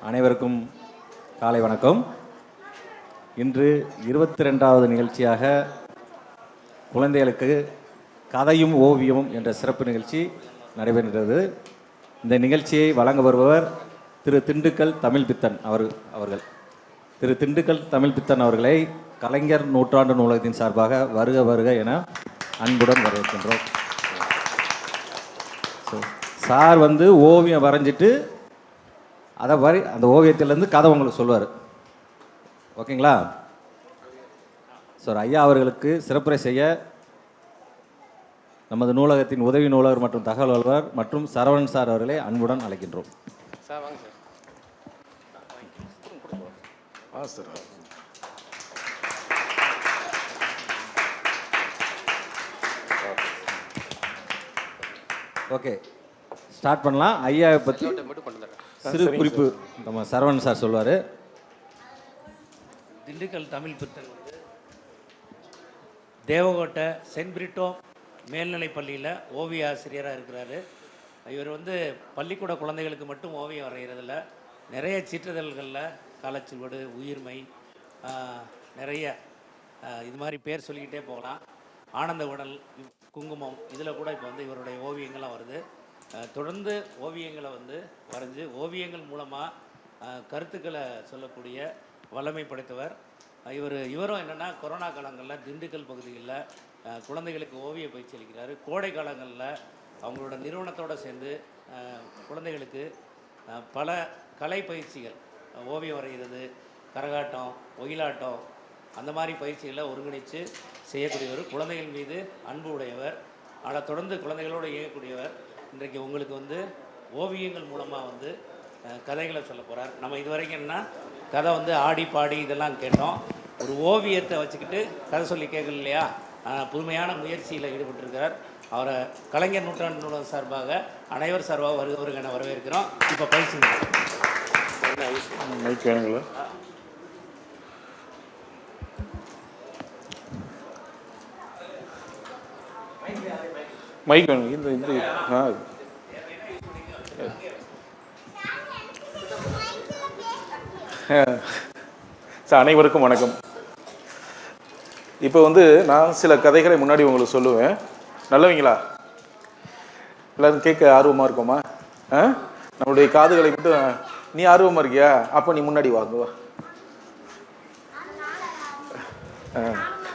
அனைவருக்கும் காலை வணக்கம். இன்று 22வது நிகழ்ச்சியாக குழந்தைகளுக்கு கதையும் ஓவியமும் என்ற சிறப்பு நிகழ்ச்சி நடைபெறுகிறது. இந்த நிகழ்ச்சியை வழங்க வருபவர் திரு திண்டுக்கல் தமிழ்பித்தன் அவர்கள். திரு திண்டுக்கல் தமிழ்பித்தன் அவர்களை கலைஞர் நூற்றாண்டு நூலகத்தின் சார்பாக வருக வருக என அன்புடன் வரவேற்கின்றோம். சார் ஓவியம் வரைஞ்சிட்டு அந்த ஓவியத்திலேருந்து கதை உங்களுக்கு சொல்லுவார். ஓகேங்களா? சார் ஐயா அவர்களுக்கு சிறப்புரை செய்ய நமது நூலகத்தின் உதவி நூலகர் மற்றும் தகவல் அலுவலர் மற்றும் சரவணன் சார் அவர்களை அன்புடன் அழைக்கின்றோம். சார் வாங்க சார். ஓகே, ஸ்டார்ட் பண்ணலாம். ஐயாவை பற்றி சிறு குறிப்பு நம்ம சரவணன் சார் சொல்வார். திண்டுக்கல் தமிழ்பித்தன் தேவகோட்டை சென்ட் பிரிட்டோ மேல்நிலைப் பள்ளியில் ஓவிய ஆசிரியராக இருக்கிறாரு. இவர் பள்ளிக்கூட குழந்தைகளுக்கு மட்டும் ஓவியம் வரைகிறதில்ல, நிறைய சிற்றிதழ்களில் காலச்சுவடு, உயிர்மை, நிறைய இது மாதிரி பேர் சொல்லிக்கிட்டே போகலாம். ஆனந்த உடல், குங்குமம், இதில் கூட இப்போ இவருடைய ஓவியங்கள்லாம் வருது. தொடர்ந்து ஓவியங்களை வரைஞ்சி ஓவியங்கள் மூலமாக கருத்துக்களை சொல்லக்கூடிய வல்லமை படைத்தவர் இவரும் என்னென்னா கொரோனா காலங்களில் திண்டுக்கல் பகுதிகளில் குழந்தைகளுக்கு ஓவிய பயிற்சி அளிக்கிறார். கோடை காலங்களில் அவங்களோட நிறுவனத்தோடு சேர்ந்து குழந்தைகளுக்கு பல கலை பயிற்சிகள், ஓவியம் வரைகிறது, கரகாட்டம், ஒயிலாட்டம், அந்த மாதிரி பயிற்சிகளை ஒருங்கிணைத்து செய்யக்கூடியவர். குழந்தைகள் மீது அன்பு உடையவர். ஆனால் தொடர்ந்து குழந்தைகளோடு இயங்கக்கூடியவர். இன்றைக்கு உங்களுக்கு ஓவியங்கள் மூலமாக கதைகளை சொல்ல போகிறார். நம்ம இது வரைக்கும் என்ன கதை ஆடி பாடி இதெல்லாம் கேட்டோம். ஒரு ஓவியத்தை வச்சுக்கிட்டு கதை சொல்லி கேட்கல இல்லையா? புதுமையான முயற்சியில் ஈடுபட்டிருக்கிறார். அவரை கலைஞர் நூற்றாண்டு நூலகம் சார்பாக அனைவர் சார்பாக வருகிறவர்கள் என வரவேற்கிறோம். இப்போ பயிற்சி மைக் வேணும். இந்த சார் அனைவருக்கும் வணக்கம். இப்போ நான் சில கதைகளை முன்னாடி உங்களுக்கு சொல்லுவேன். நல்லவங்களா? எல்லாரும் கேட்க ஆர்வமாக இருக்கோமா? நம்மளுடைய காதுகளை மட்டும் நீ ஆர்வமாக இருக்கியா? அப்போ நீ முன்னாடி வாங்குவா.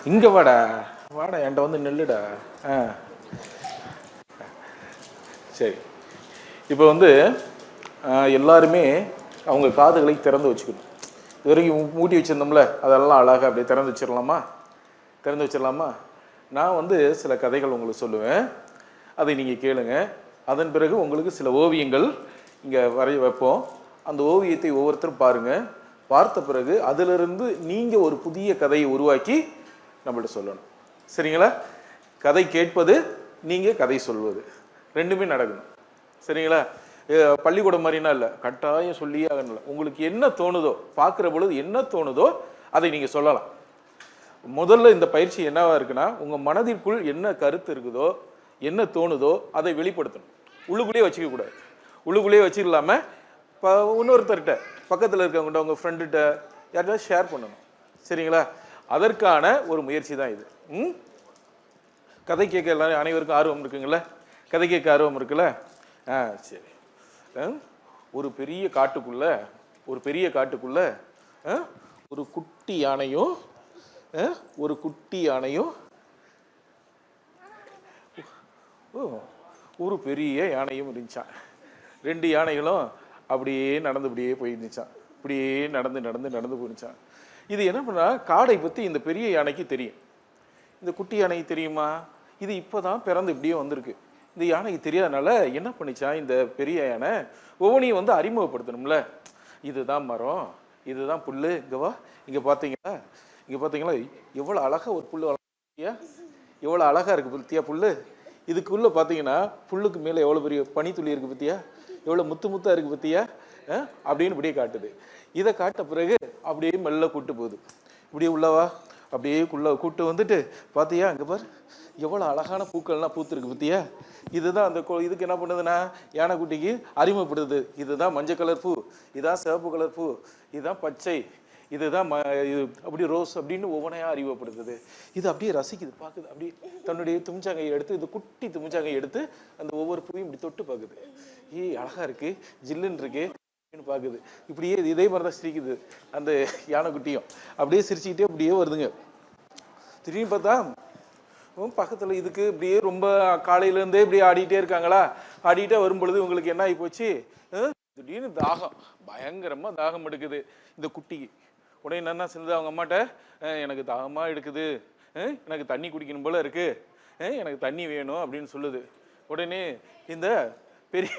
இங்கே வாடா வாடா, என்கிட்ட நெல்லுடா. சரி, இப்போ எல்லாருமே அவங்க காதுகளை திறந்து வச்சுக்கணும். இது வரைக்கும் மூட்டி வச்சுருந்தோம்ல, அதெல்லாம் அழகாக அப்படியே திறந்து வச்சிடலாமா? நான் சில கதைகள் உங்களுக்கு சொல்லுவேன், அதை நீங்கள் கேளுங்க. அதன் பிறகு உங்களுக்கு சில ஓவியங்கள் இங்கே வைப்போம். அந்த ஓவியத்தை ஒவ்வொருத்தரும் பாருங்கள். பார்த்த பிறகு அதிலிருந்து நீங்கள் ஒரு புதிய கதையை உருவாக்கி நம்மள்ட்ட சொல்லணும். சரிங்களா? கதை கேட்பது, நீங்கள் கதை சொல்வது, ரெண்டுமே நடக்கணும். சரிங்களா? பள்ளிக்கூடம் மாதிரினா இல்லை, கட்டாயம் சொல்லியே ஆகணும். உங்களுக்கு என்ன தோணுதோ, பார்க்குற பொழுது என்ன தோணுதோ அதை நீங்கள் சொல்லலாம். முதல்ல இந்த பயிற்சி என்னவா இருக்குன்னா, உங்கள் மனதிற்குள் என்ன கருத்து இருக்குதோ, என்ன தோணுதோ அதை வெளிப்படுத்தணும். உள்ளுக்குள்ளேயே வச்சுக்க கூடாது. உள்ளுக்குள்ளேயே வச்சுக்கலாம இன்னொருத்தர்கிட்ட, பக்கத்தில் இருக்கவங்ககிட்ட, உங்கள் ஃப்ரெண்டுகிட்ட யார்கிட்ட ஷேர் பண்ணணும். சரிங்களா? அதற்கான ஒரு முயற்சி தான் இது. கதை கேட்க எல்லாரும் அனைவருக்கும் ஆர்வம் இருக்குங்கள? கதை கேட்க ஆர்வம் இருக்குல்ல? சரி. ஒரு பெரிய காட்டுக்குள்ள ஒரு குட்டி யானையும் ஒரு பெரிய யானையும் இருந்துச்சான். ரெண்டு யானைகளும் அப்படியே போயிருந்துச்சான். இப்படியே நடந்து போயிருந்துச்சான். இது என்ன பண்ணா, காடை பற்றி இந்த பெரிய யானைக்கு தெரியும். இந்த குட்டி யானைக்கு தெரியுமா? இது இப்போதான் பிறந்து இப்படியே வந்திருக்கு. இந்த யானைக்கு தெரியாதனால என்ன பண்ணிச்சான், இந்த பெரிய யானை ஒவ்வொன்றையும் அறிமுகப்படுத்தணும்ல. இதுதான் மரம், இதுதான் புல், இங்கே பார்த்தீங்களா எவ்வளோ அழகாக ஒரு புல் வளர்த்தியா, எவ்வளோ அழகாக இருக்குது பத்தியா புல். இதுக்குள்ளே பார்த்தீங்கன்னா புல்லுக்கு மேலே எவ்வளோ பெரிய பனித்துளி இருக்குது பத்தியா, எவ்வளோ முத்தாக இருக்குது பத்தியா அப்படின்னு இப்படியே காட்டுது. இதை காட்ட பிறகு அப்படியே மெல்ல கூட்டு போகுது. இப்படியே உள்ளவா, அப்படியே கூட்டு வந்துட்டு பார்த்தியா, அங்கே பாரு எவ்வளோ அழகான பூக்கள்லாம் பூத்துருக்கு பத்தியா. இதுதான் அந்த இதுக்கு என்ன பண்ணுதுன்னா யானைக்குட்டிக்கு அறிமுகப்படுது. இதுதான் மஞ்சள் கலர் பூ, இதுதான் சிவப்பு கலர் பூ, இதுதான் பச்சை, இதுதான் இது அப்படி ரோஸ் அப்படின்னு ஒவ்வொன்றையா அறிமுகப்படுத்துது. இது அப்படியே ரசிக்குது, பார்க்குது. அப்படியே தன்னுடைய துமிச்சாங்கையை எடுத்து, இது குட்டி துமிச்சாங்கையை எடுத்து அந்த ஒவ்வொரு பூவையும் இப்படி தொட்டு பார்க்குது. அழகா இருக்கு, ஜில்லுன்னு இருக்கு பார்க்குது. இப்படியே இதே மாதிரி தான் சிரிக்குது அந்த யானைக்குட்டியும். அப்படியே சிரிச்சுக்கிட்டே அப்படியே வருதுங்க. திடீர்னு பார்த்தா பக்கத்தில் இதுக்கு இப்படியே ரொம்ப காலையிலேருந்தே இப்படியே ஆடிட்டே இருக்காங்களா. ஆடிட்டே வரும் பொழுது உங்களுக்கு என்ன ஆகி போச்சு, திடீர்னு தாகம், பயங்கரமாக தாகம் எடுக்குது இந்த குட்டிக்கு. உடனே என்ன செஞ்சது, அவங்க அம்மாட்ட எனக்கு தாகமாக எடுக்குது, எனக்கு தண்ணி குடிக்கணும் போல இருக்கு, எனக்கு தண்ணி வேணும் அப்படின்னு சொல்லுது. உடனே இந்த பெரிய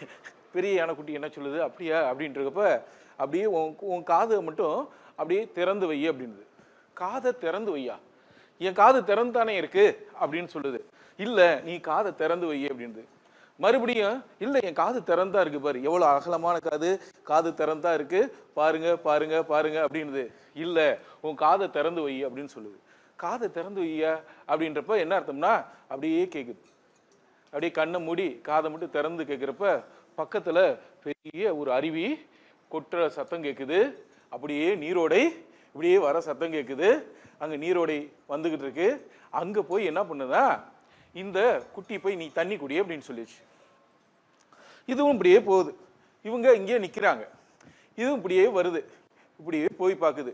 பெரிய யானைக்குட்டி என்ன சொல்லுது, அப்படியா அப்படின்றப்ப அப்படியே உன் காதை மட்டும் அப்படியே திறந்து வை அப்படின்னுது. காதை திறந்து வையா, என் காது திறந்து தானே இருக்கு அப்படின்னு சொல்லுது. இல்லை நீ காதை திறந்து வை அப்படின்றது. மறுபடியும் இல்லை என் காது திறந்தா இருக்கு பாரு, எவ்வளோ அகலமான காது, காது திறந்தா இருக்கு பாருங்க பாருங்க பாருங்க அப்படின்னுது. இல்லை உன் காதை திறந்து வை அப்படின்னு சொல்லுது. காதை திறந்து வையா அப்படின்றப்ப என்ன அர்த்தம்னா அப்படியே கேட்குது. அப்படியே கண்ணை மூடி காதை மட்டும் திறந்து கேட்குறப்ப பக்கத்துல பெரிய ஒரு அருவி கொட்டுற சத்தம் கேட்குது. அப்படியே நீரோடை இப்படியே வர சத்தம் கேட்குது. அங்க நீரோடை வந்துகிட்டு இருக்கு. அங்க போய் என்ன பண்ணுதா, இந்த குட்டி போய் நீ தண்ணி குடி அப்படின்னு சொல்லிடுச்சு. இதுவும் இப்படியே போகுது. இவங்க இங்கே நிக்கிறாங்க. இதுவும் இப்படியே வருது, இப்படியே போய் பார்க்குது.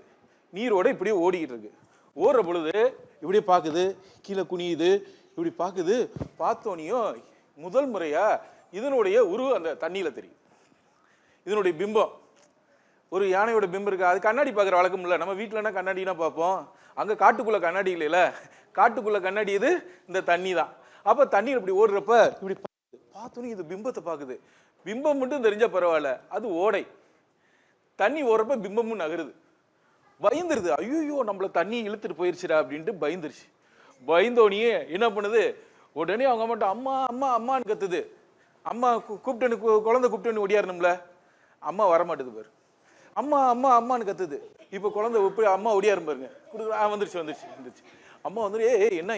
நீரோட இப்படியே ஓடிக்கிட்டு இருக்கு. ஓடுற பொழுது இப்படியே பார்க்குது, கீழே குனியுது, இப்படி பார்க்குது. பார்த்தோனையும் முதல் முறையா இதனுடைய உருவம் அந்த தண்ணியில தெரியும். இதனுடைய பிம்பம், ஒரு யானையோட பிம்பம் இருக்கு. அது கண்ணாடி பார்க்குற வழக்கம் இல்லை. நம்ம வீட்டிலனா கண்ணாடினா பார்ப்போம், அங்கே காட்டுக்குள்ள கண்ணாடி இல்லைல்ல. காட்டுக்குள்ள கண்ணாடி இது இந்த தண்ணி தான். அப்போ தண்ணீர் இப்படி ஓடுறப்ப இப்படி பார்த்தோன்னே இது பிம்பத்தை பார்க்குது. பிம்பம் மட்டும் தெரிஞ்சா பரவாயில்ல, அது ஓடை. தண்ணி ஓடுறப்ப பிம்பமும் நகருது. பயந்துருது, ஐயோ நம்மள தண்ணி இழுத்துட்டு போயிருச்சுடா அப்படின்ட்டு பயந்துருச்சு. பயந்தோனியே என்ன பண்ணுது, உடனே அவங்க மட்டும் அம்மா அம்மா அம்மான்னு கத்துது. அம்மா கூப்பிட்டு குழந்தை கூப்பிட்டு ஒடியாரணும்ல, அம்மா வரமாட்டுது பாரு. அம்மா அம்மா அம்மான்னு கத்துது. இப்போ குழந்தை அம்மா ஒடியாரும் பாருங்க. வந்துருச்சு வந்துருச்சு வந்துருச்சு. அம்மா வந்து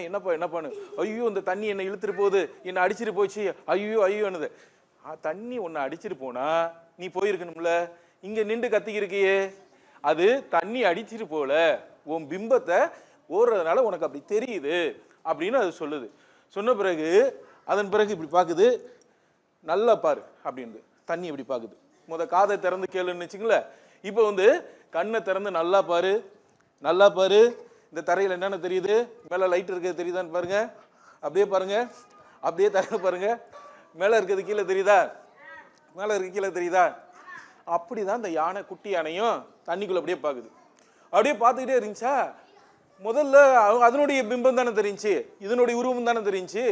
என்னப்பா என்னப்பான்னு, ஐயோ இந்த தண்ணி என்னை இழுத்துட்டு போகுது, என்னை அடிச்சிட்டு போச்சு, ஐயோ ஐயோன்னுது. தண்ணி உன்னை அடிச்சிட்டு போனா நீ போயிருக்கணும்ல, இங்க நின்று கத்திக்கிருக்கியே. அது தண்ணி அடிச்சிட்டு போல, உன் பிம்பத்தை ஓடுறதுனால உனக்கு அப்படி தெரியுது அப்படின்னு அது சொல்லுது. சொன்ன பிறகு அதன் பிறகு இப்படி பார்க்குது, நல்லா பாரு அப்படின்னு தண்ணி இப்படி பார்க்குது. காதை திறந்து கேளுன்னு வச்சுங்களேன். இப்போ வந்து கண்ணை திறந்து நல்லா பாரு, நல்லா பாரு. இந்த தரையில் என்னென்ன தெரியுது, மேலே லைட் இருக்கிறது தெரியுதான்னு பாருங்க. அப்படியே பாருங்க, அப்படியே தரையை பாருங்க. மேலே இருக்கிறது கீழே தெரியுதா, மேலே இருக்க கீழே தெரியுதா. அப்படிதான் இந்த யானை, குட்டி யானையும் தண்ணிக்குள்ள அப்படியே பார்க்குது. அப்படியே பார்த்துக்கிட்டே இருந்துச்சா. முதல்ல அதனுடைய பிம்பம் தானே தெரிஞ்சு, இதனுடைய உருவம் தானே தெரிஞ்சு.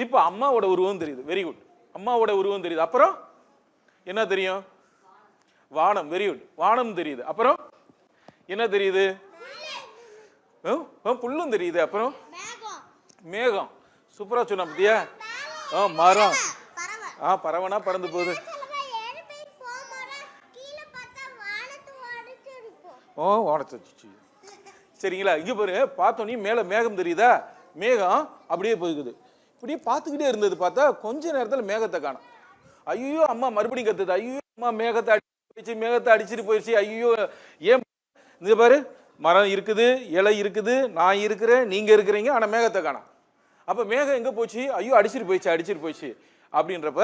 இப்ப அம்மாவோட உருவம் தெரியுது. வெரி குட், அம்மாவோட உருவம் தெரியுது. அப்புறம் என்ன தெரியும், வானம். வெரி குட், வானம் தெரியுது. அப்புறம் என்ன தெரியுது, புல்லும் தெரியுது. அப்புறம் மேகம். சூப்பரா சொன்ன பத்தியா. மரம். பறவைனா பறந்து போகுது. சரிங்களா. இங்க பாருங்க, பார்த்தோன்னே மேல மேகம் தெரியுதா. மேகம் அப்படியே போகுது. இப்படியே பார்த்துக்கிட்டே இருந்தது. பார்த்தா கொஞ்ச நேரத்துல மேகத்தை காணும். ஐயோ அம்மா மறுபடியும் கத்துது. ஐயோ அம்மா மேகத்தை அடிச்சு, மேகத்தை அடிச்சுட்டு போயிடுச்சு. ஐயோ ஏன் இந்த பாரு, மரம் இருக்குது, இலை இருக்குது, நான் இருக்கிறேன், நீங்க இருக்கிறீங்க, ஆனா மேகத்தை காணும். அப்ப மேகம் எங்க போச்சு, ஐயோ அடிச்சிட்டு போயிடுச்சு, அடிச்சிட்டு போயிடுச்சு அப்படின்றப்ப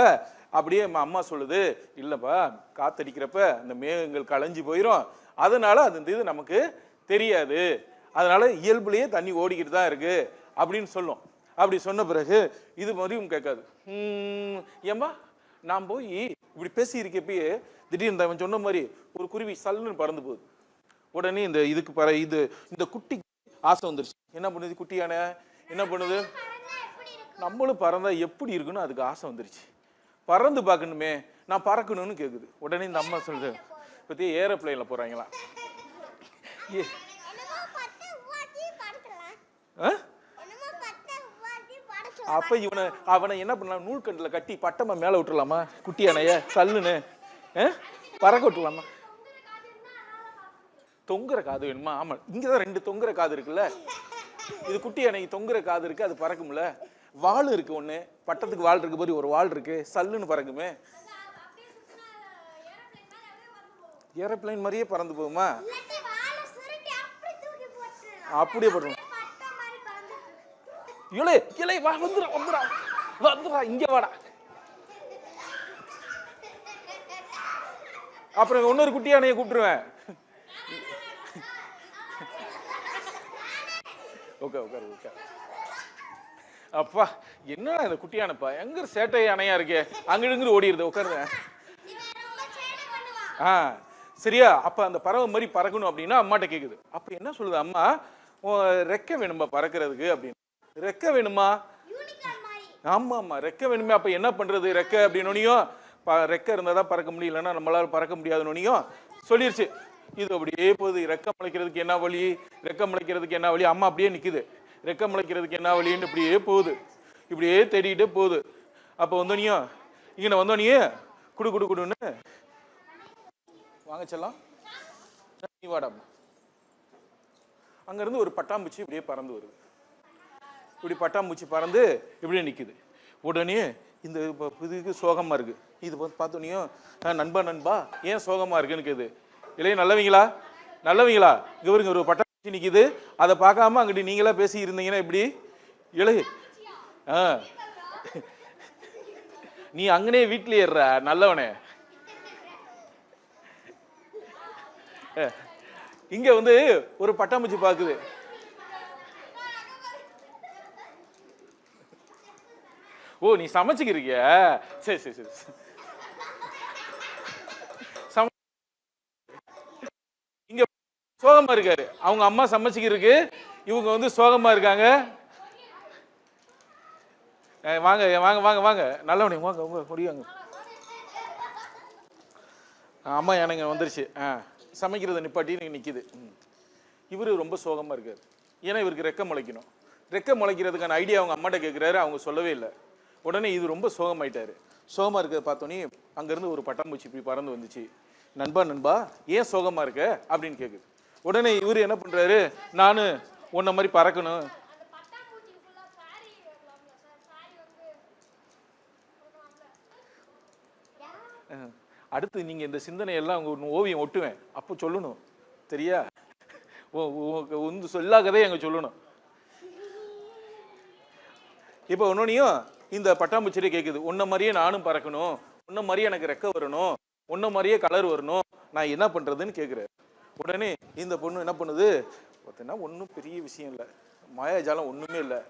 அப்படியே அம்மா சொல்லுது, இல்லப்பா காத்தடிக்கிறப்ப அந்த மேகங்கள் களைஞ்சு போயிடும், அதனால அது இது நமக்கு தெரியாது, அதனால இயல்புலயே தண்ணி ஓடிக்கிட்டு தான் இருக்கு அப்படின்னு சொல்லும். அப்படி சொன்ன பிறகு இது மாதிரியும் கேட்காது. ஏம்பா நான் போய் இப்படி பேசி இருக்கப்பயே திடீர்னு அவன் சொன்ன மாதிரி ஒரு குருவி சல்லுன்னு பறந்து போகுது. உடனே இந்த இதுக்கு இது இந்த குட்டி ஆசை வந்துருச்சு. என்ன பண்ணுது குட்டியான, என்ன பண்ணுது, நம்மளும் பறந்தா எப்படி இருக்குன்னு அதுக்கு ஆசை வந்துருச்சு. பறந்து பார்க்கணுமே, நான் பறக்கணும்னு கேட்குது. உடனே இந்த அம்மா சொல்லுது, பத்தி ஏரோப்ளேன்ல போறாங்களா. அப்ப அவனை என்ன பண்ணலாம், நூல்கண்டுல கட்டி பட்டமா மேல விட்டுலாமா, குட்டியானைய சல்லுன்னு பறக்க விட்டுலாமா. தொங்குற காது வேணுமா? ஆமா, இங்கதான் 2 தொங்குற காது இருக்குல்ல. இது குட்டி யானைக்கு தொங்குற காது இருக்கு, அது பறக்கும்ல. வால் இருக்கு ஒண்ணு, பட்டத்துக்கு வால் இருக்கு போது ஒரு வால் இருக்கு, சல்லுன்னு பறக்குமே. ஏரோப்ளைன் மாதிரியே பறந்து போகுமா? அப்படியே பறக்கும். இளே இளே வா, வந்துடா வந்துடா வந்துடா, இங்க வாடா. அப்புறம் இன்னொரு குட்டி யானையை கூப்பிட்டுருவேன். Okay okay okay. அப்பா என்னடா இந்த குட்டி யானைப்பா, எங்க சேட்டை யானையா இருக்கே, அங்கிட்டு ஓடிடுது. உட்காருங்க. சரியா? அப்ப அந்த பறவை மாதிரி பறக்கணும் அப்படின்னா அம்மாட்ட கேக்குது. அப்ப என்ன சொல்லுது அம்மா, ரெக்க வேணுமா பறக்கிறதுக்கு அப்படின்னு. ரெக்க வேணுமா? ஆமா ஆமா ரெக்க வேணுமே. அப்ப என்ன பண்றது ரெக்க அப்படின்னோனையும், ரெக்க இருந்தாதான் பறக்க முடியலன்னா நம்மளால பறக்க முடியாதுன்னோனையும் சொல்லிருச்சு. இது அப்படியே போகுது. ரெக்க முளைக்கிறதுக்கு என்ன வழி, ரெக்க முளைக்கிறதுக்கு என்ன வழி. அம்மா அப்படியே நிக்குது. ரெக்க முளைக்கிறதுக்கு என்ன வழின்னு இப்படியே போகுது, இப்படியே தேடிட்டு போகுது. அப்ப வந்தோனியும் இங்க வந்தோனியே குடு குடு குடுன்னு வாங்க செல்லாம், நீ வாடா. அங்க இருந்து ஒரு பட்டாம்பூச்சி இப்படியே பறந்து வருது. இப்படி பட்டாம்பூச்சி பறந்து இப்படியே நிக்குது. உடனே இந்த இதுக்கு சோகமா இருக்கு. இது பார்த்தோன்னையும் நண்பா நண்பா ஏன் சோகமா இருக்குன்னு கேக்குது. இல்லையே நல்லவங்களா நல்லவங்களா, இவருங்க ஒரு பட்டாம்பூச்சி நிக்குது, அதை பார்க்காம அங்கிட்டு நீங்களா பேசி இருந்தீங்கன்னா எப்படி இளைய நீ அங்கனே வீட்டிலே ஏறுற நல்லவனே. இங்க வந்து ஒரு பட்டாம்பூச்சி பாக்குது. ஓ நீ சமைச்சுக்கிறிய, சரி சரி சரி. இங்க சோகமா இருக்காரு, அவங்க அம்மா சமைச்சுக்கிருக்கு, இவங்க வந்து சோகமா இருக்காங்க. வாங்க வாங்க வாங்க வாங்க நல்லவனே வாங்க உங்க முடியாங்க. அம்மா எனக்கு வந்துருச்சு. சமைக்கிறத நிப்பாட்டி நிக்குது. இவரு ரொம்ப சோகமா இருக்காரு. ஏன்னா இவருக்கு ரெக்க முளைக்கணும். ரெக்க முளைக்கிறதுக்கான ஐடியா அவங்க அம்மாட்ட கேட்கிறாரு, அவங்க சொல்லவே இல்லை. உடனே இது ரொம்ப சோகமாயிட்டாரு. சோகமா இருக்கிறத பார்த்தோன்னே அங்கிருந்து ஒரு பட்டாம்பூச்சி இப்படி பறந்து வந்துச்சு. நண்பா நண்பா ஏன் சோகமா இருக்க அப்படின்னு கேக்குது. உடனே இவரு என்ன பண்றாரு, நானு உன்ன மாதிரி பறக்கணும். அடுத்து நீங்க இந்த சிந்தனை எல்லாம் உங்க ஓவியம் ஒட்டுவேன், அப்போ சொல்லணும் சரியா? எல்லா கதையும் அங்க சொல்லணும். இப்ப ஒன்னொன்னையும் இந்த பட்டாம்பூச்சியே கேக்குது, உன்ன மாதிரியே நானும் பறக்கணும், உன்ன மாதிரியே எனக்கு ரெக்க வரணும், உன்ன மாதிரியே கலர் வரணும், நான் என்ன பண்றதுன்னு கேக்குறேன். உடனே இந்த பொண்ணு என்ன பண்ணுது, பார்த்தீங்கன்னா ஒன்றும் பெரிய விஷயம் இல்லை, மாயாஜாலம் ஒண்ணுமே இல்லை,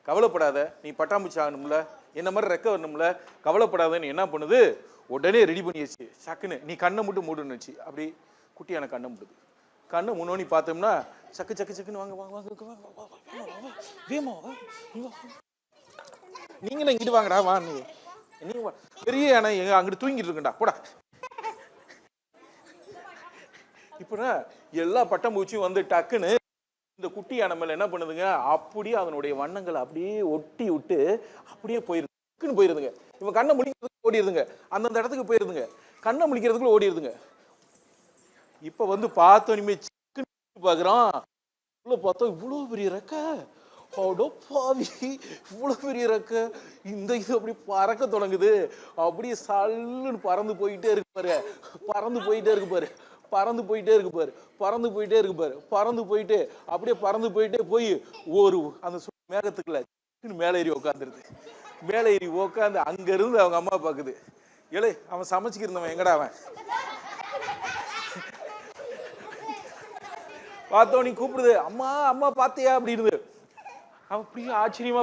கவலைப்படாத, நீ பட்டாம்பூச்சி ஆகணும்ல, என்ன மாதிரி ரெக்க வரணும்ல, கவலைப்படாதன்னு என்ன பண்ணுது, உடனே ரெடி பண்ணிடுச்சு. சக்குன்னு நீ கண்ணை மட்டும் மூடுன்னுச்சு. அப்படி குட்டியான கண்ணை மூடுது. கண்ணை முன்னோனி பார்த்தோம்னா சக்கு சக்கு சக்குன்னு வாங்க வாங்க வாங்க வேமா நீங்க இங்கிட்டு வாங்கடா, வா நீ பெரிய யானை எங்க அங்கிட்டு தூங்கிட்டு இருக்குண்டா போடா. இப்ப எல்லா பட்டாம்பூச்சியும் வந்து டக்குன்னு இந்த குட்டி யானை மேல என்ன பண்ணுதுங்க, அப்படியே அதனுடைய வண்ணங்களை அப்படியே ஒட்டி விட்டு அப்படியே போயிருதுங்க. இவன் கண்ணை முடிக்கிறதுக்கு ஓடிடுதுங்க, அந்தந்த இடத்துக்கு போயிருதுங்க, கண்ணை முடிக்கிறதுக்குள்ள ஓடிடுதுங்க. இப்ப வந்து பார்த்தோன்னே பாக்குறான், பார்த்தா இவ்வளவு பெரிய ரெக்க, பாவி இவ்வளவு பெரிய ரெக்க, இந்த இது அப்படி பறக்க தொடங்குது. அப்படியே சல்லுன்னு பறந்து போயிட்டே இருக்கு பாரு, பறந்து போயிட்டே இருக்கு பாரு, பறந்து போயிட்டே இருக்கு பாரு, பறந்து போயிட்டே இருக்கு பாரு, பறந்து போயிட்டு அப்படியே பறந்து போயிட்டே போய் ஒரு அந்த மேகத்துக்குள்ள மேலே ஏறி உட்காந்துருது. மேலே ஏறி உட்காந்து அங்க இருந்து அவங்க அம்மா பாக்குது. ஏழை அவன் சமைச்சுக்கிருந்தவன் எங்கடா அவன், பார்த்தோம் நீ கூப்பிடுது, அம்மா அம்மா பாத்தியா அப்படின்னு. அவன் அப்படியே ஆச்சரியமா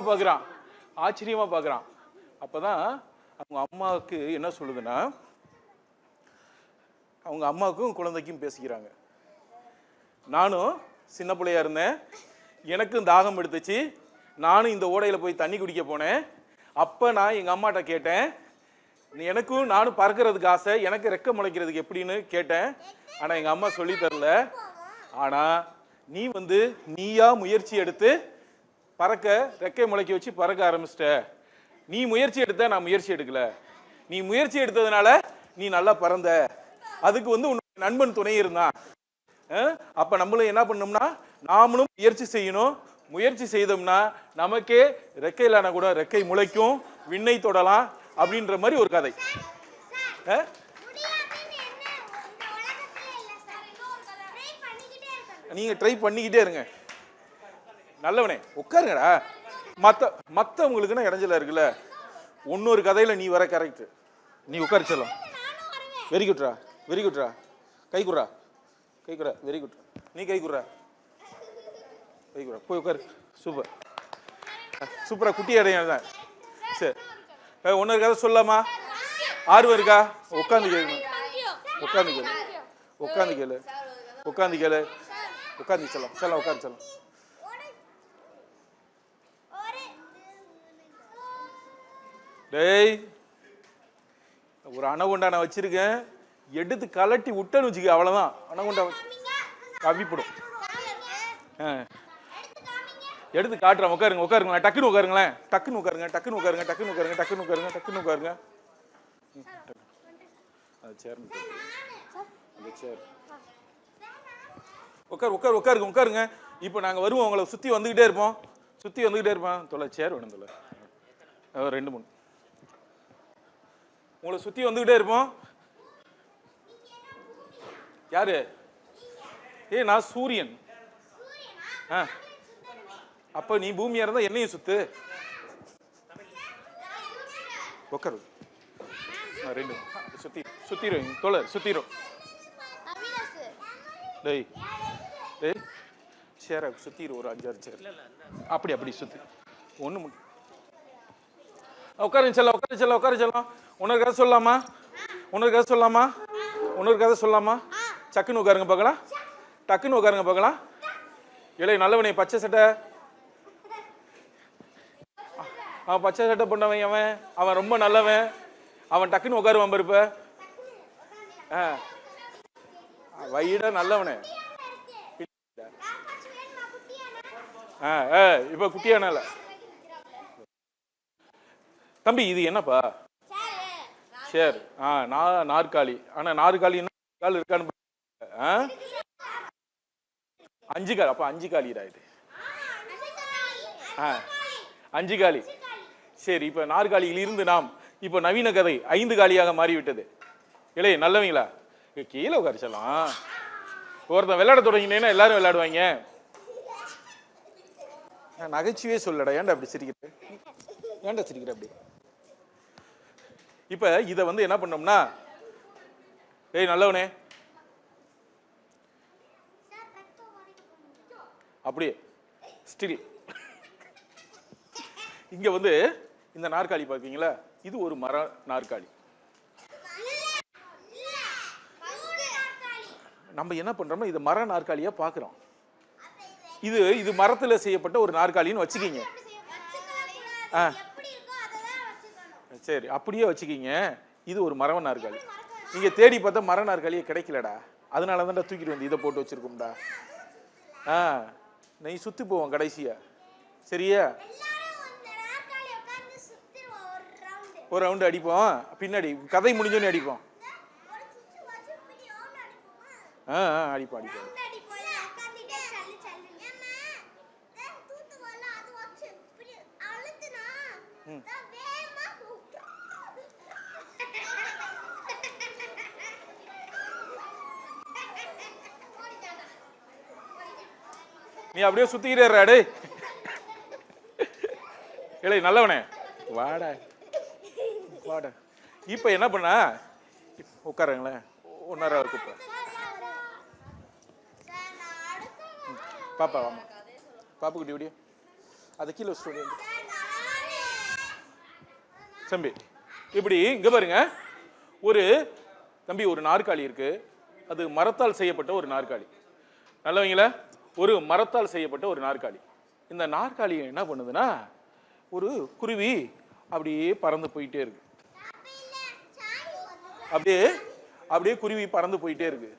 பாக்குறான். அப்பதான் அவங்க அம்மாவுக்கு என்ன சொல்லுதுன்னா, அவங்க அம்மாவுக்கும் குழந்தைக்கும் பேசிக்கிறாங்க. நானும் சின்ன பிள்ளையா இருந்தேன், எனக்கும் தாகம் எடுத்துச்சு, நானும் இந்த ஓடையில போய் தண்ணி குடிக்க போனேன். அப்ப நான் எங்க அம்மாட்ட கேட்டேன், எனக்கும் நானும் பறக்கிறதுக்கு ஆசை, எனக்கு ரெக்க முளைக்கிறதுக்கு எப்படின்னு கேட்டேன். ஆனா எங்க அம்மா சொல்லி தரல. ஆனா நீ வந்து நீயா முயற்சி எடுத்து பறக்க, ரெக்கை முளைக்க வச்சு பறக்க ஆரம்பிச்சிட்ட. நீ முயற்சி எடுத்த, நான் முயற்சி எடுக்கல. நீ முயற்சி எடுத்ததுனால நீ நல்லா பறந்த, அதுக்கு வந்து உன்னோட நண்பன் துணை இருந்தான். அப்ப நம்மளும் என்ன பண்ணணும்னா, நாமளும் முயற்சி செய்யணும், முயற்சி செய்தோம்னா நமக்கே ரெக்கையிலான கூட ரெக்கை முளைக்கும், விண்ணை தொடலாம் அப்படின்ற மாதிரி ஒரு கதை. நீங்க ட்ரை பண்ணிக்கிட்டே இருங்க. நல்லவனே உட்காருங்கடா. மத்தவங்களுக்குன்னா இடைஞ்சல இருக்குல்ல. இன்னொரு கதையில நீ வர கரெக்ட். நீ உட்காரு செல்லம். Very குட்ரா, very குட்ரா. கை குடுறா, கை குடுறா. Very good. நீ கை குடுறா, கை குடுறா. போய் உட்காரு. சூப்பர், சூப்பரா. குட்டி அடையாள தான். சரி, இன்னொரு கதை சொல்லலாமா? ஆர்வம் இருக்கா? உட்காந்து கேளு, உட்காந்து கேளு, உட்காந்து கேளு, உட்காந்து கேளு, உட்காந்து செல்லம். செல்லம் உட்காந்து செல்லம். டேய், ஒரு அணகுண்டா நான் வச்சிருக்கேன், எடுத்து கலட்டி விட்டேன்னு வச்சுக்க, அவ்வளவுதான். அணகுண்டா கவிப்படும். எடுத்து காட்டுறேன். உட்காருங்க, உட்காருங்களேன். டக்குன்னு உட்காருங்களேன். டக்குன்னு உட்காருங்க, டக்குன்னு உட்காருங்க, டக்குன்னு உட்காருங்க, டக்குன்னு உட்காருங்க, டக்குன்னு உட்காருங்க. அது சேர், அந்த சேர். உட்காருங்க, உட்காருங்க. இப்போ நாங்கள் வருவோம், உங்களை சுற்றி வந்துக்கிட்டே இருப்போம், சுற்றி வந்துக்கிட்டே இருப்போம். தொலை சேர் வேணும், தொலை 2 3 உங்களை சுற்றி வந்துக்கிட்டே இருப்போம். யாரு? நான் சூரியன். அப்ப நீ பூமியா இருந்தா என்னையும் சுத்து. உட்காரு. 2 சுத்திரும் தோழர், சுத்திரும். டேய் டேய், சேர சுத்திரும், ஒரு 5 6 சேர். அப்படி சுத்தி. ஒண்ணு உட்காருங்க செல்லம், உட்காரு செல்லம், உட்காரு செல்லம். இன்னொரு கதை சொல்லலாமா? இன்னொரு கதை சொல்லலாமா? இன்னொரு கதை சொல்லலாமா? சக்குன்னு உட்காருங்க பார்க்கலாம். டக்குன்னு உட்காருங்க பார்க்கலாம். இளைய நல்லவனே, பச்சை சட்டை. அவன் பச்சை சட்டை பண்ணவன், அவன் ரொம்ப நல்லவன். அவன் டக்குன்னு உட்காருவான் பாரு. இப்ப வைடா நல்லவனே. இப்ப குட்டியானல தம்பி, இது என்னப்பா? சேர். நாற்காலி. ஆனா நாற்காலி கால் இருக்கான்னு 5 கால். அப்ப 5 காலிடா இது. 5 காலி. சரி, இப்ப நாற்காலியில் இருந்து நாம் இப்ப நவீன கதை 5 காலியாக மாறிவிட்டது. இளைய நல்லவங்களா, கீழே உட்காரிச்சலாம். ஒருத்தன் விளையாட தொடங்கினேன்னா எல்லாரும் விளையாடுவாங்க. நகைச்சுவே சொல்லடா. ஏன்டா அப்படி சிரிக்கிற? ஏன்டா சிரிக்கிற அப்படி? இப்ப இத என்ன பண்ணோம்னா, நல்லவனே, அப்படியே ஸ்டில் இங்க இந்த நாற்காலி பாக்கீங்களா, இது ஒரு மர நாற்காலி. நம்ம என்ன பண்றோம்னா, இது மர நாற்காலியா பாக்குறோம். இது மரத்துல செய்யப்பட்ட ஒரு நாற்காலின்னு வச்சுக்கீங்க. சரி, அப்படியே வச்சுக்கீங்க. இது ஒரு மர நாற்காலி. நீங்க தேடி பார்த்தா மர நாற்காலியே கிடைக்கலடா. அதனாலதான் தூக்கிட்டு வந்து இதை போட்டு வச்சிருக்கோம்டா. நீ சுத்தி போவோம் கடைசியா. சரியா? ஒரு ரவுண்டு அடிப்போம். பின்னாடி கதை முடிஞ்சோன்னு அடிப்போம். அடிப்போம் அடிப்போம். நீ அப்படியே சுத்திக்கிட்டே இளைய நல்லவனே, வாடா வாடா. இப்ப என்ன பண்ண, உட்காருங்களேன். ஒன்னரை கூப்ப பாப்பா, வாமா பாப்பு குட்டி விடிய அது கீழே வச்சுட்டு தம்பி. இப்படி இங்க பாருங்க, ஒரு தம்பி ஒரு நாற்காலி இருக்கு. அது மரத்தால் செய்யப்பட்ட ஒரு நாற்காலி. நல்லவங்கள, ஒரு மரத்தால் செய்யப்பட்ட ஒரு நாற்காலி. இந்த நாற்காலி என்ன பண்ணுதுன்னா, ஒரு குருவி அப்படியே பறந்து போயிட்டே இருக்கு. அப்படியே அப்படியே குருவி பறந்து போயிட்டே இருக்கு.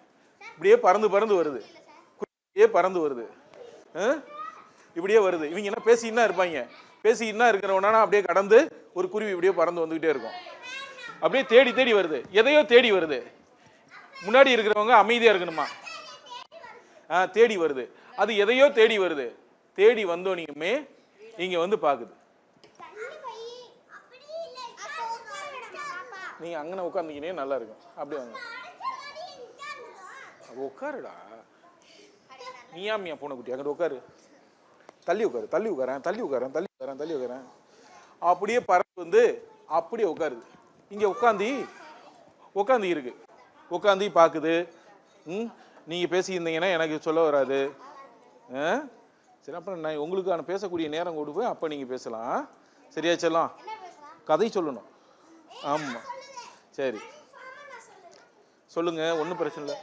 இப்படியே பறந்து பறந்து வருது. குருவியே பறந்து வருது. இப்படியே வருது. இவங்க என்ன பேசிக்கிட்டு இருப்பாங்க. பேசிக்கிட்டு இருக்கிறவனா அப்படியே கடந்து ஒரு குருவி இப்படியே பறந்து வந்துகிட்டே இருக்கும். அப்படியே தேடி தேடி வருது. எதையோ தேடி வருது. முன்னாடி இருக்கிறவங்க அமைதியா இருக்கணுமா? தேடி வருது. அது எதையோ தேடி வருது. தேடி வந்தோனையுமே இங்க வந்து பாக்குது. நீங்க அங்கன உட்கார்ந்தீங்கன்னே நல்லா இருக்கும். அப்படியே வாங்க, உட்காருடா. நீயாமியா பூனைக்குட்டி அங்கிட்ட உட்காரு. தள்ளி உட்காரு, தள்ளி உட்காரேன், தள்ளி உட்காரேன், தள்ளி உட்காரேன், தள்ளி உட்காரேன். அப்படியே பறந்து வந்து அப்படியே உட்காருது. இங்க உட்காந்து இருக்கு, உட்காந்து பாக்குது. நீங்க பேசியிருந்தீங்கன்னா எனக்கு சொல்ல வராது. சரி, அப்புறம் நான் உங்களுக்கான பேசக்கூடிய நேரம் கொடுப்பேன், அப்ப நீங்க பேசலாம். சரியா செல்லம்? கதை சொல்லணும். ஆமா, சரி சொல்லுங்க, ஒன்றும் பிரச்சனை இல்லை.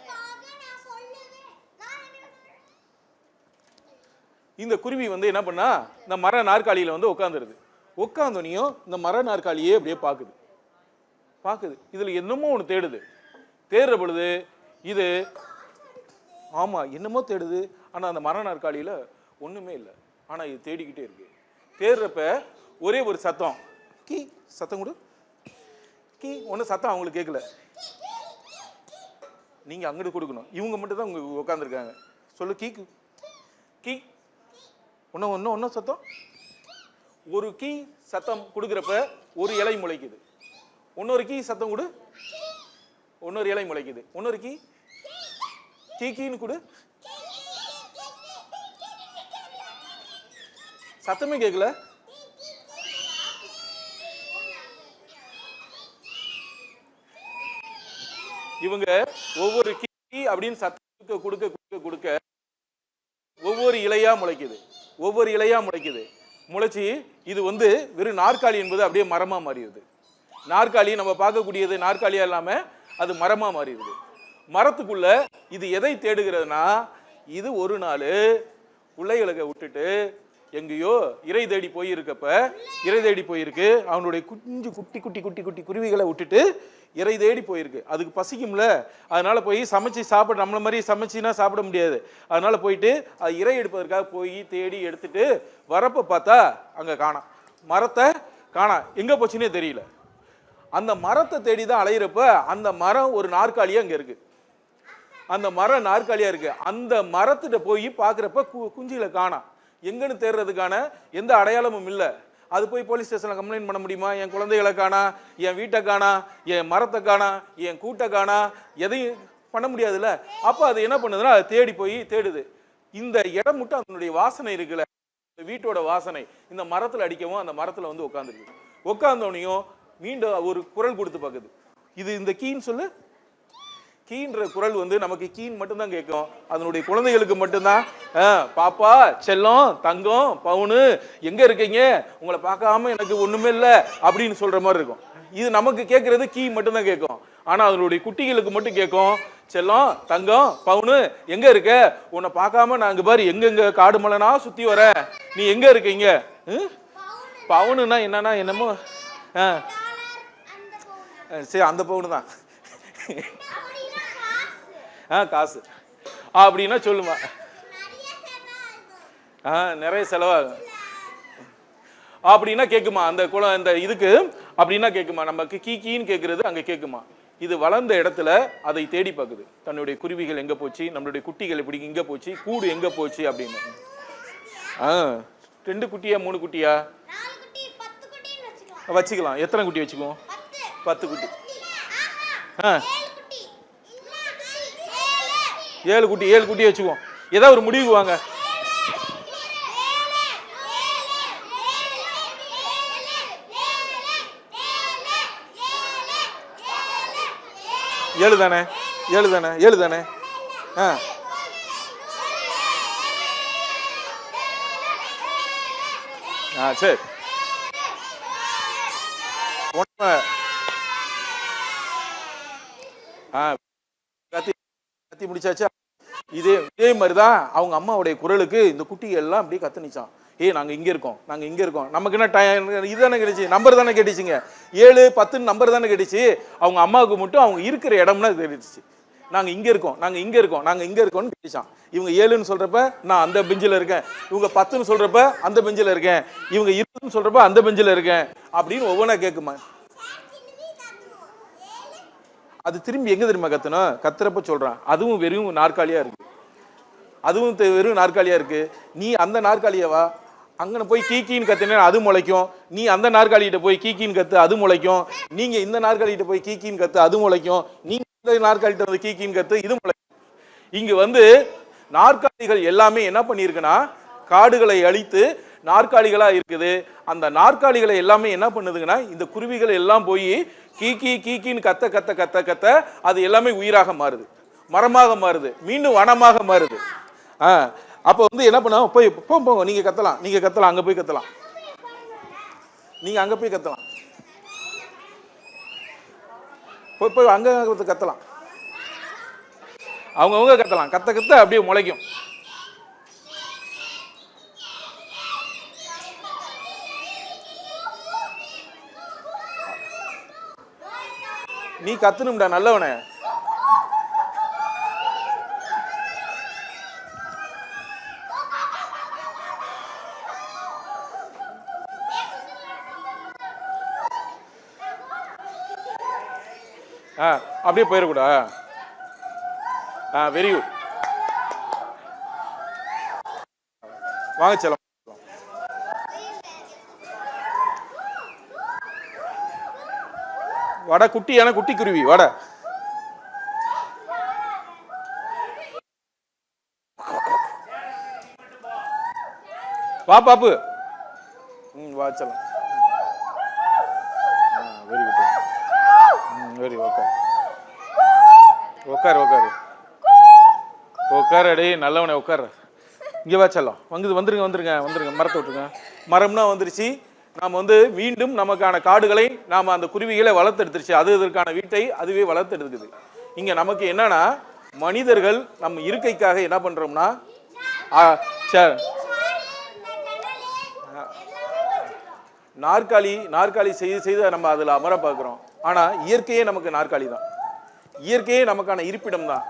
இந்த குருவி வந்து என்ன பண்ணா, இந்த மர நாற்காலியில வந்து உட்காந்துருது. உட்காந்தோனையும் இந்த மர நாற்காலியே அப்படியே பாக்குது. இதுல என்னமோ ஒண்ணு தேடுது. தேடுற பொழுது இது ஆமா என்னமோ தேடுது. ஆனா அந்த மர நாற்காலியில ஒண்ணுமே இல்லை. ஆனா இது தேடிக்கிட்டே இருக்கு. தேடுறப்ப ஒரே ஒரு சத்தம், கீ சத்தம் கொடு, கீ. ஒன்னும் சத்தம் அவங்களுக்கு கேட்கல. நீங்க அங்கிட்டு கொடுக்கணும். இவங்க மட்டும் தான் உங்க உட்காந்துருக்காங்க. சொல்லு, கீ கீ. ஒன்னும் சத்தம். ஒரு கீ சத்தம் கொடுக்குறப்ப ஒரு இலை முளைக்குது. இன்னொரு கீ சத்தம் கொடு, இன்னொரு இலை முளைக்குது. இன்னொரு கீ கீன்னு கொடு, சத்தமே கேட்கல. இவங்க ஒவ்வொரு கீ அப்படின்னு சத்தம் கொடுக்க ஒவ்வொரு இலையா முளைக்குது. முளைச்சி இது வந்து வெறும் நாற்காலி என்பது அப்படியே மரமா மாறிடுது. நாற்காலி நம்ம பார்க்கக்கூடியது நாற்காலியா இல்லாம அது மரமா மாறிடுது. மரத்துக்குள்ள இது எதை தேடுகிறதுனா, இது ஒரு நாள் பிள்ளைகளை விட்டுட்டு எங்கேயோ இறை தேடி போயிருக்கு. அவனுடைய குட்டி குருவிகளை விட்டுட்டு இறை தேடி போயிருக்கு. அதுக்கு பசிக்கும்ல, அதனால போய் சமைச்சு சாப்பிட, நம்மள மாதிரி சமைச்சினா சாப்பிட முடியாது. அதனால போயிட்டு அது இறை எடுப்பதற்காக போய் தேடி எடுத்துட்டு வரப்ப பார்த்தா அங்க காணோம். மரத்தை காணோம், எங்க போச்சுன்னே தெரியல. அந்த மரத்தை தேடிதான் அலையிறப்ப அந்த மரம் ஒரு நாற்காலியா அங்க இருக்கு. அந்த மரம் நாற்காலியா இருக்கு. அந்த மரத்திட்ட போய் பாக்குறப்ப குஞ்சுகளை காணோம். எங்கன்னு தேடுறதுக்கான எந்த அடையாளமும் இல்லை. அது போய் போலீஸ் ஸ்டேஷன்ல கம்ப்ளைண்ட் பண்ண முடியுமா? என் குழந்தைகளை காணா, என் வீட்டை காணா, என் மரத்தை காணா, என் கூட்டை காணா, எதையும் பண்ண முடியாதுல்ல. அப்ப அது என்ன பண்ணுதுன்னா, அது தேடி போய் தேடுது. இந்த இடம் மட்டும் அதனுடைய வாசனை இருக்குல்ல, வீட்டோட வாசனை இந்த மரத்துல அடிக்கவும் அந்த மரத்துல வந்து உட்காந்துருக்கு. உட்கார்ந்தோனையும் மீண்டும் ஒரு குரல் கொடுத்து பாக்குது. இது இந்த கீன்னு சொல்லு. கீன்ற குரல் வந்து நமக்கு கீன் மட்டும்தான் கேட்கும். அதனுடைய குழந்தைகளுக்கு மட்டும்தான் பாப்பா, செல்லம், தங்கம், பவுனு, எங்க இருக்கீங்க, உங்களை பார்க்காம எனக்கு ஒண்ணுமே இல்லை அப்படின்னு சொல்ற மாதிரி இருக்கும். இது நமக்கு கேட்கறது கீ மட்டும்தான் கேட்கும். ஆனா அதனுடைய குட்டிகளுக்கு மட்டும் கேட்கும், செல்லம், தங்கம், பவுனு, எங்க இருக்க, உன்னை பார்க்காம நான் இங்க பாரு எங்கெங்க காடு மலைனா சுத்தி வரேன், நீ எங்க இருக்கீங்க. பவுனுன்னா என்னன்னா என்னமோ சரி, அந்த பவுனு தான் காசு அப்படின்னா சொல்லுமா. நிறைய செலவாகும் அப்படின்னா கேட்குமா அந்த குளம், இந்த இதுக்கு அப்படின்னா கேட்குமா. நமக்கு கீன்னு கேட்கறது அங்க கேட்குமா. இது வளர்ந்த இடத்துல அதை தேடி பார்க்குது. தன்னுடைய குருவிகள் எங்க போச்சு, நம்மளுடைய குட்டிகள் எப்படி இங்க போச்சு, கூடு எங்க போச்சு அப்படின்னு. 2 குட்டியா 3 குட்டியா வச்சுக்கலாம். எத்தனை குட்டி வச்சுக்குவோம்? 10 குட்டி. 7 குட்டி வச்சுக்குவோம். ஏதாவது ஒரு முடிவுக்கு வாங்க. ஏழு தானே. சரி, கத்தி முடிச்சாச்சா? இதே மாதிரிதான் அவங்க அம்மாவுடைய குரலுக்கு இந்த குட்டிகள் எல்லாம் அப்படியே கத்துனிச்சான். நாங்க இங்க இருக்கோம், நமக்கு என்ன டைம் இதுதானே கிடைச்சு, நம்பர் தானே கேட்டுச்சுங்க. 7, 10 நம்பர் தானே கேட்டுச்சு. அவங்க அம்மாவுக்கு மட்டும் அவங்க இருக்கிற இடம்னா கேட்டுச்சு. நாங்க இங்க இருக்கோம்னு கேட்டுச்சான். இவங்க 7ன்னு சொல்றப்ப நான் அந்த பெஞ்சில் இருக்கேன், இவங்க 10ன்னு சொல்றப்ப அந்த பெஞ்சில் இருக்கேன், இவங்க 20ன்னு சொல்றப்ப அந்த பெஞ்சில் இருக்கேன் அப்படின்னு ஒவ்வொன்றா கேட்குமா. அது திரும்பி எங்க தெரியுமா கத்தணும்? கத்துறப்ப சொல்றான். அதுவும் வெறும் நாற்காலியா இருக்கு. அதுவும் வெறும் நாற்காலியாக இருக்குது. நீ அந்த நாற்காலியவா, அங்கே போய் கீக்கின்னு கத்துனா அது முளைக்கும். நீ அந்த நாற்காலிகிட்ட போய் கீக்கின்னு கத்து, அது முளைக்கும். நீங்கள் இந்த நாற்காலிகிட்ட போய் கீக்கின்னு கத்து, அது முளைக்கும். நீங்கள் இந்த நாற்காலிகிட்ட வந்து கீக்கின்னு கத்து, இது முளைக்கும். இங்கே வந்து நாற்காலிகள் எல்லாமே என்ன பண்ணியிருக்குன்னா காடுகளை அழித்து நாற்காலிகளா இருக்குது. அந்த நாற்காலிகளை எல்லாமே என்ன பண்ணுதுங்கன்னா இந்த குருவிகள் எல்லாம் போய் கீக்கி கீக்கின்னு கத்த கத்த கத்த கத்த அது எல்லாமே உயிராக மாறுது, மரமாக மாறுது, மீண்டும் வனமாக மாறுது. அப்போ வந்து என்ன பண்ண, போய் போங்க, நீங்க கத்தலாம், நீங்க கத்தலாம், அங்க போய் கத்தலாம், நீங்க அங்க போய் கத்தலாம், போய் அங்க கத்தலாம், அவங்கவுங்க கத்தலாம், கத்த கத்த அப்படியே முளைக்கும். நீ கத்தணும்டா நல்லவனே. அப்படியே போயிடக்கூடா. Very good. வாங்க செல்லம். வட குட்டியான குட்டி குருவி வட. வா பாப்பு. வா செல்லம். Very good. வெரி உட்கார் உட்கார் உட்காரு உட்கார். அடே நல்லவனே உட்கார். இங்கே வா செல்லம். வந்துருங்க வந்துருங்க வந்துருங்க. மரத்தை விட்டுருங்க. மரம்னா வந்துருச்சு. நாம் வந்து மீண்டும் நமக்கான காடுகளை நாம் அந்த குருவிகளை வளர்த்தெடுத்துருச்சு. அது இதற்கான வீட்டை அதுவே வளர்த்தெடுக்குது. இங்கே நமக்கு என்னன்னா மனிதர்கள் நம்ம இருக்கைக்காக என்ன பண்ணுறோம்னா நாற்காலி நாற்காலி செய்து செய்து நம்ம அதில் அமர பார்க்குறோம். ஆனால் இயற்கையே நமக்கு நாற்காலி தான். இயற்கையே நமக்கான இருப்பிடம் தான்.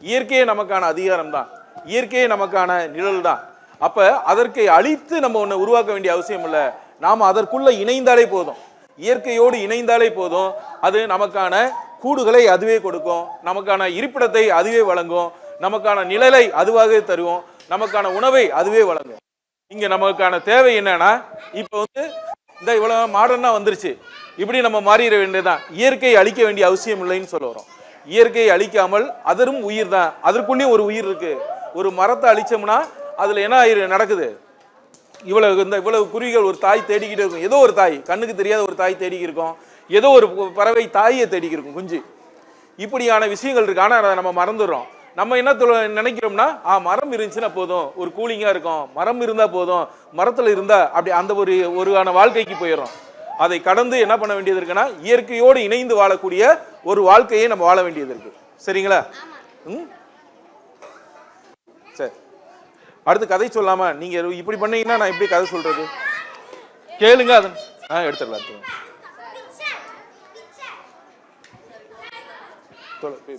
இயற்கையே நமக்கான அதிகாரம் தான். இயற்கையே நமக்கான நிழல் தான். அப்போ அதற்கு அழித்து நம்ம ஒன்று உருவாக்க வேண்டிய அவசியம் இல்லை. நாம் அதற்குள்ள இணைந்தாலே போதும், இயற்கையோடு இணைந்தாலே போதும். அது நமக்கான கூடுகளை அதுவே கொடுக்கும், நமக்கான இருப்பிடத்தை அதுவே வழங்கும், நமக்கான நிழலை அதுவாகவே தருவோம், நமக்கான உணவை அதுவே வழங்கும். இங்க நமக்கான தேவை என்னன்னா, இப்போ வந்து இந்த இவ்வளவு மாடர்னா வந்துருச்சு, இப்படி நம்ம மாறிட வேண்டியதுதான். இயற்கையை அழிக்க வேண்டிய அவசியம் இல்லைன்னு சொல்ல வரோம். இயற்கையை அழிக்காமல் அதரும் உயிர் தான். அதற்குள்ளேயும் ஒரு உயிர் இருக்கு. ஒரு மரத்தை அழிச்சோம்னா அதுல என்ன நடக்குது? இவ்வளவு குருவிகள் ஒரு தாய் தேடிக்கிட்டு இருக்கும். ஏதோ ஒரு தாய், கண்ணுக்கு தெரியாத ஒரு தாய் தேடிக்கி இருக்கும். ஏதோ ஒரு பறவை தாயை தேடிக்கி இருக்கும், குஞ்சு. இப்படியான விஷயங்கள் இருக்கு. ஆனா அதை நம்ம மறந்துடுறோம். நம்ம என்ன நினைக்கிறோம்னா மரம் இருந்துச்சுன்னா போதும், ஒரு கூலிங்கா இருக்கும், மரம் இருந்தா போதும், மரத்துல இருந்தா அப்படி அந்த ஒருவான வாழ்க்கைக்கு போயிடுறோம். அதை கடந்து என்ன பண்ண வேண்டியது இருக்குன்னா இயற்கையோடு இணைந்து வாழக்கூடிய ஒரு வாழ்க்கையை நம்ம வாழ வேண்டியது இருக்கு. சரிங்களா? சரி, அடுத்து கதை சொல்லாமா? நீங்க இப்படி பண்ணீங்கன்னா நான் எப்படி கதை சொல்றது? கேளுங்க. அதன் எடுத்துடலாம்.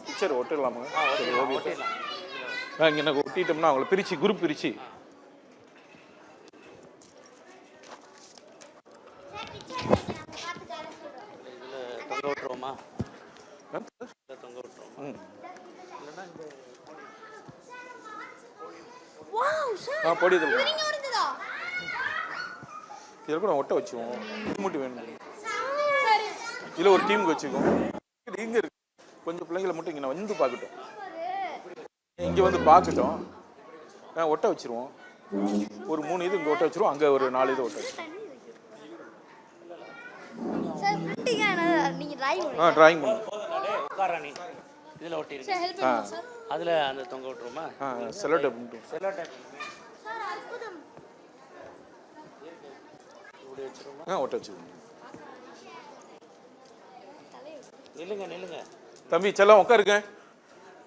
பிக்சர் ஒட்டிடலாமா? இங்க ஒட்டிட்டோம்னா அவங்களை பிரிச்சு குரூப் பிரிச்சு தொங்க விட்டுருவோமா? தொங்க விட்டுருவோம். பொடி இதில் கூட ஒட்ட வச்சுக்குவோம். மூட்டி வேணும். இதில் ஒரு டீமுக்கு வச்சுக்குவோம். இங்கே இருக்கு கொஞ்சம் பிள்ளைங்களை மட்டும் இங்கே வந்து பார்க்கட்டும், இங்கே வந்து பார்க்கட்டும். ஒட்ட வச்சிருவோம். ஒரு 3 இது இங்கே ஒட்ட வச்சிருவோம். அங்கே ஒரு 4 இது ஒட்ட வச்சிருவோம். டிராயிங் பண்ணுவோம். இதில் ஒட்டி அதில் அந்த தொங்க விட்டுருவோமா? செலோ டேப் ஒட்ட வச்சிருவோம். நில்லுங்க நில்லுங்க. தம்பி செல்லம் உட்காருங்க.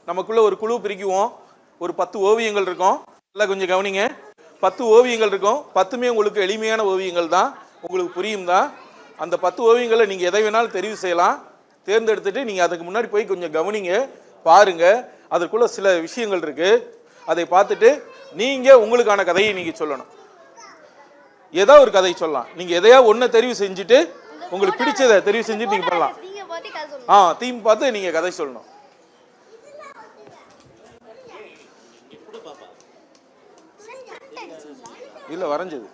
நமக்குள்ள ஒரு குழு பிரிக்குவோம். ஒரு 10 ஓவியங்கள் இருக்கும். நல்லா கொஞ்சம் கவனிங்க. 10 ஓவியங்கள் இருக்கும். 10மே உங்களுக்கு எளிமையான ஓவியங்கள் தான், உங்களுக்கு புரியும் தான். அந்த 10 ஓவியங்களை நீங்கள் எதை வேணாலும் தெரிவு செய்யலாம். தேர்ந்தெடுத்துட்டு நீங்கள் அதுக்கு முன்னாடி போய் கொஞ்சம் கவனிங்க, பாருங்க. அதற்குள்ள சில விஷயங்கள் இருக்கு. அதை பார்த்துட்டு நீங்கள் உங்களுக்கான கதையை நீங்கள் சொல்லணும். ஏதோ ஒரு கதை சொல்லலாம். நீங்கள் எதையா ஒன்று தெரிவு செஞ்சுட்டு உங்களுக்கு பிடிச்சதை தெரிவு செஞ்சுட்டு நீங்கள் பண்ணலாம். தீம் பார்த்து நீங்கள் கதை சொல்லணும். இல்லை வரைஞ்சது.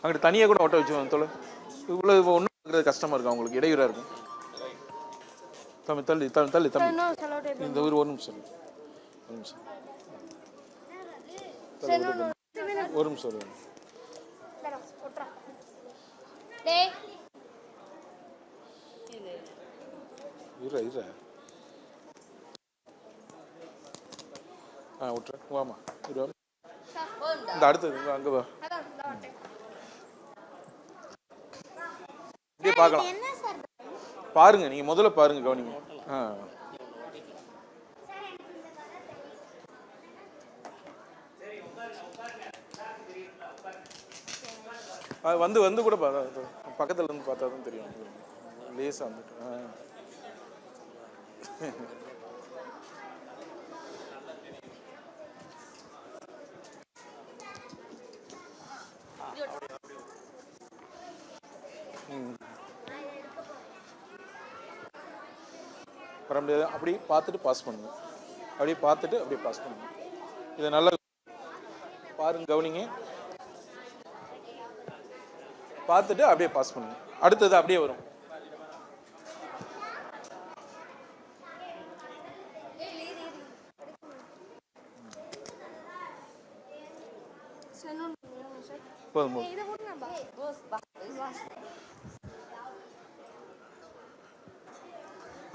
அங்கிட்டு தனியாக கூட ஒட்ட வச்சு தோலை இவ்வளோ ஒன்றும் பார்க்குறது கஷ்டமாக இருக்கும், அவங்களுக்கு இடையூறாக இருக்கும். தம்பி தள்ளி தள்ளி தள்ளி தம்பி இந்த ஒரு நிமிஷம் ஒரு நிமிஷம் ஒரு நிமிஷம் ஒரு இரு இரு விட்டுறேன் வாமா இரு இந்த அடுத்தது அங்கே வா இப்படியே பார்க்கலாம் பாருங்க, நீங்க முதல்ல பாருங்க கவனிங்க. வந்து வந்து கூட பக்கத்துல இருந்து பார்த்தா தான் தெரியும், லேசா வந்துட்டு. வர முடியாது. அப்படி பார்த்துட்டு பாஸ் பண்ணுங்க, அப்படியே பார்த்துட்டு அப்படியே பாஸ் பண்ணுங்க. இதை நல்லா பாருங்க கவனிங்க, பார்த்துட்டு அப்படியே பாஸ் பண்ணுங்க. அடுத்தது அப்படியே வரும். போதும்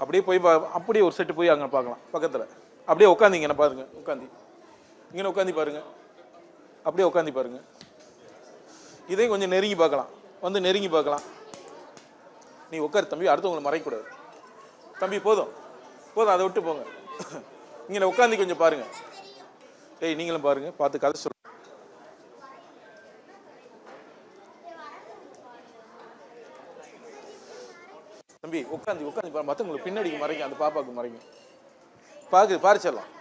அப்படியே போய் அப்படியே ஒரு செட்டு போய் அங்கே பார்க்கலாம் பக்கத்தில். அப்படியே உட்காந்திங்கன்னா பாருங்க, உட்காந்தி இங்கே உட்காந்து பாருங்க, அப்படியே உட்காந்து பாருங்க. இதையும் கொஞ்சம் நெருங்கி பார்க்கலாம், வந்து நெருங்கி பார்க்கலாம். நீ உட்காரு தம்பி, அடுத்தவங்களை மறைக்கக்கூடாது தம்பி. போதும் போதும், அதை விட்டு போங்க. இங்கே உட்காந்து கொஞ்சம் பாருங்க. ஏய் நீங்களும் பாருங்க, பார்த்து கதை சொல்லுங்க. தம்பி உட்காந்து உட்காந்து பாரு, மற்றவங்களுக்கு பின்னாடிக்கு மறைங்க, அந்த பாப்பாவுக்கு மறைங்க. பாரிச்சிடலாம்.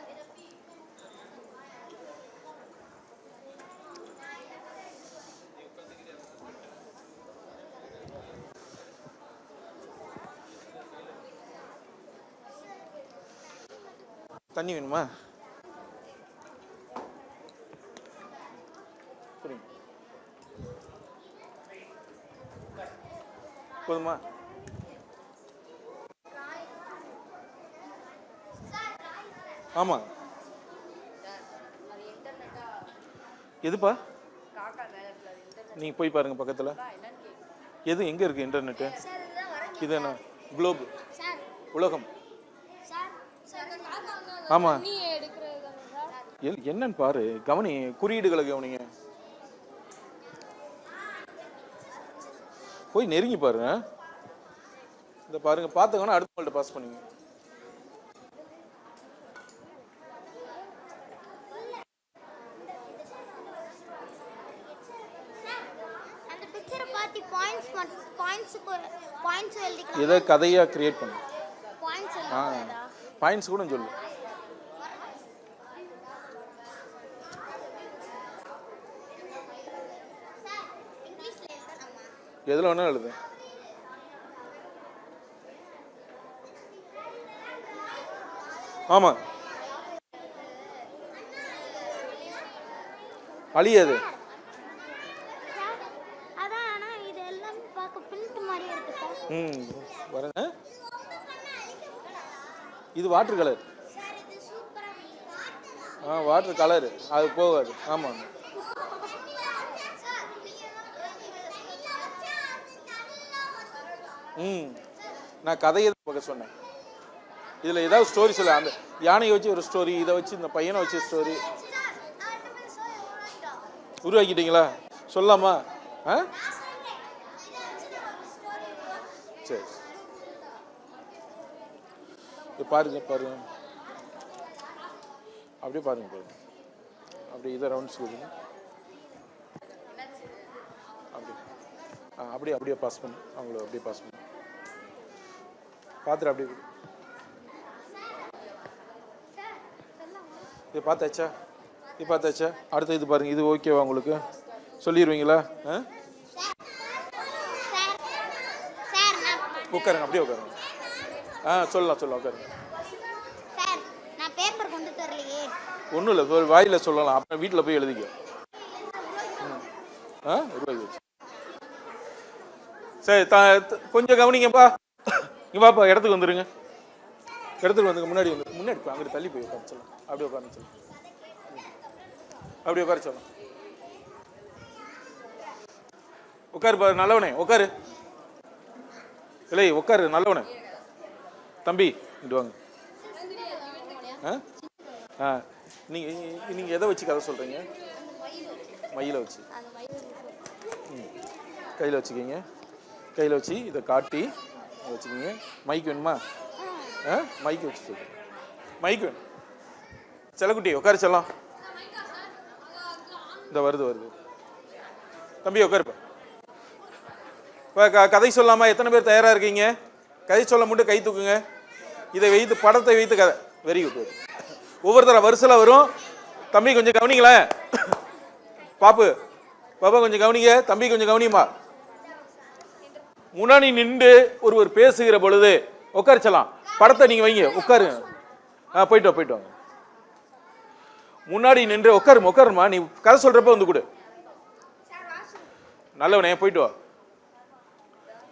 தண்ணி வேணுமா? போதுமா? ஆமா. எதுப்பா? நீங்க போய் பாருங்க பக்கத்துல. எது எங்க இருக்கு இன்டர்நெட்? இது என்ன? குளோப், உலகம். ஆமா, என்னன்னு பாரு, கவனி, குறியீடுகளை கவனிங்க. போய் நெருங்கி பாருங்க. இந்த பாருங்க, பார்த்துக்கணும், அடுத்தவங்கள்ட்ட பாஸ் பண்ணுங்க. இதை கதையா கிரியேட் பண்ணு. பாயிண்ட்ஸ் கூட சொல்லு. எதுல வேணா எழுது. ஆமா, அழியாது. வரங்க. இது வாட்டர் கலர். வாட்டர் கலர், அது போகாது. ஆமா, நான் கதையை பார்க்க சொன்னேன். இதுல ஏதாவது ஸ்டோரி சொல்ல, அந்த யானையை வச்சு ஒரு ஸ்டோரி, இதை வச்சு இந்த பையனை வச்சு ஸ்டோரி உருவாக்கிட்டீங்களா? சொல்லாமா? சரி, பாருங்க பாருங்க, அப்படியே பாருங்க பாருங்க, அப்படியே இதை ரவுண்ட்ஸ் கொடுங்க. அப்படியே அப்படியே அப்படியே பாஸ் பண்ணு, அவங்கள அப்படியே பாஸ் பண்ணு. பார்த்துட்டு அப்படியே இதை பார்த்தாச்சா? இது பார்த்தாச்சா? அடுத்து இது பாருங்க, இது ஓகேவா உங்களுக்கு? சொல்லிடுவீங்களா? உட்காருங்க, அப்படியே உட்காருங்க. சொல்லலாம் உட்காருங்க. ஒன்றும் இல்லை, வாயில் சொல்லலாம், அப்புறம் வீட்டில் போய் எழுதிக்க. ரூபாய்க்கு வச்சு சரி. கொஞ்சம் கவனிங்கப்பா. இங்கே வாப்பா, இடத்துக்கு வந்துடுங்க. இடத்துக்கு வந்துங்க, முன்னாடி அங்கிட்டு தள்ளி போய் உட்கார சொல்லலாம். அப்படியே உட்கார சொல்லலாம், அப்படியே உட்கார சொல்லலாம். உட்காருப்பா, நல்லவனே உட்காரு. இல்லை உட்காரு, நல்லவனே. தம்பி இங்கிட்டு வாங்க. நீங்கள் எதை வச்சு கதை சொல்கிறீங்க? மயிலை வச்சு. கையில் வச்சுக்கிங்க. கையில் வச்சு இதை காட்டி வச்சுக்கிங்க. மைக் வேணுமா? மைக் வச்சு சொல்லுங்க. மைக் வேணும். செல்லக்குட்டி உட்கார செல்லாம். இந்த வருது. தம்பி உட்காருப்பா. இப்போ கதை சொல்லாமா? எத்தனை பேர் தயாராக இருக்கீங்க? கதை சொல்ல மட்டும் கை தூக்குங்க. இதை வைத்து, படத்தை வைத்து கதை. Very good. ஒவ்வொருத்தர வரிசையில் வரும். தம்பி கொஞ்சம் கவனிங்களேன். பாப்பா கொஞ்சம் கவனிங்க. தம்பி கொஞ்சம் கவனிமா. முன்னாடி நின்று ஒருவர் பேசுகிற பொழுது உட்காரிச்சலாம். படத்தை நீங்க வைங்க, உட்காருங்க. போயிட்டு வாங்க. முன்னாடி நின்று உட்காருமா. நீ கதை சொல்றப்ப வந்து கொடு. நல்லவனே, போயிட்டு வா.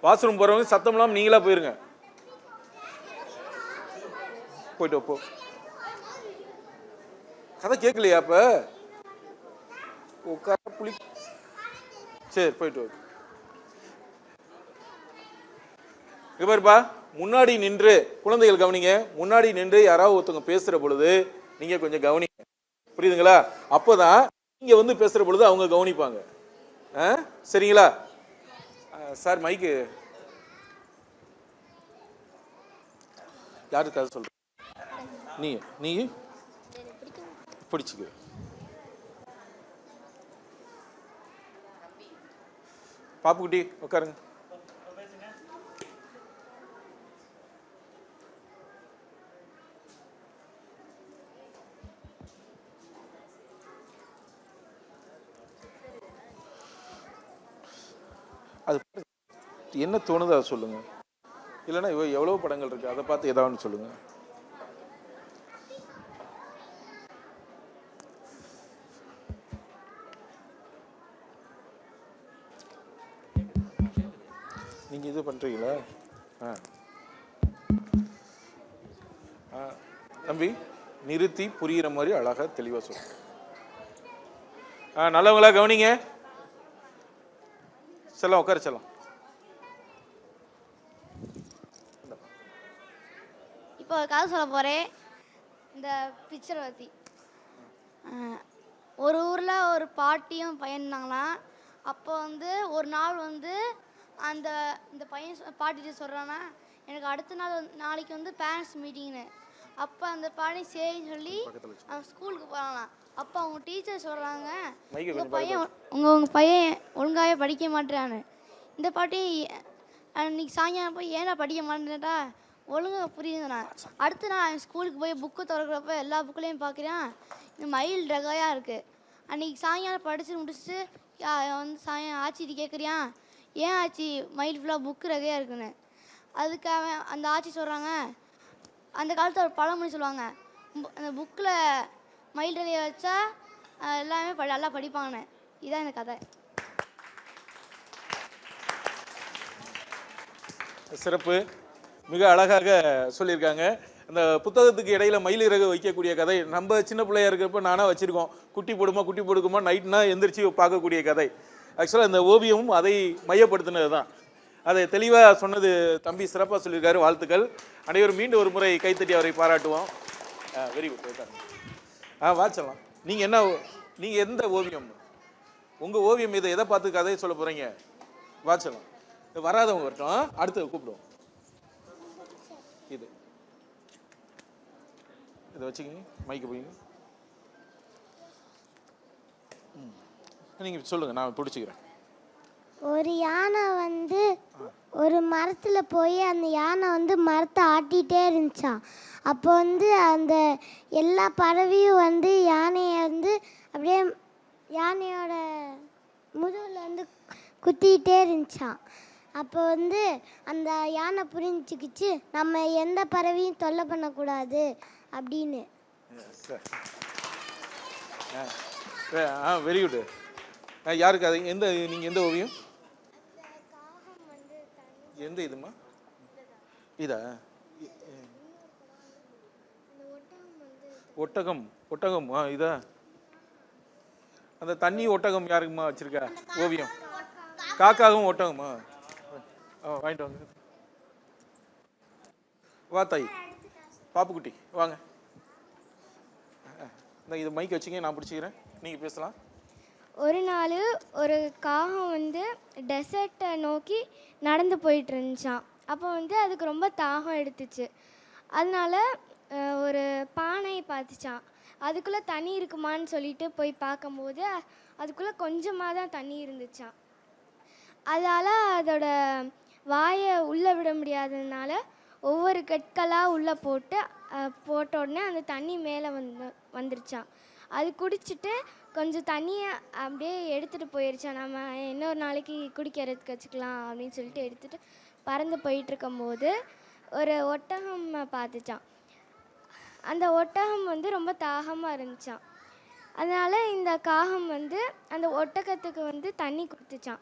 வாஷ்ரூம் போறவங்க சத்தம் இல்லாம நீங்களா போயிருங்க. போயிட்டு வா, போ. கதை கேட்கலையா? அப்ப உட்கார புளி. சரி, போயிட்டு வா. பாருப்பா, முன்னாடி நின்று குழந்தைகள் கவனிங்க. முன்னாடி நின்று யாராவது ஒருத்தவங்க பேசுற பொழுது நீங்க கொஞ்சம் கவனிங்க. புரியுதுங்களா? அப்போதான் நீங்க வந்து பேசுற பொழுது அவங்க கவனிப்பாங்க. சரிங்களா? சார் மைக்கு யாரு கதை சொல்ற? நீ பிடிச்சுக்க. பாப்புக்குட்டி உட்காருங்க. அது என்ன தோணுதோ அதை சொல்லுங்க. இல்லைன்னா எவ்வளவு படங்கள் இருக்கு, அதை பார்த்து ஏதாவது சொல்லுங்க. நீங்க இது பண்றீங்களா? தம்பி நிறுத்தி புரியுற மாதிரி அழகா தெளிவா சொல்லுங்க. நல்லவங்களா கவனிங்க. செல்லாம் உட்கார செல்லாம். இப்போ கதை சொல்ல போறேன். இந்த பிக்சரை பற்றி. ஒரு ஊரில் ஒரு பாட்டியும் பையன் இருந்தாங்களாம். அப்போ வந்து ஒரு நாள் வந்து இந்த பையன் பாட்டிகிட்ட சொல்கிறான்னா, எனக்கு அடுத்த நாளைக்கு வந்து பேரண்ட்ஸ் மீட்டிங்னு. அப்போ அந்த பாட்டி சரி சொல்லி அவன் ஸ்கூலுக்கு போகிறாங்களாம். அப்போ அவங்க டீச்சர் சொல்கிறாங்க, உங்கள் பையன் ஒழுங்காகவே படிக்க மாட்டேறான்னு. இந்த பாட்டி இன்னைக்கு சாயங்காலம் போய் ஏன்னா படிக்க மாட்டேன்டா, ஒழுங்காக புரியுதுண்ணா. அடுத்த நாள் அவன் ஸ்கூலுக்கு போய் புக்கு திறக்கிறப்ப எல்லா புக்குலையும் பார்க்குறான், இந்த மயில் ரகையாக இருக்குது. அன்றைக்கி சாயங்காலம் படித்து முடிச்சுட்டு வந்து சாயங்காலம் ஆச்சிட்டு கேட்குறியான், ஏன் ஆச்சி மயில் ஃபுல்லாக புக்கு ரகையாக இருக்குன்னு. அதுக்கு அவன் அந்த ஆச்சி சொல்கிறாங்க, அந்த காலத்தில் ஒரு பழமொழி சொல்லுவாங்க, அந்த புக்கில் மயில் ரகையை வச்சா எல்லாமே நல்லா படிப்பாங்கன்னு. இதுதான் இந்த கதை. சிறப்பு. மிக அழகாக சொல்லியிருக்காங்க. அந்த புத்தகத்துக்கு இடையில மயிலிறகு வைக்கக்கூடிய கதை நம்ம சின்ன பிள்ளையா இருக்கிறப்ப நானா வச்சிருக்கோம். குட்டி போடுக்குமா நைட்னா எந்திரிச்சு பார்க்கக்கூடிய கதை. ஆக்சுவலாக இந்த ஓவியமும் அதை மையப்படுத்தினது தான். அதை தெளிவாக சொன்னது தம்பி சிறப்பாக சொல்லியிருக்காரு. வாழ்த்துக்கள். அனைவரும் மீண்டும் ஒரு முறை கைத்தட்டி அவரை பாராட்டுவோம். Very good. வாட்சலாம். நீங்கள் எந்த ஓவியம், உங்கள் ஓவியம் இதை எதை பார்த்து கதையை சொல்ல போகிறீங்க? வாட்சலாம். வராதவங்க வரட்டும், அடுத்து கூப்பிடுவோம். இதை வச்சுக்கிங்க, மைக்கு போய்ங்க. நீங்கள் சொல்லுங்கள், நான் பிடிச்சிக்கிறேன். ஒரு யானை வந்து ஒரு மரத்தில் போய் அந்த யானை வந்து மரத்தை ஆட்டிகிட்டே இருந்துச்சான். அப்போ வந்து அந்த எல்லா பறவையும் வந்து யானையை வந்து யானையோட முதுகில் வந்து குத்திக்கிட்டே இருந்துச்சான். அப்போ வந்து அந்த யானை புரிஞ்சுக்கிச்சு நம்ம எந்த பறவையும் தொல்லை பண்ணக்கூடாது அப்படின்னு. Very good. யாருக்கு அது நீங்கள் எந்த ஓவியம் எந்த இதுமா இதா ஒட்டகம் ஒட்டகம் இதா அந்த தண்ணி ஒட்டகம் யாருக்குமா வச்சிருக்க ஓவியம்? காக்காவும் ஒட்டகமா? வாங்கிட்டு வாங்க. வா தாய் பாப்புக்குட்டி வாங்க. இது மைக் வச்சுங்க, நான் பிடிச்சிக்கிறேன், நீங்கள் பேசலாம். ஒரு நாள் ஒரு காகம் வந்து டெசர்ட்டை நோக்கி நடந்து போயிட்டு இருந்துச்சான். அப்போ வந்து அதுக்கு ரொம்ப தாகம் எடுத்துச்சு. அதனால ஒரு பானையை பார்த்துச்சான். அதுக்குள்ளே தண்ணி இருக்குமான்னு சொல்லிட்டு போய் பார்க்கும்போது அதுக்குள்ளே கொஞ்சமாக தான் தண்ணி இருந்துச்சான். அதால் அதோட வாயை உள்ளே விட முடியாததுனால ஒவ்வொரு கற்களாக உள்ளே போட்ட உடனே அந்த தண்ணி மேலே வந்துருச்சான். அது குடிச்சிட்டு கொஞ்சம் தண்ணியை அப்படியே எடுத்துகிட்டு போயிடுச்சான். நம்ம இன்னொரு நாளைக்கு குடிக்கிறதுக்கு வச்சுக்கலாம் அப்படின்னு சொல்லிட்டு எடுத்துகிட்டு பறந்து போயிட்டுருக்கும்போது ஒரு ஒட்டகம் பார்த்துச்சான். அந்த ஒட்டகம் வந்து ரொம்ப தாகமாக இருந்துச்சான். அதனால் இந்த காகம் வந்து அந்த ஒட்டகத்துக்கு வந்து தண்ணி கொடுத்துச்சான்.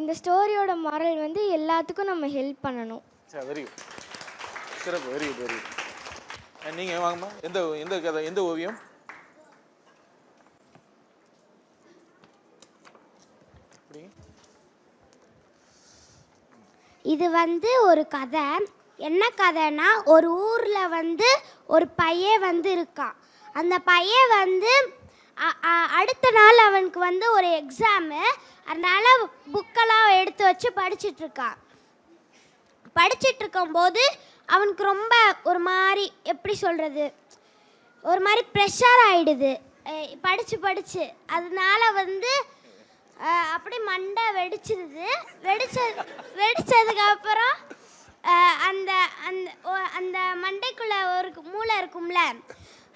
இந்த ஸ்டோரியோட மாரல் வந்து எல்லாத்துக்கும் நம்ம ஹெல்ப் பண்ணணும். வெரி குட், சிறப்பு, வெரி குட், வெரி குட். நீங்கள் வாங்கம்மா. எந்த எந்த கதை, எந்த ஓவியம்? இது வந்து ஒரு கதை. என்ன கதைன்னா, ஒரு ஊரில் வந்து ஒரு பையன் வந்து இருக்கான். அந்த பையன் வந்து அடுத்த நாள் அவனுக்கு வந்து ஒரு எக்ஸாமு. அதனால் புக்கெல்லாம் எடுத்து வச்சு படிச்சிட்ருக்கான். படிச்சிட்ருக்கும்போது அவனுக்கு ரொம்ப ஒரு மாதிரி, எப்படி சொல்கிறது, ஒரு மாதிரி ப்ரெஷர் ஆகிடுது படித்து. அதனால வந்து அப்படி மண்டை வெடிச்சிருது. வெடிச்சதுக்கப்புறம் அந்த அந்த அந்த மண்டைக்குள்ளே ஒரு மூளை இருக்கும்ல,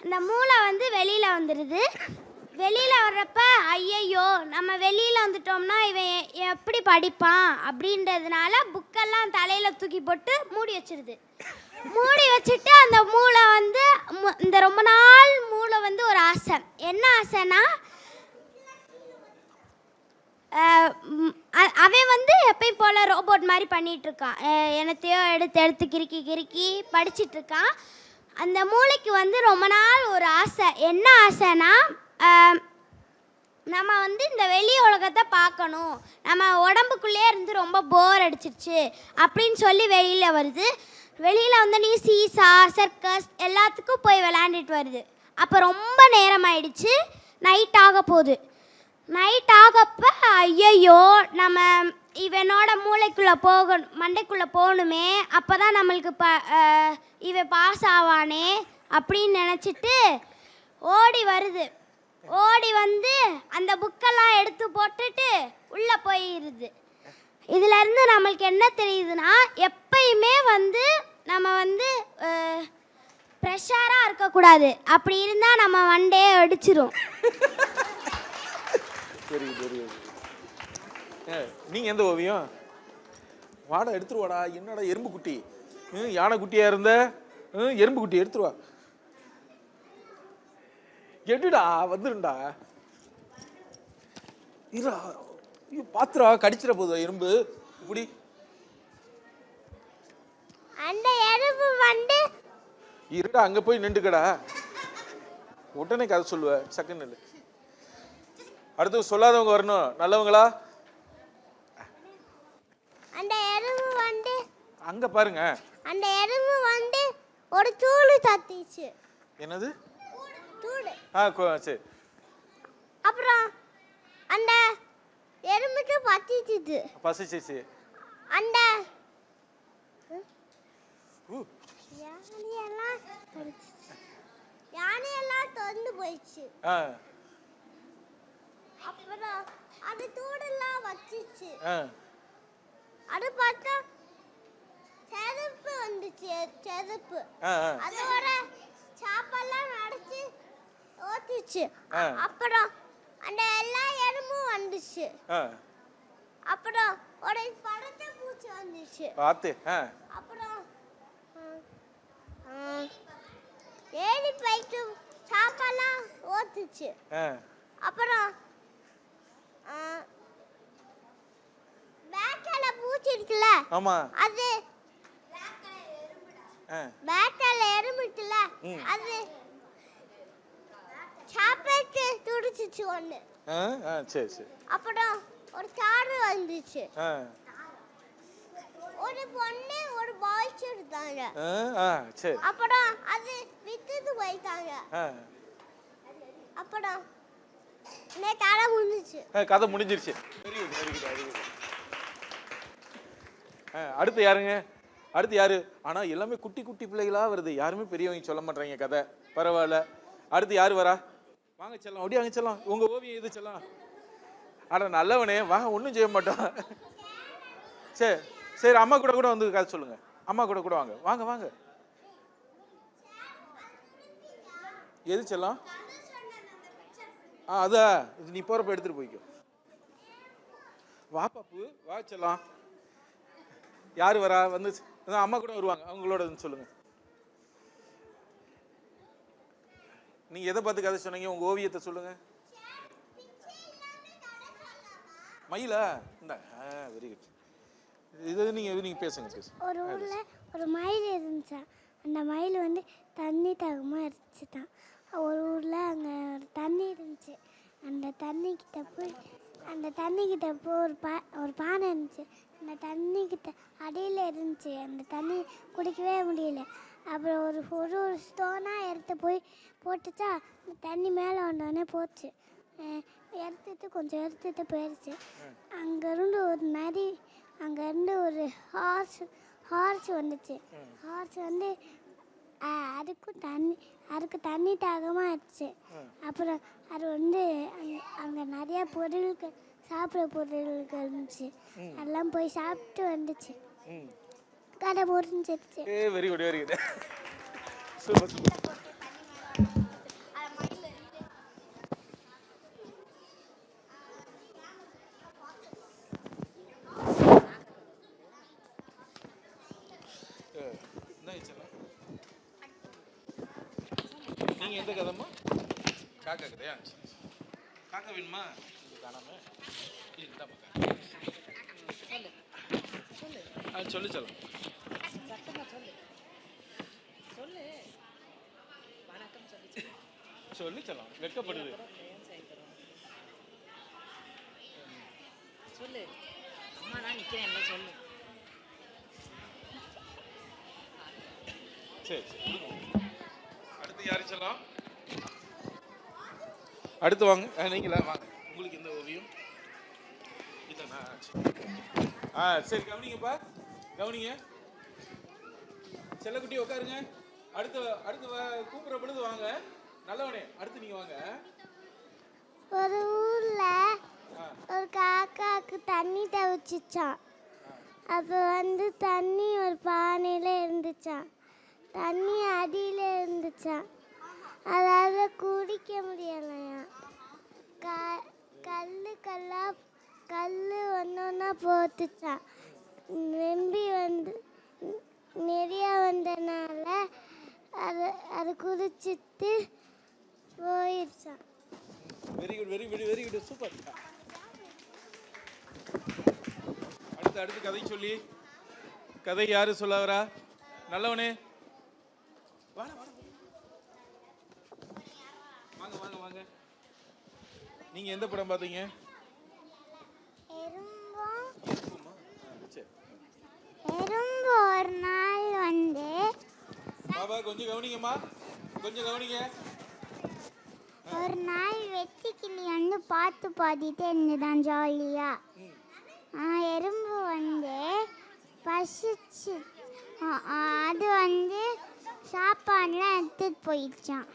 அந்த மூளை வந்து வெளியில் வந்துடுது. வெளியில் வர்றப்ப ஐயையோ நம்ம வெளியில் வந்துட்டோம்னா இவன் எப்படி படிப்பான் அப்படின்றதுனால புக்கெல்லாம் தலையில் தூக்கி போட்டு மூடி வச்சிருது. மூடி வச்சுட்டு அந்த மூளை வந்து இந்த ரொம்ப நாள் மூளை வந்து ஒரு ஆசை. என்ன ஆசைன்னா, அவன் வந்து எப்பயும் போல் ரோபோட் மாதிரி பண்ணிகிட்ருக்கான். என்னத்தையோ எடுத்து கிறுக்கி படிச்சிட்ருக்கான். அந்த மூளைக்கு வந்து ரொம்ப நாள் ஒரு ஆசை. என்ன ஆசைன்னா, நம்ம வந்து இந்த வெளி உலகத்தை பார்க்கணும், நம்ம உடம்புக்குள்ளே இருந்து ரொம்ப போர் அடிச்சிருச்சு அப்படின்னு சொல்லி வெளியில் வருது. வெளியில் வந்து நீ சீசா சர்க்கஸ் எல்லாத்துக்கும் போய் விளையாண்டுட்டு வருது. அப்போ ரொம்ப நேரம் ஆயிடுச்சு, நைட் ஆக போகுது. நைட் ஆகப்ப ஐயையோ நம்ம இவனோட மூளைக்குள்ளே மண்டைக்குள்ளே போகணுமே, அப்போ தான் நம்மளுக்கு இவன் பாஸ் ஆவானே அப்படின்னு நினச்சிட்டு ஓடி வருது. ஓடி வந்து அந்த புக்கெல்லாம் எடுத்து போட்டுட்டு உள்ளே போயிடுது. இதிலேருந்து நம்மளுக்கு என்ன தெரியுதுன்னா, எப்பயுமே வந்து நம்ம வந்து ப்ரெஷராக இருக்கக்கூடாது. அப்படி இருந்தால் நம்ம மண்டையே அடிச்சிரும். நீங்கள் எந்த ஓவியம்? வாடா எடுத்துருவாடா. என்னடா எறும்பு குட்டி, யானை குட்டியாக இருந்த எறும்பு குட்டி எடுத்துருவா. எடுடா, வந்துருண்டா. இரா, பாத்துரா, கடிச்சிட போகுது எறும்பு. இப்படி அந்த எறும்பு வந்து இருடா, அங்கே போய் நின்றுக்கடா. உடனே கதை சொல்லுவ, சக்குன்னு இல்லை. அடுத்து சொல்லாதவங்க வரணும், நல்லவங்களா? அந்த எறும்பு வந்து அங்க பாருங்க. அந்த எறும்பு வந்து ஒரு தூளு தட்டிச்சு. என்னது? தூளு. சரி. அப்புறம் அந்த எறும்புக்கு பசிச்சிச்சு. அந்த யானையெல்லாம் தொந்து போயிடுச்சு. அப்புறம் அது தூடெல்லாம் வச்சிச்சு. அது பார்த்தா செருப்பு வந்துச்சு. செருப்பு அதோட சாப்பெல்லாம் நடிச்சு வந்துச்சு. அப்புறம் அந்த எல்லா எறும்பும் வந்துச்சு. அப்புறம் ஒரு பறந்த பூச்சி வந்துச்சு. பார்த்து அப்புறம் ஏறி போயிட்டு சாப்பாடுலாம் ஓத்துச்சு. அப்புறம் பேட்டால பூச்சி இருக்குல்ல, ஆமா, அது பேட்டால எறும்பு இருக்குல்ல, அது சாப்பாட்டு துடிச்சிச்சு ஒண்ணு. சரி சரி. அப்புறம் ஒரு தாடு வந்துச்சு. ஒரு பொண்ணு ஒரு பாய்ஸ் எடுத்தாங்க. சரி. அப்புறம் அது வித்துட்டு போயிட்டாங்க. அப்புறம் கதை முடிஞ்சிச்சு. கதை முடிஞ்சிருச்சு. Very good very good very good. அடுத்து யாருங்க? அடுத்து யாரு? ஆனா எல்லாமே குட்டி குட்டி பிள்ளைகளா வருது, யாருமே பெரியவங்க சொல்ல மாட்டாங்க கதை. பரவாயில்ல. அடுத்து யாரு வரா? வாங்க செல்லம், அப்படியே வாங்க செல்லம். உங்க ஓவியம் எது செல்லம்? ஆனா நல்லவனே, வாங்க, ஒன்றும் செய்ய மாட்டோம். சரி சரி, அம்மா கூட கூட வந்து கதை சொல்லுங்க. அம்மா கூட கூட வாங்க வாங்க வாங்க. எது செல்லம்? அதான், நீ போறப்ப எடுத்துட்டு போய்க்கோ. வா பாப்பு, வா செல்லம். யாரு வரா? வந்து அம்மா கூட வருவாங்க, அவங்களோட சொல்லுங்க. நீங்க எதை பார்த்து கதை சொன்னீங்க? உங்க ஓவியத்தை சொல்லுங்க. மயிலா? இந்த வெரி குட். இது நீங்க பேசுங்க பேசுங்க. ஒரு ஊர்ல ஒரு மயில் இருந்துச்சா. அந்த மயில் வந்து தண்ணி தாகமாக இருந்துச்சு தான். ஒரு ஊர்ல அங்கே ஒரு தண்ணி இருந்துச்சு. அந்த தண்ணிக்கிட்ட போய் ஒரு பானை இருந்துச்சு. அந்த தண்ணிக்கிட்ட அடியில் இருந்துச்சு. அந்த தண்ணி குடிக்கவே முடியல. அப்புறம் ஒரு ஸ்டோனாக எடுத்து போய் போட்டுச்சா. அந்த தண்ணி மேலே வந்தோடனே போச்சு. கொஞ்சம் எடுத்துட்டு போயிடுச்சு. அங்கேருந்து ஒரு ஹார்ஸ் வந்துச்சு. ஹார்ஸ் வந்து அதுக்கு தண்ணி தாகமாக இருந்துச்சு. அப்புறம் அது வந்து அங்கே நிறையா பொருட்கள், சாப்பிட்ற பொருட்கள் இருந்துச்சு. அதெல்லாம் போய் சாப்பிட்டு வந்துச்சு. கதை முடிஞ்சிருச்சு. Very good very good. Super super. நீங்க எந்த கதைமா? காக்கா கதையா? காக்கா வேணுமா? காணாம சொல்லு சொல்லு. சொல்லு சொல்லலாம், வெட்கப்படுது. சொல்லு, அம்மா நான் நிக்கிறேன், சொல்லு. சரி சரி. அடுத்து யாரு சொல்லலாம்? அடுத்து வாங்க. நீங்களா வாங்க. உங்களுக்கு இந்த ஓவியம் இதானா? சரி, கவனிங்கப்பா, கவனிங்க. செல்லக்குட்டி உட்காருங்க. அடுத்து கூப்பிடுற பொழுது வாங்க. நல்லவனே, அடுத்து நீங்க வாங்க. ஒரு ஊர்ல ஒரு காக்காக்கு தண்ணி தவிச்சிச்சான். அப்போ வந்து தண்ணி ஒரு பானையில இருந்துச்சான். தண்ணி அடியில் இருந்துச்சான். அதாவது குடிக்க முடியலையா. கல் ஒன்றா போட்டுச்சான். நம்பி வந்து நிறைய வந்தனால அது குடிச்சிட்டு போயிடுச்சான். Very good very good very good, super. அடுத்து கதை சொல்லி, கதை யாரு சொல்ல வரா? நல்லவனே, வாங்க வாங்க வாங்க. நீங்க எந்த படம் பார்த்தீங்க? எறும்பு ஒரு நாள் வந்து பாபா கொஞ்சம் கவனிங்கம்மா, கொஞ்சம் கவனிங்க. ஒரு நாள் வெட்டுக்கிளி வந்து பாடிட்டே இருந்துதான் ஜாலியா. எறும்பு வந்து பசிச்சு அது வந்து சாப்பாடுலாம் எடுத்துட்டு போயிடுச்சான்.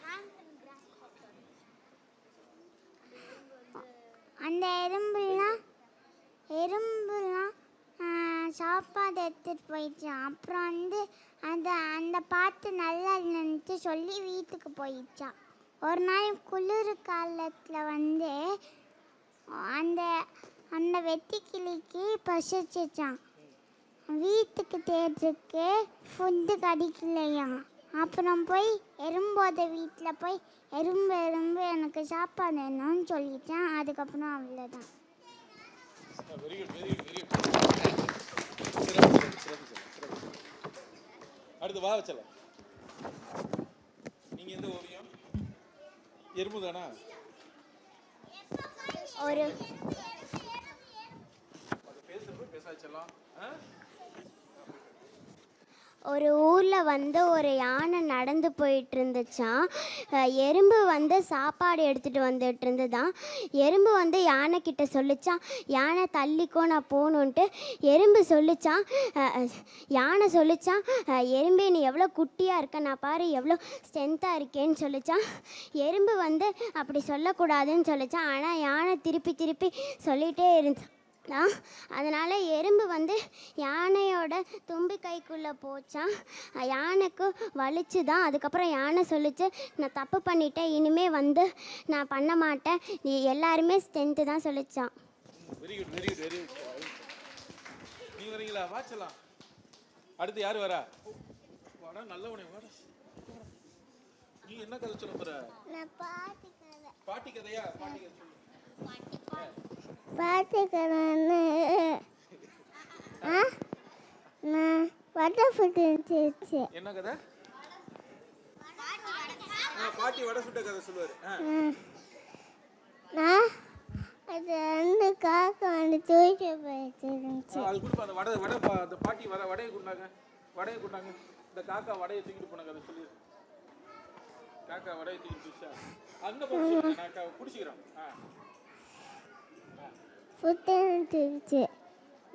அந்த எறும்புலாம் சாப்பாடு எடுத்துட்டு போயிடுச்சான். அப்புறம் வந்து அந்த பாட்டு நல்லா இருந்துச்சு சொல்லி வீட்டுக்கு போயிடுச்சான். ஒரு நாள் குளிர் காலத்தில் வந்து அந்த அந்த வெட்டுக்கிளிக்கு பசிச்சிச்சான். வீட்டுக்கு தேடுறதுக்கு ஃபுட்டு கிடைக்கலையாம். அப்புறம் போய் எறும்போட வீட்டில் போய் எறும்பு எறும்பு எனக்கு சாப்பாடு வேணும்னு சொல்லிட்டேன். அதுக்கப்புறம் அவ்வளோதான். Very good very good very good. சிறப்பு. அடுத்து வா வச்சல. நீங்க எந்த ஓவியம்? எறும்பு தானா? ஒரு பேசாச்சலாம். ஒரு ஊரில் வந்து ஒரு யானை நடந்து போயிட்டு இருந்துச்சான். எறும்பு வந்து சாப்பாடு எடுத்துகிட்டு வந்துட்டு இருந்துதான். எறும்பு வந்து யானை கிட்ட சொல்லிச்சான், யானை தள்ளிக்கோ நான் போகணுன்ட்டு. எறும்பு சொல்லிச்சான், யானை சொல்லிச்சான், எறும்பே நீ எவ்வளோ குட்டியாக இருக்க, நான் பாரு எவ்வளோ ஸ்ட்ரென்த்தாக இருக்கேன்னு சொல்லிச்சான். எறும்பு வந்து அப்படி சொல்லக்கூடாதுன்னு சொல்லிச்சான். ஆனால் யானை திருப்பி திருப்பி சொல்லிகிட்டே அதனால் எறும்பு வந்து யானையோட தும்பி கைக்குள்ளே போச்சான். யானைக்கு வலிச்சு தான். அதுக்கப்புறம் யானை சொல்லிச்சு, நான் தப்பு பண்ணிட்டேன், இனிமேல் வந்து நான் பண்ண மாட்டேன், நீ எல்லாருமே ஸ்ட்ரென்த்து தான் சொல்லிச்சான். Very good very good very good. நீ வரீங்களா? வாச்சலாம். அடுத்து யார் வரா? வாடா நல்லவனே வாடா. நீ என்ன கதை சொல்ல போற? நான் பாட்டி கதை. பாட்டி கதையா? பாட்டி கதை சொல்லு. பாட்டுக்கிறேன்னு நான் வடை சுட்டுச்சு. என்ன கதை? பாட்டி வடை சுட்ட கதை சொல்லுவாரு. நான் அது வந்து காக்கா வந்து தூக்கி போயிட்டு அது கொடுப்பா. அந்த வடை வடை அந்த பாட்டி வடையை கொடுத்தாங்க. வடையை கொடுத்தாங்க. இந்த காக்கா வடையை தூக்கிட்டு போன கதை சொல்லி. காக்கா வடையை தூக்கிட்டு போச்சா? அங்க போச்சு. நான் குடிச்சிக்கிறேன். புட்டுச்சு.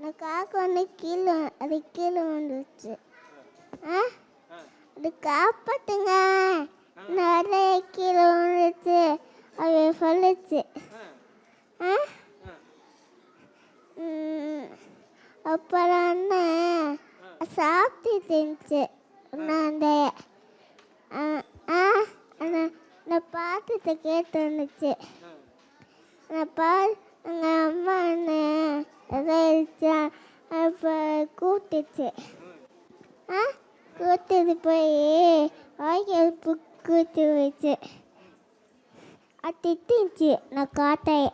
நான் காக்கா வந்து கீழே வந்துச்சு. அது காப்பாத்துங்க, நிறைய கீழே வந்துச்சு அது சொல்லுச்சு. அப்புறம் சாப்பிட்டு இருந்துச்சு. நான் பார்த்துட்டு கேட்டு வந்துச்சு. நான் எங்கள் அம்மா அப்போ கூப்பிட்டுச்சு. கூப்பிட்டு போய் வாய்க்கால் கூட்டு வச்சு அது திட்டுச்சு. நான் காட்டையே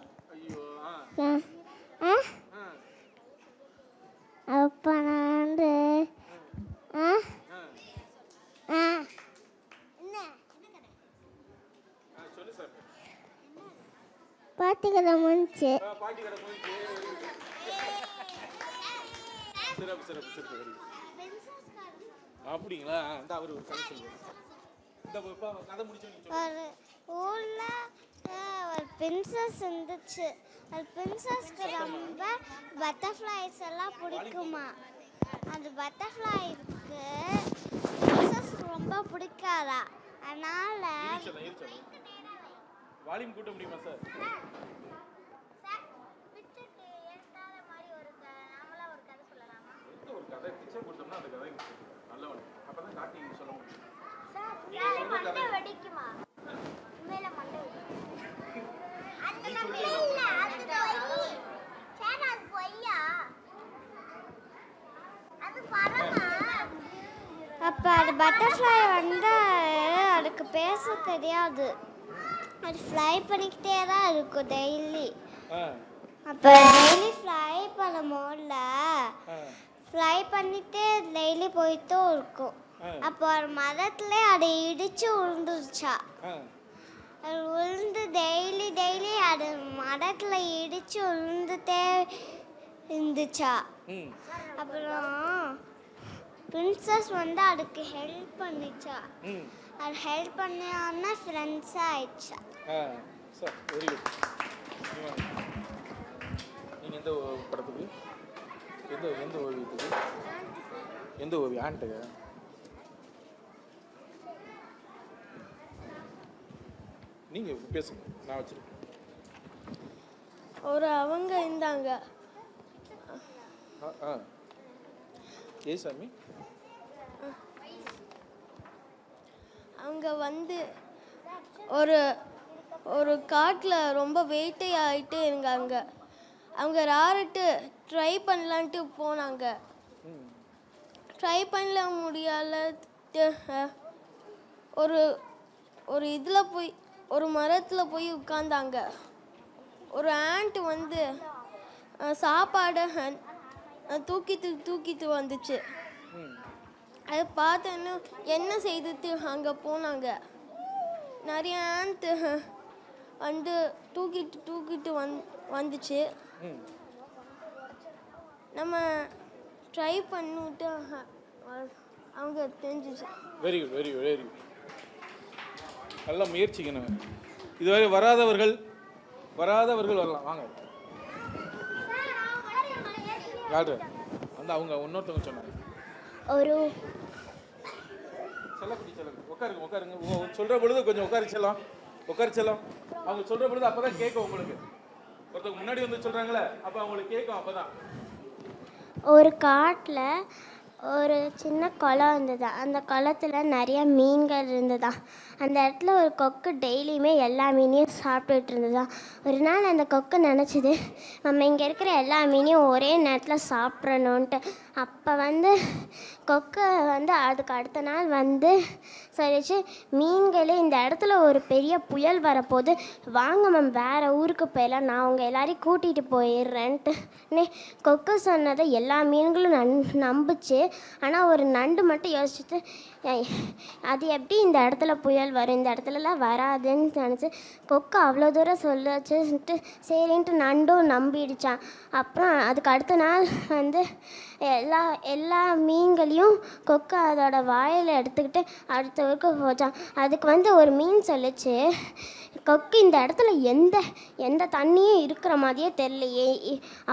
அப்போ நான் வந்து பாட்டிக்கதை முடிஞ்சு. அப்படிங்களா? அந்த அவர் ஒரு கதை சொல்லுவார். இந்த கதை முடிச்சு ஒரு ஊரில் ஒரு பிரின்சஸ் இருந்துச்சு. அது பிரின்சஸ்க்கு ரொம்ப பட்டர்ஃப்ளைஸ் எல்லாம் பிடிக்குமா. அந்த பட்டர்ஃப்ளைக்கு பிரின்சஸ் ரொம்ப பிடிக்காதா. அதனால வால்யூம் கூட்ட முடியுமா சார்? ஒரு கதை பிக்சர் கொடுத்தோம்னா அந்த கதை நல்லவன் அப்பதான் காட்டி சொல்ல முடியும். அப்போ அது பட்டர்ஃப்ளை வந்து அதுக்கு பேச தெரியாது. அது ஃப்ளை பண்ணிக்கிட்டே தான் இருக்கும் டெய்லி. அப்போ டெய்லி ஃப்ளை பண்ணும்போது ஃப்ளை பண்ணிட்டே டெய்லி போயிட்டும் இருக்கும். அப்போ ஒரு மரத்துல அதை இடிச்சு விழுந்துருச்சா. அது விழுந்து டெய்லி அது மரத்துல இடிச்சு விழுந்துட்டே இருந்துச்சா. அப்புறம் பிரின்சஸ் வந்து அதுக்கு ஹெல்ப் பண்ணிச்சா. அது ஹெல்ப் பண்ணான்னா ஃப்ரெண்ட்ஸாக ஆயிடுச்சா. Sir very good. நீங்கள் எந்த படத்துக்கு எந்த ஓவியத்துக்கு எந்த ஓவியம்? ஆண்ட்டுக்கு நீங்கள் பேசுங்க, நான் வச்சுருக்கேன். அவங்க இருந்தாங்க. ஏ சாமி? அவங்க வந்து ஒரு ஒரு காட்டில் ரொம்ப வேட்டை ஆகிட்டு இருந்தாங்க. அவங்க ராரட்டு ட்ரை பண்ணலான்ட்டு போனாங்க. ட்ரை பண்ணல முடியால ஒரு ஒரு இதில் போய் ஒரு மரத்தில் போய் உட்கார்ந்தாங்க. ஒரு ஆண்ட் வந்து சாப்பாடை தூக்கிட்டு வந்துச்சு. அதை பார்த்தோன்னு என்ன செய்துட்டு அங்கே போனாங்க. நிறைய ஆண்ட் வந்து தூக்கிட்டு வந்துச்சு. நம்ம ட்ரை பண்ணிட்டு அவங்க தெரிஞ்சிச்சு. Very good very good very good. நல்லா முயற்சிக்கணும். இதுவரை வராதவர்கள் வரலாம். வாங்க யாரு வந்து அவங்க இன்னொருத்தவங்க சொன்னாங்க. ஒரு உட்காருங்க. சொல்ற பொழுது கொஞ்சம் உட்காரிச்சலாம். அவங்க சொல்ற பொழுது அப்பதான் கேட்கும் உங்களுக்கு. ஒருத்தவங்க முன்னாடி வந்து சொல்றாங்களே அப்ப அவங்களுக்கு கேட்கும். அப்பதான் ஒரு காட்டில் ஒரு சின்ன குளம் இருந்தது. அந்த குளத்தில் நிறைய மீன்கள் இருந்ததா. அந்த இடத்துல ஒரு கொக்கு டெய்லியுமே எல்லா மீனையும் சாப்பிட்டுட்டு இருந்ததா. ஒரு நாள் அந்த கொக்கு நினச்சிது, நம்ம இங்கே இருக்கிற எல்லா மீனையும் ஒரே நேரத்தில் சாப்பிட்றணுன்ட்டு. அப்போ வந்து கொக்கு வந்து அதுக்கு அடுத்த நாள் வந்து சொல்லிச்சு, மீன்களே இந்த இடத்துல ஒரு பெரிய புயல் வரப்போது, வாங்க மேம் வேறு ஊருக்கு போயிடலாம், நான் உங்கள் எல்லாரையும் கூட்டிகிட்டு போயிடுறேன்ட்டு. கொக்கு சொன்னதை எல்லா மீன்களும் நம்புச்சு. ஆனால் ஒரு நண்டு மட்டும் யோசிச்சுட்டு, அது எப்படி இந்த இடத்துல புயல் வரும், இந்த இடத்துலலாம் வராதுன்னு நினச்சி கொக்கு அவ்வளோ தூரம் சொல்லிச்சுட்டு சரின்ட்டு நண்டும் நம்பிடுச்சான். அப்புறம் அதுக்கு அடுத்த நாள் வந்து எல்லா மீன்களையும் கொக்கு அதோட வாயில் எடுத்துக்கிட்டு அடுத்த ஊருக்கு போச்சான். அதுக்கு வந்து ஒரு மீன் சொல்லிச்சு, கொக்கு இந்த இடத்துல எந்த தண்ணியும் இருக்கிற மாதிரியே தெரியலையே,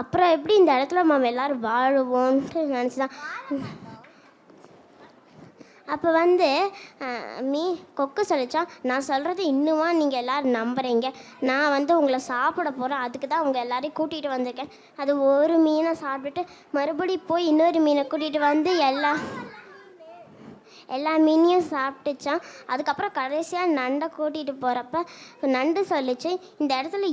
அப்புறம் எப்படி இந்த இடத்துல நம்ம எல்லோரும் வாழுவோன்ட்டு நினச்சிதான். அப்போ வந்து கொக்கு சொல்லிச்சான், நான் சொல்கிறது இன்னுமா நீங்கள் எல்லோரும் நம்புகிறீங்க, நான் வந்து உங்களை சாப்பிட போகிறேன், அதுக்கு தான் உங்கள் எல்லாரையும் கூட்டிகிட்டு வந்திருக்கேன். அது ஒரு மீனை சாப்பிட்டுட்டு மறுபடியும் போய் இன்னொரு மீனை கூட்டிகிட்டு வந்து எல்லா மீனையும் சாப்பிட்டுச்சான். அதுக்கப்புறம் கடைசியாக நண்டை கூட்டிகிட்டு போகிறப்ப நண்டு சொல்லிச்சு, இந்த இடத்துல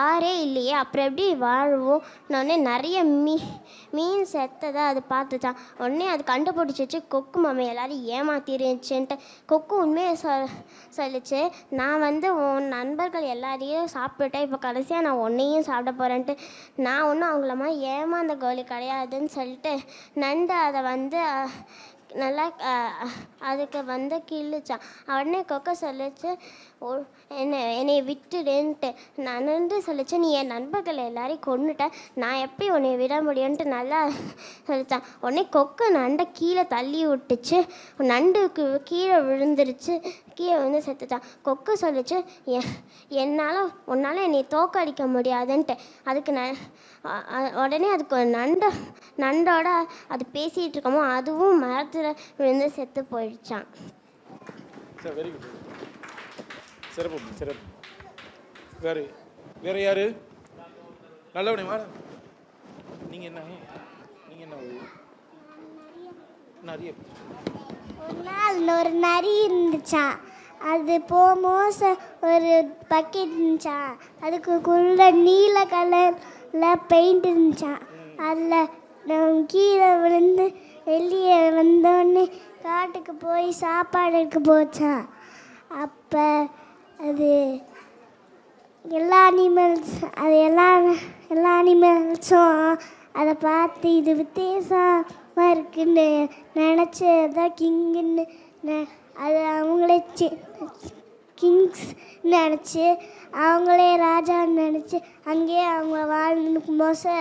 ஆறே இல்லையே, அப்புறம் எப்படி வாழ்வோம். உடனே நிறைய மீன் செத்ததை அது பார்த்துச்சான். உடனே அது கண்டுபிடிச்சிச்சு, கொக்கு மாமா எல்லாரும் ஏமாத்திருச்சுன்ட்டு. கொக்கு உண்மையை சொல்லிச்சு, நான் வந்து உன் நண்பர்கள் எல்லாரையும் சாப்பிட்டுட்டேன், இப்போ கடைசியாக நான் உன்னையும் சாப்பிட போகிறேன்ட்டு. நான் ஒன்றும் அவங்களமா ஏமாந்த கோழி கிடையாதுன்னு சொல்லிட்டு நண்டு அதை வந்து நல்லா அதுக்கு வந்து கிள்ளுச்சான். உடனே கொக்கை சொல்லிச்சு, என்னை விட்டுடுன்ட்டு. நான் சொல்லிச்சு, நீ என் நண்பர்கள் எல்லாரையும் கொண்டுட்ட, நான் எப்படி உன்னை விட முடியும்ன்ட்டு நல்லா சொல்லிச்சான். உடனே கொக்கு நண்டை கீழே தள்ளி விட்டுச்சு. நண்டுக்கு கீழே விழுந்துருச்சு. கீழே வந்து செத்துச்சான். கொக்கு சொல்லிச்சு, உன்னால் என்னை தோக்கடிக்க முடியாதுன்ட்டு. அதுக்கு உடனே அதுக்கு நண்டோட அது பேசிகிட்டு இருக்கமோ அதுவும் மரத்தில் விழுந்து செத்து போயிடுச்சான். Very good. சிறப்பு. வேற யாரு? நல்லபடி வாங்க. நீங்க என்ன நிறைய ஒரு நாள் ஒரு நரி இருந்துச்சான். அது போகும்போது ஒரு பக்கெட் இருந்துச்சான். அதுக்குள்ள நீல கலரில் பெயிண்ட் இருந்துச்சான். அதில் கீழே விழுந்து வெளியே வந்தோடனே காட்டுக்கு போய் சாப்பாடு எடுக்க போச்சான். அப்போ அது எல்லா அனிமல்ஸும் அதை பார்த்து இது வித்தியாசமாக இருக்குன்னு நினச்சி அதான் கிங்குன்னு அது அவங்களே கிங்ஸ் நினச்சி அவங்களே ராஜான்னு நினச்சி அங்கேயே அவங்க வாழ்ந்துக்கும் போது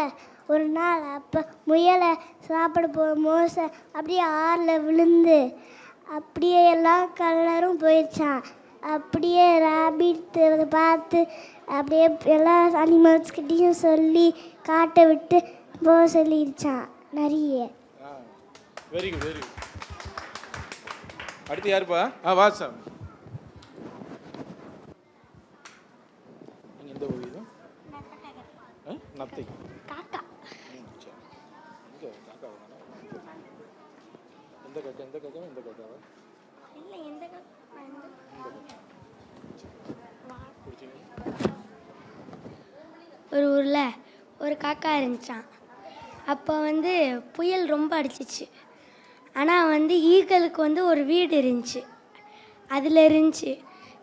ஒரு நாள் அப்போ முயலை சாப்பிட போகும்போது அப்படியே ஆறில் விழுந்து அப்படியே எல்லா கலரும் போயிடுச்சான். அப்படியே ராபிட் பார்த்து அப்படியே எல்லா அனிமல்ஸ்கிட்டையும் சொல்லி காட்டை விட்டு போக சொல்லிடுச்சான் நிறைய. Very good very good. அடுத்து யாருப்பா? வாசம். நீங்க எந்த ஊர் இது? நத்தை. காக்கா. எந்த காக்கா? எந்த காக்காவா? இல்லை எந்த காக்கா? ஒரு ஊரில் ஒரு காக்கா இருந்துச்சான். அப்போ வந்து புயல் ரொம்ப அடிச்சிச்சு. ஆனால் வந்து ஈகிளுக்கு வந்து ஒரு வீடு இருந்துச்சு. அதில் இருந்துச்சு.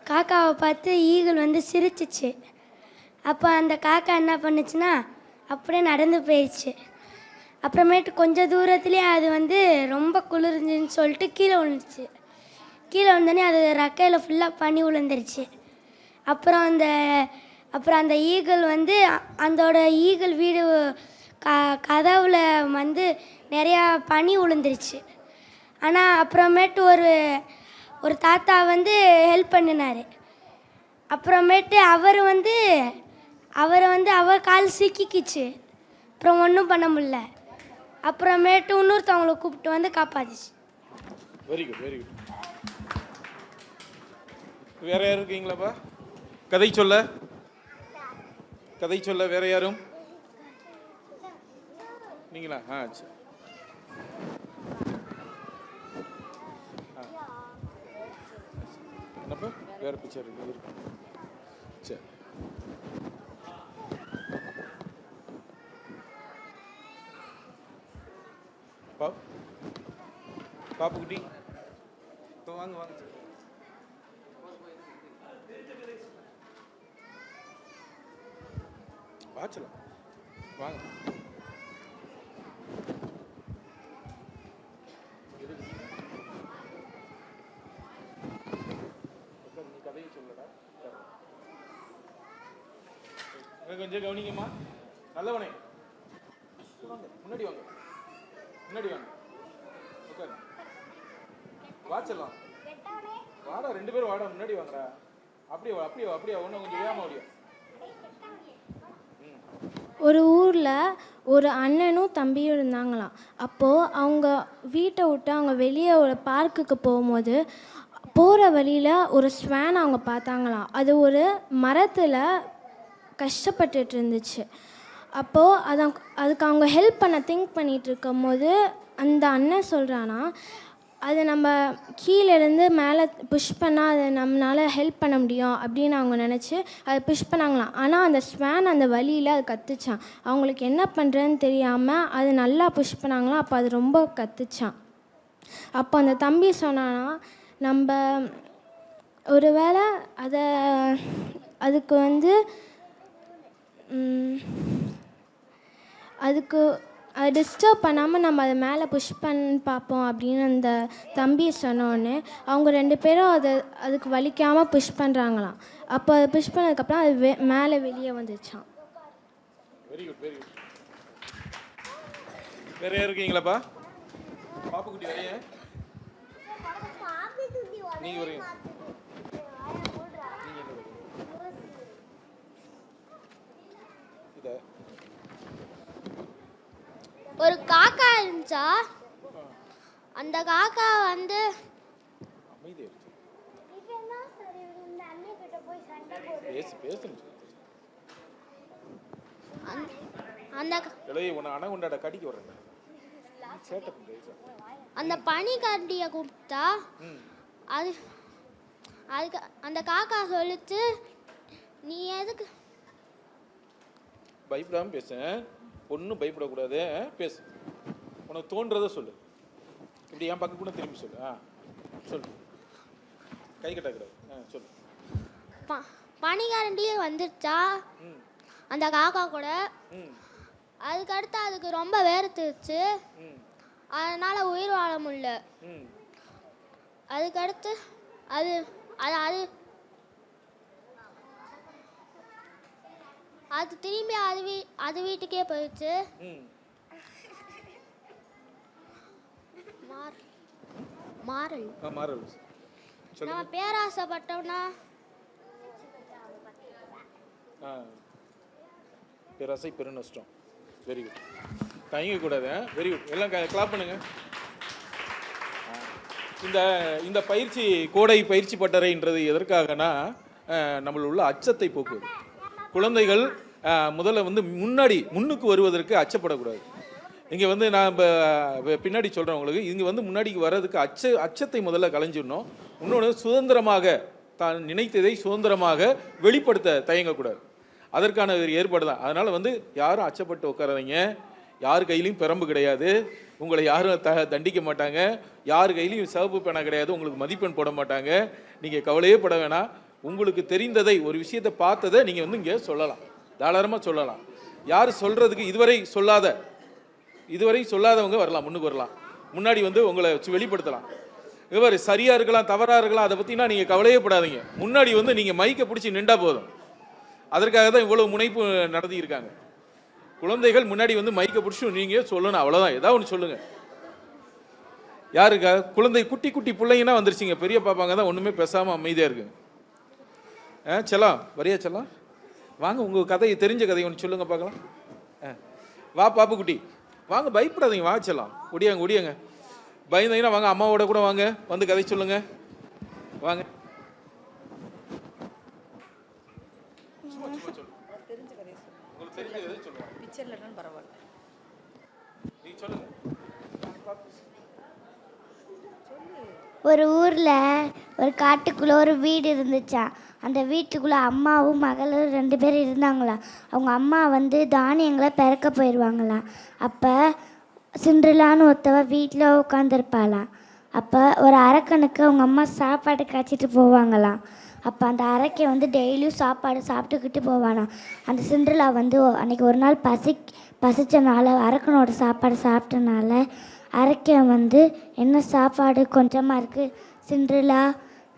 காக்காவை பார்த்து ஈகிள் வந்து சிரிச்சிச்சு. அப்போ அந்த காக்கா என்ன பண்ணுச்சுன்னா அப்படியே நடந்து போயிடுச்சு. அப்புறமேட்டு கொஞ்சம் தூரத்துலேயே அது வந்து ரொம்ப குளிர்ந்துன்னு சொல்லிட்டு கீழே விழுந்துச்சு. கீழே வந்தோடனே அது ரெக்கையில் ஃபுல்லாக பனி விழுந்துருச்சு. அப்புறம் அந்த ஈகிள் வந்து அதோட ஈகிள் வீடு கதவுல வந்து நிறையா பனி விழுந்துருச்சு. ஆனால் அப்புறமேட்டு ஒரு தாத்தா வந்து ஹெல்ப் பண்ணினார். அப்புறமேட்டு அவர் கால் சிக்கிக்கிச்சு. அப்புறம் ஒன்றும் பண்ண முடியல. அப்புறமேட்டு இன்னொருத்தவங்களை கூப்பிட்டு வந்து காப்பாத்திச்சு. Very good, very good. வேற யாரும் இருக்கீங்களாப்பா? கதை சொல்ல வேற யாரும்? நீங்களா? சரி. என்னப்பா வேற பிக்சர் இருக்கு? சரி. பாப்புக்குட்டி வாங்க வாங்க. வாச்சலாம் வாங்க. நீ கதையை சொல்லடா. கொஞ்சம் கவனிங்கம்மா. நல்லவனே முன்னாடி வாங்க. உட்காரு. வாச்சலாம் வாடா, 2 பேரும் வாடா, முன்னாடி வாங்கடா. அப்படியே ஒன்றும் கொஞ்சம் வேகமா ஓடியா. ஒரு ஊரில் ஒரு அண்ணனும் தம்பியும் இருந்தாங்களாம். அப்போது அவங்க வீட்டை விட்டு அவங்க வெளியே ஒரு பார்க்குக்கு போகும்போது போகிற வழியில் ஒரு ஸ்வான் அவங்க பார்த்தாங்களாம். அது ஒரு மரத்தில் கஷ்டப்பட்டுட்டு இருந்துச்சு. அப்போது அதுக்கு அவங்க ஹெல்ப் பண்ண திங்க் பண்ணிகிட்டு இருக்கும் போது அந்த அண்ணன் சொல்கிறானா, அது நம்ம கீழேருந்து மேலே புஷ் பண்ணால் அதை நம்மளால் ஹெல்ப் பண்ண முடியும் அப்படின்னு அவங்க நினச்சி அதை புஷ் பண்ணாங்களாம். ஆனால் அந்த ஸ்வான் அந்த வழியில் அது கத்துச்சான். அவங்களுக்கு என்ன பண்ணுறதுன்னு தெரியாமல் அது நல்லா புஷ் பண்ணாங்களாம். அப்போ அது ரொம்ப கத்துச்சான். அப்போ அந்த தம்பி சொன்னான்னா, நம்ம ஒரு வேளை அதுக்கு வந்து அதை டிஸ்டர்ப் பண்ணாமல் நம்ம அதை மேலே புஷ் பண்ணி பார்ப்போம் அப்படின்னு அந்த தம்பி சொன்னோடனே அவங்க 2 பேரும் அதுக்கு வலிக்காமல் புஷ் பண்ணுறாங்களாம். அப்போ அதை புஷ் பண்ணதுக்கப்புறம் அது மேலே வெளியே வந்துச்சான். Very good, very good. வேற யாரும் இருக்கீங்களாப்பா? பாப்புக்குட்டி வரைய நீங்க வரீங்க. ஒரு காக்கா இருந்துச்சா. அந்த காக்கா வந்து அந்த பனிக்கரண்டியை கூப்பிட்டா அதுக்கு அந்த காக்கா சொல்லிச்சு, நீ எதுக்கு பயப்படாம பேச, ஒன்றும் பயப்படக்கூடாது, பேசு, உனக்கு தோன்றதை சொல்லு. இப்படி என் பக்கம் கூட திரும்பி சொல்லு. சொல்லு, கை கட்டக்கூடாது. சொல்லு. பனிக்கரண்டியே வந்துருச்சா அந்த காக்கா கூட. அதுக்கடுத்து அதுக்கு ரொம்ப வேர்த்துச்சு. அதனால உயிர் வாழ முடியல. அதுக்கடுத்து அது அது அது திரும்பி அது வீட்டுக்கே போயிடுச்சு. மாறல் நம்ம பேராசைப்பட்டோம்னா பேராசை பெருநஷ்டம். வெரி குட், தயங்க கூடாது. வெரி குட், எல்லாம் கிளாப் பண்ணுங்க. இந்த பயிற்சி, கோடை பயிற்சி பட்டறைன்றது எதற்காகனா நம்மள உள்ள அச்சத்தை போக்குவது. குழந்தைகள் முதல்ல வந்து முன்னுக்கு வருவதற்கு அச்சப்படக்கூடாது. இங்கே வந்து நான் பின்னாடி சொல்கிறேன் உங்களுக்கு, இங்கே வந்து முன்னாடிக்கு வர்றதுக்கு அச்சத்தை முதல்ல களைஞ்சிடணும். இன்னொன்று, சுதந்திரமாக தான் நினைத்ததை சுதந்திரமாக வெளிப்படுத்த தயங்கக்கூடாது. அதற்கான ஒரு ஏற்பாடு தான். அதனால் வந்து யாரும் அச்சப்பட்டு உட்காராதீங்க. யார் கையிலையும் பெரம்பு கிடையாது, உங்களை யாரும் தண்டிக்க மாட்டாங்க. யார் கையிலையும் சிவப்பு பேனா கிடையாது, உங்களுக்கு மதிப்பெண் போட மாட்டாங்க. நீங்கள் கவலையே பட வேணாம். உங்களுக்கு தெரிந்ததை, ஒரு விஷயத்தை பார்த்ததை நீங்கள் வந்து இங்கே சொல்லலாம், தாராளமாக சொல்லலாம். யார் சொல்கிறதுக்கு இதுவரை சொல்லாதவங்க வரலாம், முன்னுக்கு வரலாம், முன்னாடி வந்து உங்களை வச்சு வெளிப்படுத்தலாம். இவர் சரியாக இருக்கலாம், தவறாக இருக்கலாம், அதை பற்றினா நீங்கள் கவலையே படாதீங்க. முன்னாடி வந்து நீங்கள் மைக்கை பிடிச்சி நின்றா போதும். அதற்காக தான் இவ்வளோ முனைப்பு நடத்தியிருக்காங்க. குழந்தைகள் முன்னாடி வந்து மைக்கை பிடிச்சி நீங்கள் சொல்லணும், அவ்வளோதான். ஏதாவது ஒன்று சொல்லுங்கள். யாருக்கா? குழந்தை குட்டி குட்டி பிள்ளைங்கன்னா வந்துருச்சிங்க, பெரிய பாப்பாங்க தான் ஒன்றுமே பேசாமல் அமைதியாக இருக்குங்க. செல்லாம் வரியா செல்லாம், வாங்க உங்கள் கதையை தெரிஞ்ச கதையை ஒன்று சொல்லுங்கள் பார்க்கலாம். வா பாப்பு குட்டி வாங்க, பயப்படாதீங்க, வா செல்லாம், ஒடியாங்க. பயந்தீங்கன்னா வாங்க, அம்மாவோட கூட வாங்க, வந்து கதை சொல்லுங்க, வாங்க. ஒரு ஊரில் ஒரு காட்டுக்குள்ளே ஒரு வீடு இருந்துச்சான். அந்த வீட்டுக்குள்ளே அம்மாவும் மகளும் 2 பேர் இருந்தாங்களாம். அவங்க அம்மா வந்து தானியங்களை பெறக்க போயிடுவாங்களாம். அப்போ சிண்ட்ரெல்லான்னு ஒருத்தவ வீட்டில் உட்காந்துருப்பாளாம். அப்போ ஒரு அரக்கனுக்கு அவங்க அம்மா சாப்பாடு காய்ச்சிட்டு போவாங்களாம். அப்போ அந்த அரக்கை வந்து டெய்லியும் சாப்பாடு சாப்பிட்டுக்கிட்டு போவானாம். அந்த சிண்ட்ரெல்லா வந்து அன்றைக்கி ஒரு நாள் பசிச்சனால அரக்கனோட சாப்பாடு சாப்பிட்டனால அரக்கை வந்து, என்ன சாப்பாடு கொஞ்சமாக இருக்குது, சிண்ட்ரெல்லா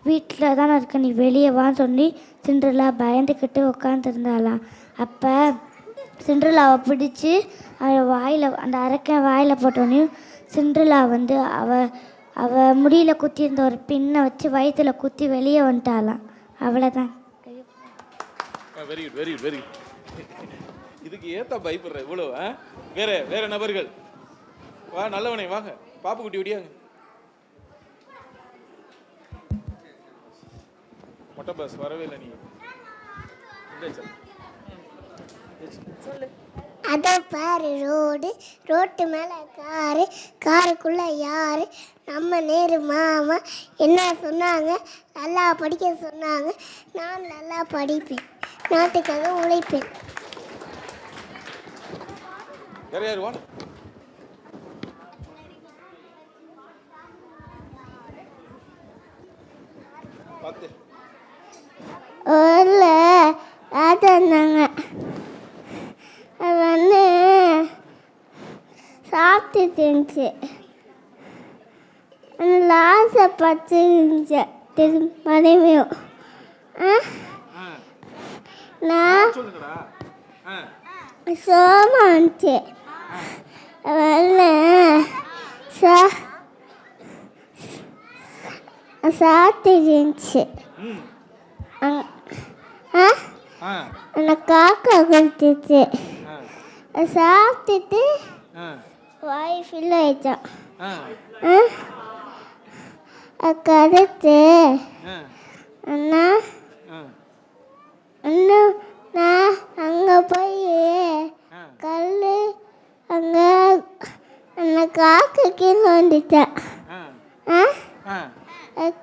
வீட்டில் தானே இருக்க, நீ வெளியே வான்னு சொல்லி சிண்ட்ரெல்லா பயந்துக்கிட்டு உட்காந்துருந்தாளாம். அப்போ சிண்ட்ரெல்லாவை பிடிச்சி அந்த அரக்கன் வாயில் போட்டோன்னே சிண்ட்ரெல்லா வந்து அவ முடியில் குத்தியிருந்த ஒரு பின்னை வச்சு வயிற்றுல குத்தி வெளியே வந்துட்டாலாம். அவ்வளோதான். Very good, very good, very good. இதுக்கு ஏத்தா பயப்படுற இவ்வளோ? வேற நபர்கள் வா, நல்லவனே வாங்க, பாப்பு குட்டி ஒடியாங்க. மொட்டை பாஸ் வரவே இல்லை, நீ சொல்லு. அதான் பாரு ரோட்டு மேலே காருக்குள்ளே யாரு, நம்ம நேரு மாமா. என்ன சொன்னாங்க? நல்லா படிக்க சொன்னாங்க. நான் நல்லா படிப்பேன், நாட்டுக்காக உழைப்பேன். வேற யாரு? வா. இருந்தாங்க, அது வந்து சாப்பிட்டு இருந்துச்சு. லாசை பச்சு இருந்துச்சு மறுபடியும். நான் சோமா வந்துச்சு, சாப்பிட்டு இருந்துச்சு. அந்த காக்கா கொடுத்துச்சு, சாப்பிட்டுட்டு வாய் ஃபில் ஆயிடுச்சான். கருத்து அண்ணா இன்னும் நான் அங்கே போய் கல் அங்கே அந்த காக்கா கீழே வந்துட்டேன்.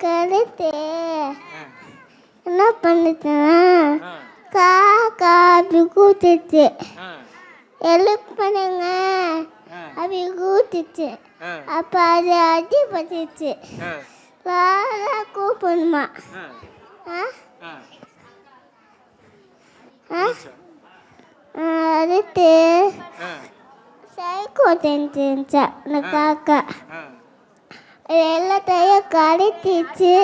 கருத்து என்ன பண்ணுச்சேன், காக்கா அப்படி கூத்துச்சு, எழுப்புனுங்க அப்படி கூத்துச்சு. அப்போ அது அடிபட்டுச்சு, கூப்பிடணுமா? அடுத்து சைக்கோ தெரிஞ்சிருந்துச்சா அந்த காக்கா, எல்லாத்தையும் கடிச்சிச்சு.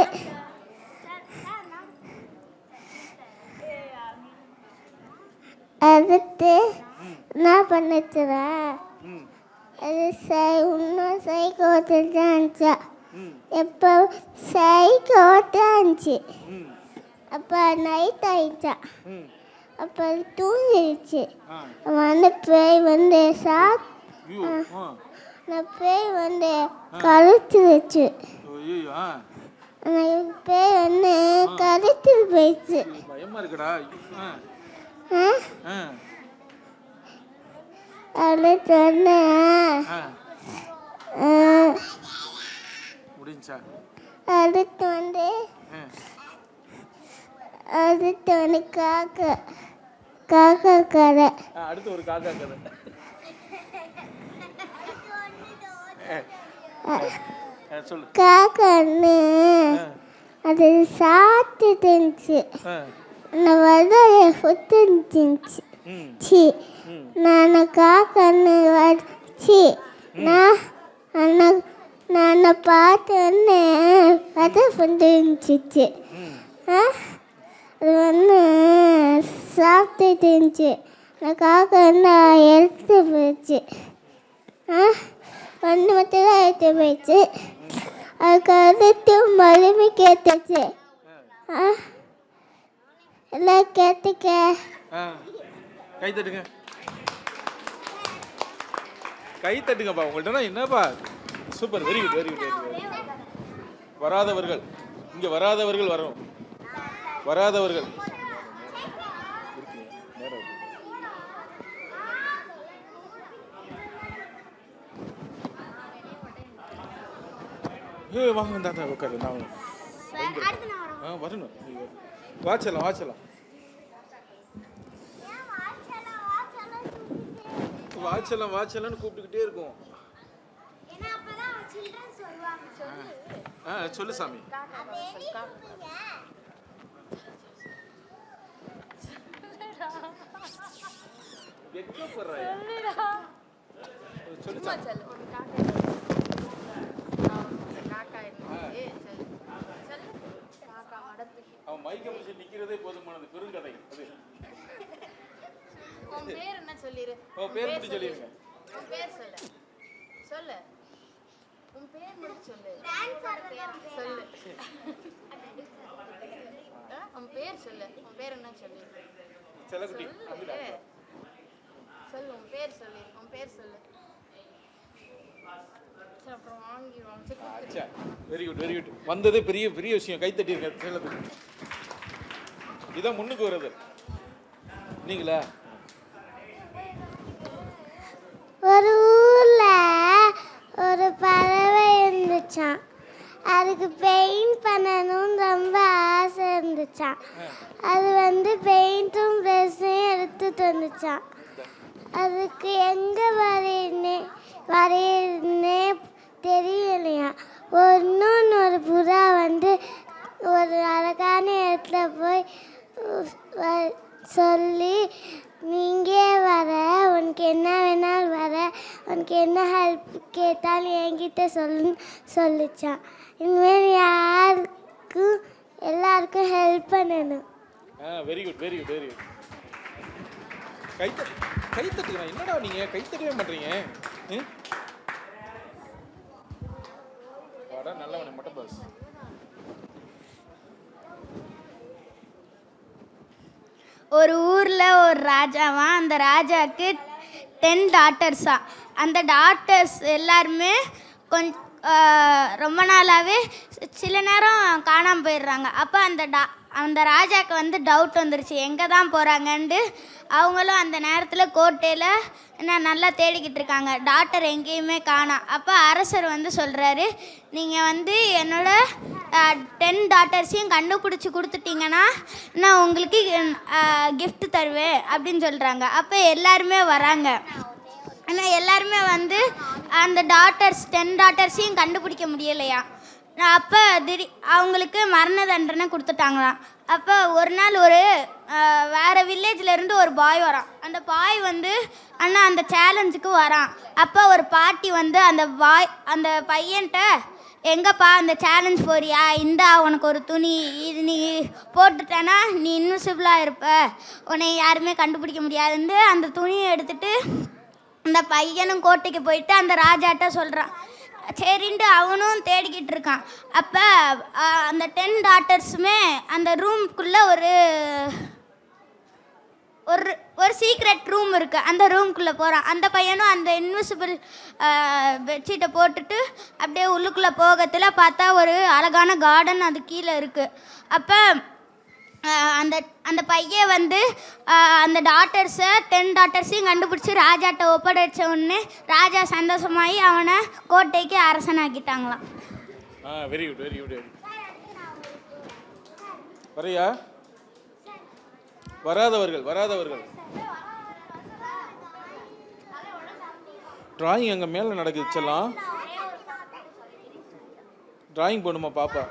அடுத்து என்ன பண்ணுச்சுடா, அது இன்னும் சைக்கோ தெரிஞ்சிருந்துச்சா. எப்போ சைக்கோ இருந்துச்சு, அப்போ நைட் ஆயிடுச்சா. அப்போ தூங்கிடுச்சு. வந்து பேய் வந்து பேய் வந்து கழுத்துருச்சு. பேய் வந்து கழுத்து போயிடுச்சு. அடுத்து வந்து அடுத்து வந்து காக்கா காக்கா கதை. அடுத்து ஒரு காக்கா கதை. சொல்லு. காக்கான்னு அது சாப்பிட்டு இருந்துச்சு. நான் வந்து ஃபுட்டு இருந்துச்சு. நான் காக்கான்னு வச்சு நான் பார்த்தோன்னே அதை ஃபுட்டு இருந்துச்சு. அது வந்து சாப்பிட்டுட்டு இருந்துச்சு. நான் காக்கான்னு எடுத்து போயிடுச்சு. ஒன்று மட்டும் தான் எடுத்து போயிடுச்சு. அதுக்கு அடுத்து மறுபடி கேட்டுச்சு. எல்லாம் கேட்டுக்க. கை தட்டுங்க, கை தட்டுங்கப்பா. உங்கள்கிட்ட என்னப்பா super, very good, very good, very good. வராதவர்கள் இங்கே வராதவர்கள் வரணும். வராதவர்கள் வாங்க, வந்தா உட்காரு. நான் வரணும். வாச்சலாம் வாச்சலாம் வாச்சலாம் வாச்சலாம்னு கூப்பிட்டுக்கிட்டே இருக்கும். சொல்லு சாமி. அவன் மைக்க பிடிச்சி நிக்கிறதே போதுமானது. பெருங்கதை அது. உன் பேர் என்ன சொல்லிரு. உன் பேர் மட்டும் சொல்லிருங்க. உன் பேர் சொல்லு. சொல்லு. உன் பேர் மட்டும் சொல்லு. சொல்லு. உன் பேர் சொல்லு. உன் பேர் என்ன சொல்லு. செல்லக்குட்டி. சொல்லு. உன் பேர் சொல்லு. உன் பேர் சொல்லு. அப்புறம் வாங்கிடுவாங்க. அச்சா, வெரி குட், வெரி குட். வந்ததே பெரிய பெரிய விஷயம். கை தட்டிருக்க செல்லத்துக்கு. இதான் முன்னுக்கு வருது. நீங்களா? ஒரு ஊர்ல ஒரு பறவை இருந்துச்சான். அதுக்கு பெயிண்ட் பண்ணணும்னு ரொம்ப ஆசை இருந்துச்சான். அது வந்து பெயிண்ட்டும் ப்ரெஷ்ஷையும் எடுத்துட்டு வந்துச்சான். அதுக்கு எங்கே வரையினே தெரியலையா. இன்னொன்று புறா வந்து ஒரு அழகான இடத்துல போய் சொல்லி, நீங்கே வர, உனக்கு என்ன வேணாலும் வர, உனக்கு என்ன ஹெல்ப் கேட்டாலும் என்கிட்ட சொல்லிச்சான். இனிமேல் யாருக்கும் எல்லாருக்கும் ஹெல்ப் பண்ணணும். Very good, very good, very good. கை தட்டுக்கிறேன். என்னடா நீங்க கை தட்டவே மாட்டீங்க? வாடா, நல்லவனே மட்டும் பாஸ். ஒரு ஊரில் ஒரு ராஜாவா. அந்த ராஜாவுக்கு 10 டாட்டர்ஸா. அந்த டாட்டர்ஸ் எல்லாருமே ரொம்ப நாளாகவே சில நேரம் காணாமல் போயிடுறாங்க. அப்போ அந்த ராஜாவுக்கு வந்து டவுட் வந்துருச்சு, எங்கே தான் போகிறாங்கன்ட்டு. அவங்களும் அந்த நேரத்தில் கோட்டையில் நல்லா தேடிக்கிட்டு இருக்காங்க. டாக்டர் எங்கேயுமே காணோம். அப்போ அரசர் வந்து சொல்கிறாரு, நீங்கள் வந்து என்னோட 10 டாட்டர்ஸையும் கண்டுபிடிச்சி கொடுத்துட்டிங்கன்னா நான் உங்களுக்கு gift தருவேன் அப்படின்னு சொல்கிறாங்க. அப்போ எல்லாருமே வராங்க. ஆனால் எல்லாருமே வந்து அந்த 10 டாட்டர்ஸையும் கண்டுபிடிக்க முடியலையா. அப்போ அவங்களுக்கு மரண தண்டனை கொடுத்துட்டாங்களாம். அப்போ ஒரு நாள் வேறு வில்லேஜ்லேருந்து ஒரு பாய் வரான். அந்த பாய் வந்து அண்ணா அந்த சேலஞ்சுக்கு வரான். அப்போ ஒரு பாட்டி வந்து அந்த பையன்கிட்ட, எங்கப்பா அந்த சேலஞ்ச் போறியா, இந்தா உனக்கு ஒரு துணி, இது நீ போட்டுட்டேன்னா நீ இன்விசிபிளாக இருப்ப, உன்னை யாருமே கண்டுபிடிக்க முடியாதுன்னு அந்த துணியை எடுத்துகிட்டு அந்த பையனும் கோட்டைக்கு போயிட்டு அந்த ராஜாட்ட சொல்கிறான். சரின்ட்டு அவனும் தேடிக்கிட்டு இருக்கான். அப்போ அந்த 10 டாட்டர்ஸுமே அந்த ரூம்குள்ளே ஒரு சீக்ரெட் ரூம் இருக்குது. அந்த ரூம்குள்ளே போகிறான். அந்த பையனும் அந்த இன்விசிபிள் பெட்ஷீட்டை போட்டுட்டு அப்படியே உள்ளுக்குள்ளே போகத்தில் பார்த்தா ஒரு அழகான கார்டன் அது கீழே இருக்குது. அப்போ அந்த பையன் வந்து அந்த 10 டாட்டர்ஸையும் கண்டுபிடிச்சி ராஜாட்ட ஒப்படைச்ச உடனே ராஜா சந்தோஷமாகி அவனை கோட்டைக்கு அரசனாக்கிட்டாங்களாம். Very good, very good. வரையா? வராதவர்கள் டிராயிங் அங்கே மேலே நடக்குது செல்லாம். டிராயிங் போடுமா பாப்பா?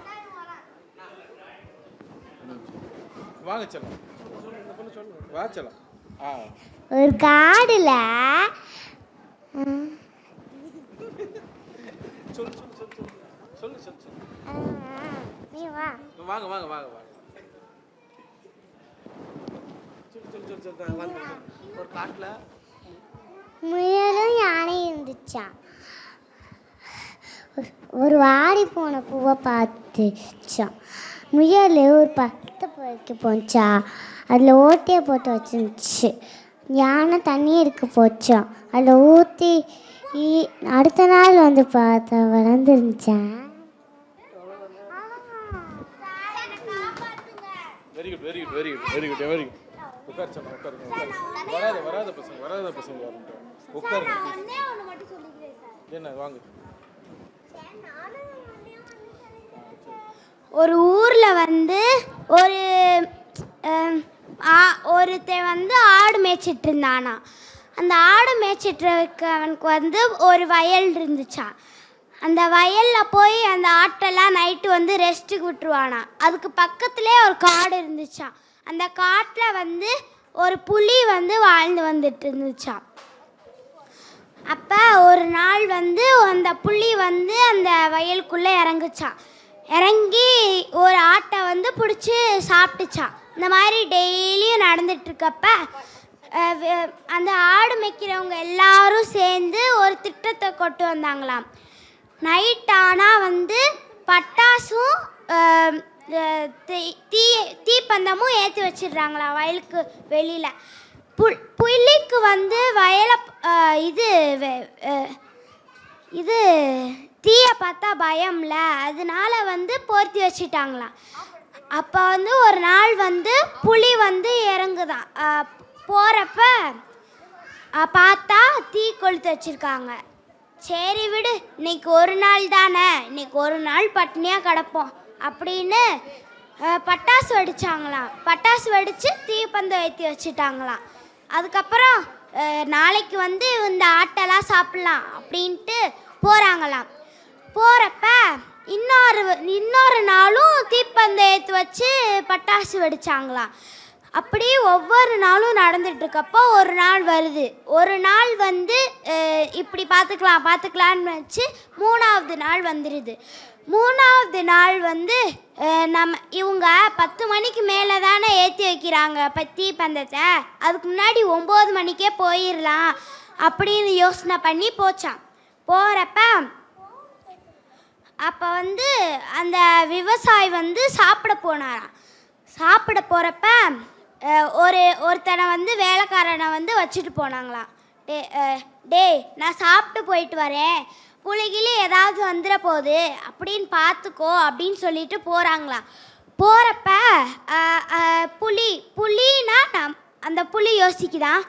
வாங்க செல்லாம், வா செல்லாம். ஒரு காடுல நீ வா. வாங்க ஒரு காட்டுல முயலும் யானையும் இருந்துச்சா. ஒரு வாடி போன பூவை பார்த்துச்சான். முயல் ஒரு 10 பொறுக்கி போச்சா. அதில் ஓட்டையை போட்டு வச்சிருந்துச்சு. யானை தண்ணி எடுக்க போச்சான். அதில் ஊற்றி அடுத்த நாள் வந்து பார்த்தா வளர்ந்துருந்துச்சான். Very good. உட்கார் சொன்னா உட்காருங்க. வராத பசங்க உட்காருங்க. என்ன வாங்க. ஒரு ஊரில் வந்து ஒருத்தன் வந்து ஆடு மேய்ச்சிட்டு இருந்தானா. அந்த ஆடு மேய்ச்சிட்டு அவனுக்கு வந்து ஒரு வயல் இருந்துச்சான். அந்த வயலில் போய் அந்த ஆட்டெல்லாம் நைட்டு வந்து ரெஸ்ட்டுக்கு விட்டுருவானா. அதுக்கு பக்கத்துலேயே ஒரு காடு இருந்துச்சான். அந்த காட்டில் வந்து ஒரு புலி வந்து வாழ்ந்து வந்துட்டு இருந்துச்சான். அப்போ ஒரு நாள் வந்து அந்த புலி வந்து அந்த வயலுக்குள்ளே இறங்குச்சான். இறங்கி ஒரு ஆட்டை வந்து பிடிச்சி சாப்பிட்டுச்சான். இந்த மாதிரி டெய்லியும் நடந்துட்டுருக்கப்ப அந்த ஆடு மேய்க்கிறவங்க எல்லாரும் சேர்ந்து ஒரு திட்டத்தை கொண்டு வந்தாங்களாம். நைட் ஆனால் வந்து பட்டாசும் தீப்பந்தமும் ஏற்றி வச்சிடுறாங்களாம் வயலுக்கு வெளியில். புலிக்கு வந்து வயலை இது தீயை பார்த்தா பயம்ல, அதனால வந்து போர்த்தி வச்சிட்டாங்களாம். அப்போ வந்து ஒரு நாள் வந்து புலி வந்து இறங்குதான். போகிறப்ப பார்த்தா தீ கொளுத்து வச்சுருக்காங்க. சரி விடு, இன்னைக்கு ஒரு நாள் தானே, இன்னைக்கு ஒரு நாள் பட்னியாக கிடப்போம் அப்படின்னு பட்டாசு வெடிச்சாங்களாம். பட்டாசு வெடித்து தீப்பந்தம் ஏற்றி வச்சுட்டாங்களாம். அதுக்கப்புறம் நாளைக்கு வந்து இந்த ஆட்டெல்லாம் சாப்பிட்லாம் அப்படின்ட்டு போகிறாங்களாம். போகிறப்ப இன்னொரு நாளும் தீப்பந்தம் ஏற்றி வச்சு பட்டாசு வெடிச்சாங்களாம். அப்படி ஒவ்வொரு நாளும் நடந்துட்டுருக்கப்போ ஒரு நாள் வருது. ஒரு நாள் வந்து இப்படி பார்த்துக்கலான்னு வச்சு 3ஆவது நாள் வந்துடுது. 3ஆவது நாள் வந்து இவங்க 10 மணிக்கு மேலே தானே ஏற்றி வைக்கிறாங்க தீப்பந்தத்தை, அதுக்கு முன்னாடி 9 மணிக்கே போயிடலாம் அப்படின்னு யோசனை பண்ணி போச்சான். போகிறப்ப அப்போ வந்து அந்த விவசாயி வந்து சாப்பிட போனாராம். சாப்பிட போகிறப்ப ஒருத்தனை வந்து வேலைக்காரனை வந்து வச்சுட்டு போனாங்களாம். டேய் நான் சாப்பிட்டு போயிட்டு வரேன், புலிகிளி ஏதாவது வந்துட போகுது அப்படின்னு பார்த்துக்கோ அப்படின்னு சொல்லிட்டு போகிறாங்களாம். போகிறப்ப புலினா அந்த புலி யோசிக்குதான்,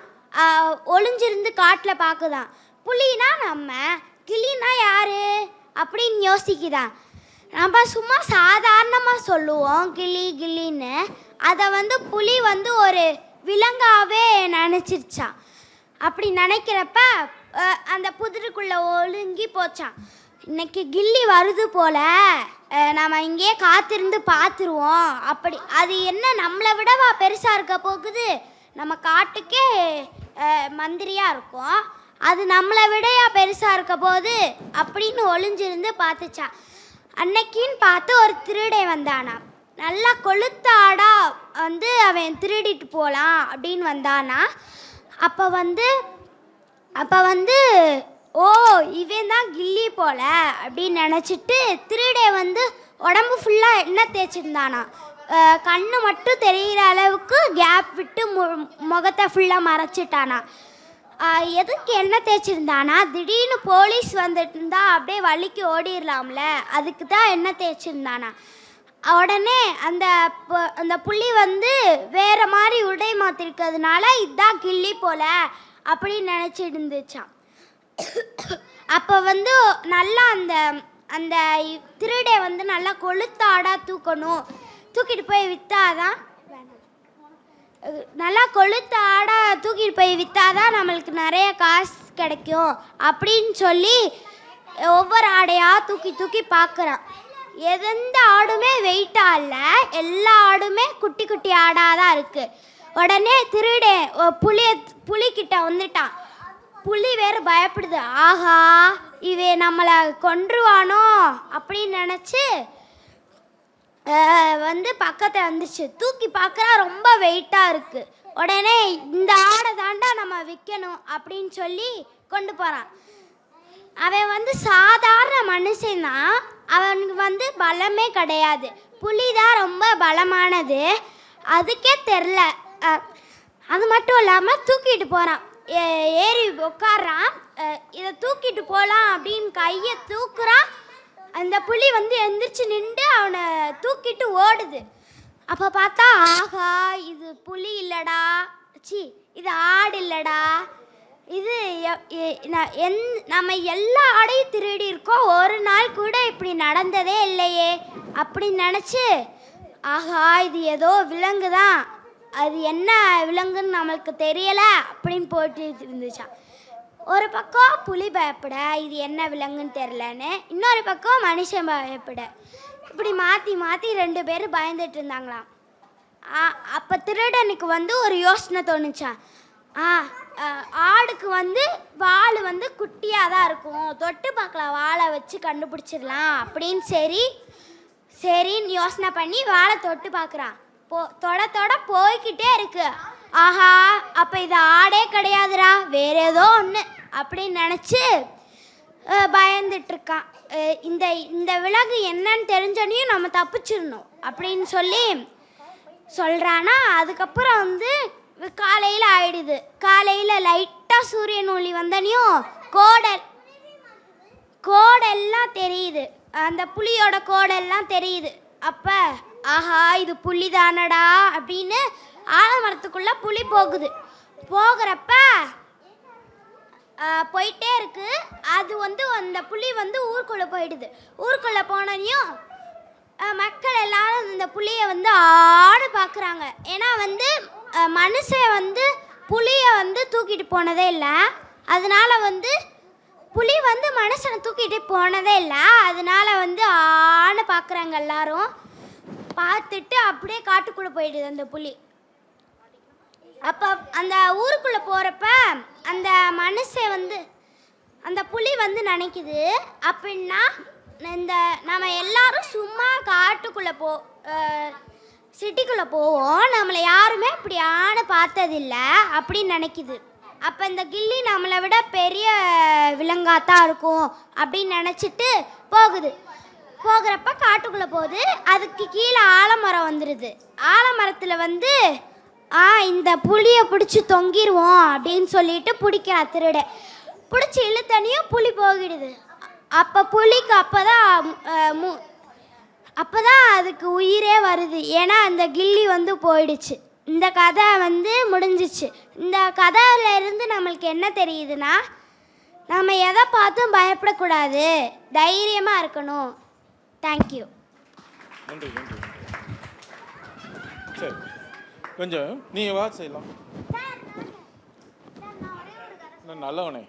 ஒளிஞ்சிருந்து காட்டில் பார்க்குதான். புலினா நம்ம, கிளினா யாரு அப்படின்னு யோசிக்குதான். நம்ம சும்மா சாதாரணமாக சொல்லுவோம் கிளின்னு, அதை வந்து புலி வந்து ஒரு விலங்காகவே நினச்சிருச்சான். அப்படி நினைக்கிறப்ப அந்த புதிருக்குள்ளே ஒழுங்கி போச்சான். இன்னைக்கு கில்லி வருது போல், நம்ம இங்கேயே காத்திருந்து பார்த்துருவோம். அப்படி அது என்ன நம்மளை விடவா பெருசாக இருக்க போகுது, நம்ம காட்டுக்கே மந்திரியாக இருக்கும், அது நம்மளை விடையா பெருசாக இருக்க போகுது அப்படின்னு ஒளிஞ்சிருந்து பார்த்துச்சான். அன்னைக்கின்னு பார்த்து ஒரு திருடை வந்தானா. நல்லா கொளுத்த ஆடா வந்து அவன் திருடிட்டு போகலாம் அப்படின்னு வந்தானா. அப்போ வந்து ஓ இவன் தான் கில்லி போல அப்படின்னு நினச்சிட்டு திருடை வந்து உடம்பு ஃபுல்லாக எண்ணெய் தேய்ச்சிருந்தானா. கண்ணு மட்டும் தெரிகிற அளவுக்கு கேப் விட்டு முகத்தை ஃபுல்லாக மறைச்சிட்டானா. எதுக்கு எண்ணெய் தேய்ச்சிருந்தானா, திடீர்னு போலீஸ் வந்துட்டு இருந்தா அப்படியே வலிக்கு ஓடிடலாம்ல, அதுக்கு தான் எண்ணெய் தேய்ச்சிருந்தானா. உடனே அந்த புலி வந்து வேற மாதிரி உடை மாற்றிருக்கிறதுனால இதுதான் கில்லி போல அப்படின்னு நினச்சிட்டு இருந்துச்சான். அப்போ வந்து நல்லா அந்த திருடை வந்து நல்லா கொளுத்தாடாக தூக்கணும், தூக்கிட்டு போய் விற்றாதான் நல்லா கொளுத்த ஆடை தூக்கிட்டு போய் விற்றாதான் நம்மளுக்கு நிறைய காசு கிடைக்கும் அப்படின்னு சொல்லி ஒவ்வொரு ஆடையாக தூக்கி தூக்கி பார்க்குறான். எந்த ஆடுமே வெயிட்டாக இல்லை, எல்லா ஆடுமே குட்டி குட்டி ஆடாக தான் இருக்குது. உடனே திருடன் புலிக்கிட்ட வந்துட்டான். புலி வேறு பயப்படுது. ஆஹா, இவன் நம்மளை கொன்றுவானோ அப்படின்னு நினச்சி வந்து பக்கத்தில் வந்துச்சு. தூக்கி பார்க்குறா, ரொம்ப வெயிட்டாக இருக்குது. உடனே இந்த ஆடை தாண்டா நம்ம விற்கணும் அப்படின்னு சொல்லி கொண்டு போகிறான். அவன் வந்து சாதாரண மனுஷன்தான், அவனுக்கு வந்து பலமே கிடையாது. புலி தான் ரொம்ப பலமானது, அதுக்கே தெரில. அது மட்டும் இல்லாமல் தூக்கிட்டு போகிறான், ஏறி உட்காடுறான். இதை தூக்கிட்டு போகலாம் அப்படின்னு கையை தூக்குறான். அந்த புலி வந்து எந்திரிச்சு நின்று அவனை தூக்கிட்டு ஓடுது. அப்போ பார்த்தா, ஆஹா, இது புலி இல்லைடா, இது ஆடு இல்லைடா, இது நம்ம எல்லா ஆடையும் திருடி இருக்கோம், ஒரு நாள் கூட இப்படி நடந்ததே இல்லையே அப்படின்னு நினச்சி, ஆஹா, இது ஏதோ விலங்கு தான், அது என்ன விலங்குன்னு நம்மளுக்கு தெரியலை அப்படின்னு போட்டு இருந்துச்சான். ஒரு பக்கம் புலி பயப்பட, இது என்ன விலங்குன்னு தெரிலன்னு, இன்னொரு பக்கம் மனுஷன் பயப்பட, இப்படி மாற்றி மாற்றி 2 பேரும் பயந்துட்டு இருந்தாங்களாம். அப்போ திருடனுக்கு வந்து ஒரு யோசனை தோணுச்சான். ஆடுக்கு வந்து வால் வந்து குட்டியாக தான் இருக்கும், தொட்டு பார்க்கலாம், வாழை வச்சு கண்டுபிடிச்சிடலாம் அப்படின்னு சரின்னு யோசனை பண்ணி வாழை தொட்டு பார்க்குறான். தொட போய்கிட்டே இருக்கு. ஆஹா, அப்போ இது ஆடே கிடையாதுடா, வேற ஏதோ ஒன்று அப்படின்னு நினச்சி பயந்துட்டுருக்கான். இந்த விலங்கு என்னன்னு தெரிஞ்சனையும் நம்ம தப்பிச்சிடணும் அப்படின்னு சொல்லி சொல்கிறானா. அதுக்கப்புறம் வந்து காலையில் ஆயிடுது. காலையில் லைட்டாக சூரியன் ஒளி வந்தனையும் கோடெல்லாம் தெரியுது, அந்த புலியோட கோடெல்லாம் தெரியுது. அப்போ ஆஹா, இது புலி தானடா அப்படின்னு ஆலமரத்துக்குள்ளே புலி போகுது. போகிறப்ப போயிட்டே இருக்கு. அது வந்து அந்த புலி வந்து ஊருக்குள்ளே போயிடுது. ஊருக்குள்ளே போனதையும் மக்கள் எல்லாரும் இந்த புலியை வந்து ஆடு பார்க்குறாங்க. ஏன்னா வந்து மனுஷன் வந்து புலியை வந்து தூக்கிட்டு போனதே இல்லை, அதனால வந்து புலி வந்து மனுஷனை தூக்கிட்டு போனதே இல்லை, அதனால வந்து ஆடு பார்க்குறாங்க எல்லாரும். பார்த்துட்டு அப்படியே காட்டுக்குள்ளே போயிடுது அந்த புலி. அப்போ அந்த ஊருக்குள்ளே போகிறப்ப அந்த மனுஷன் வந்து அந்த புலி வந்து நினைக்குது, அப்படின்னா நம்ம எல்லாரும் சும்மா காட்டுக்குள்ளே சிட்டிக்குள்ளே போவோம், நம்மளை யாருமே இப்படி ஆணை பார்த்ததில்ல அப்படின்னு நினைக்குது. அப்போ இந்த கில்லி நம்மளை விட பெரிய விலங்காத்தான் இருக்கும் அப்படின்னு நினச்சிட்டு போகிறப்ப காட்டுக்குள்ளே போகுது. அதுக்கு கீழே ஆலமரம் வந்துடுது. ஆலமரத்தில் வந்து இந்த புளியை பிடிச்சி தொங்கிடுவோம் அப்படின்னு சொல்லிட்டு பிடிக்கிறா திருட. பிடிச்சி இழுத்தனையும் புலி போகிடுது. அப்போ புலிக்கு அப்போதான் அதுக்கு உயிரே வருது, ஏன்னா அந்த கில்லி வந்து போயிடுச்சு. இந்த கதை வந்து முடிஞ்சிச்சு. இந்த கதையில இருந்து நம்மளுக்கு என்ன தெரியுதுன்னா, நம்ம எதை பார்த்தும் பயப்படக்கூடாது, தைரியமாக இருக்கணும். தேங்க்யூ. நன்றி. சரி, கொஞ்சம் நீங்கள் வா செய்யலாம். நான் நல்லவனே.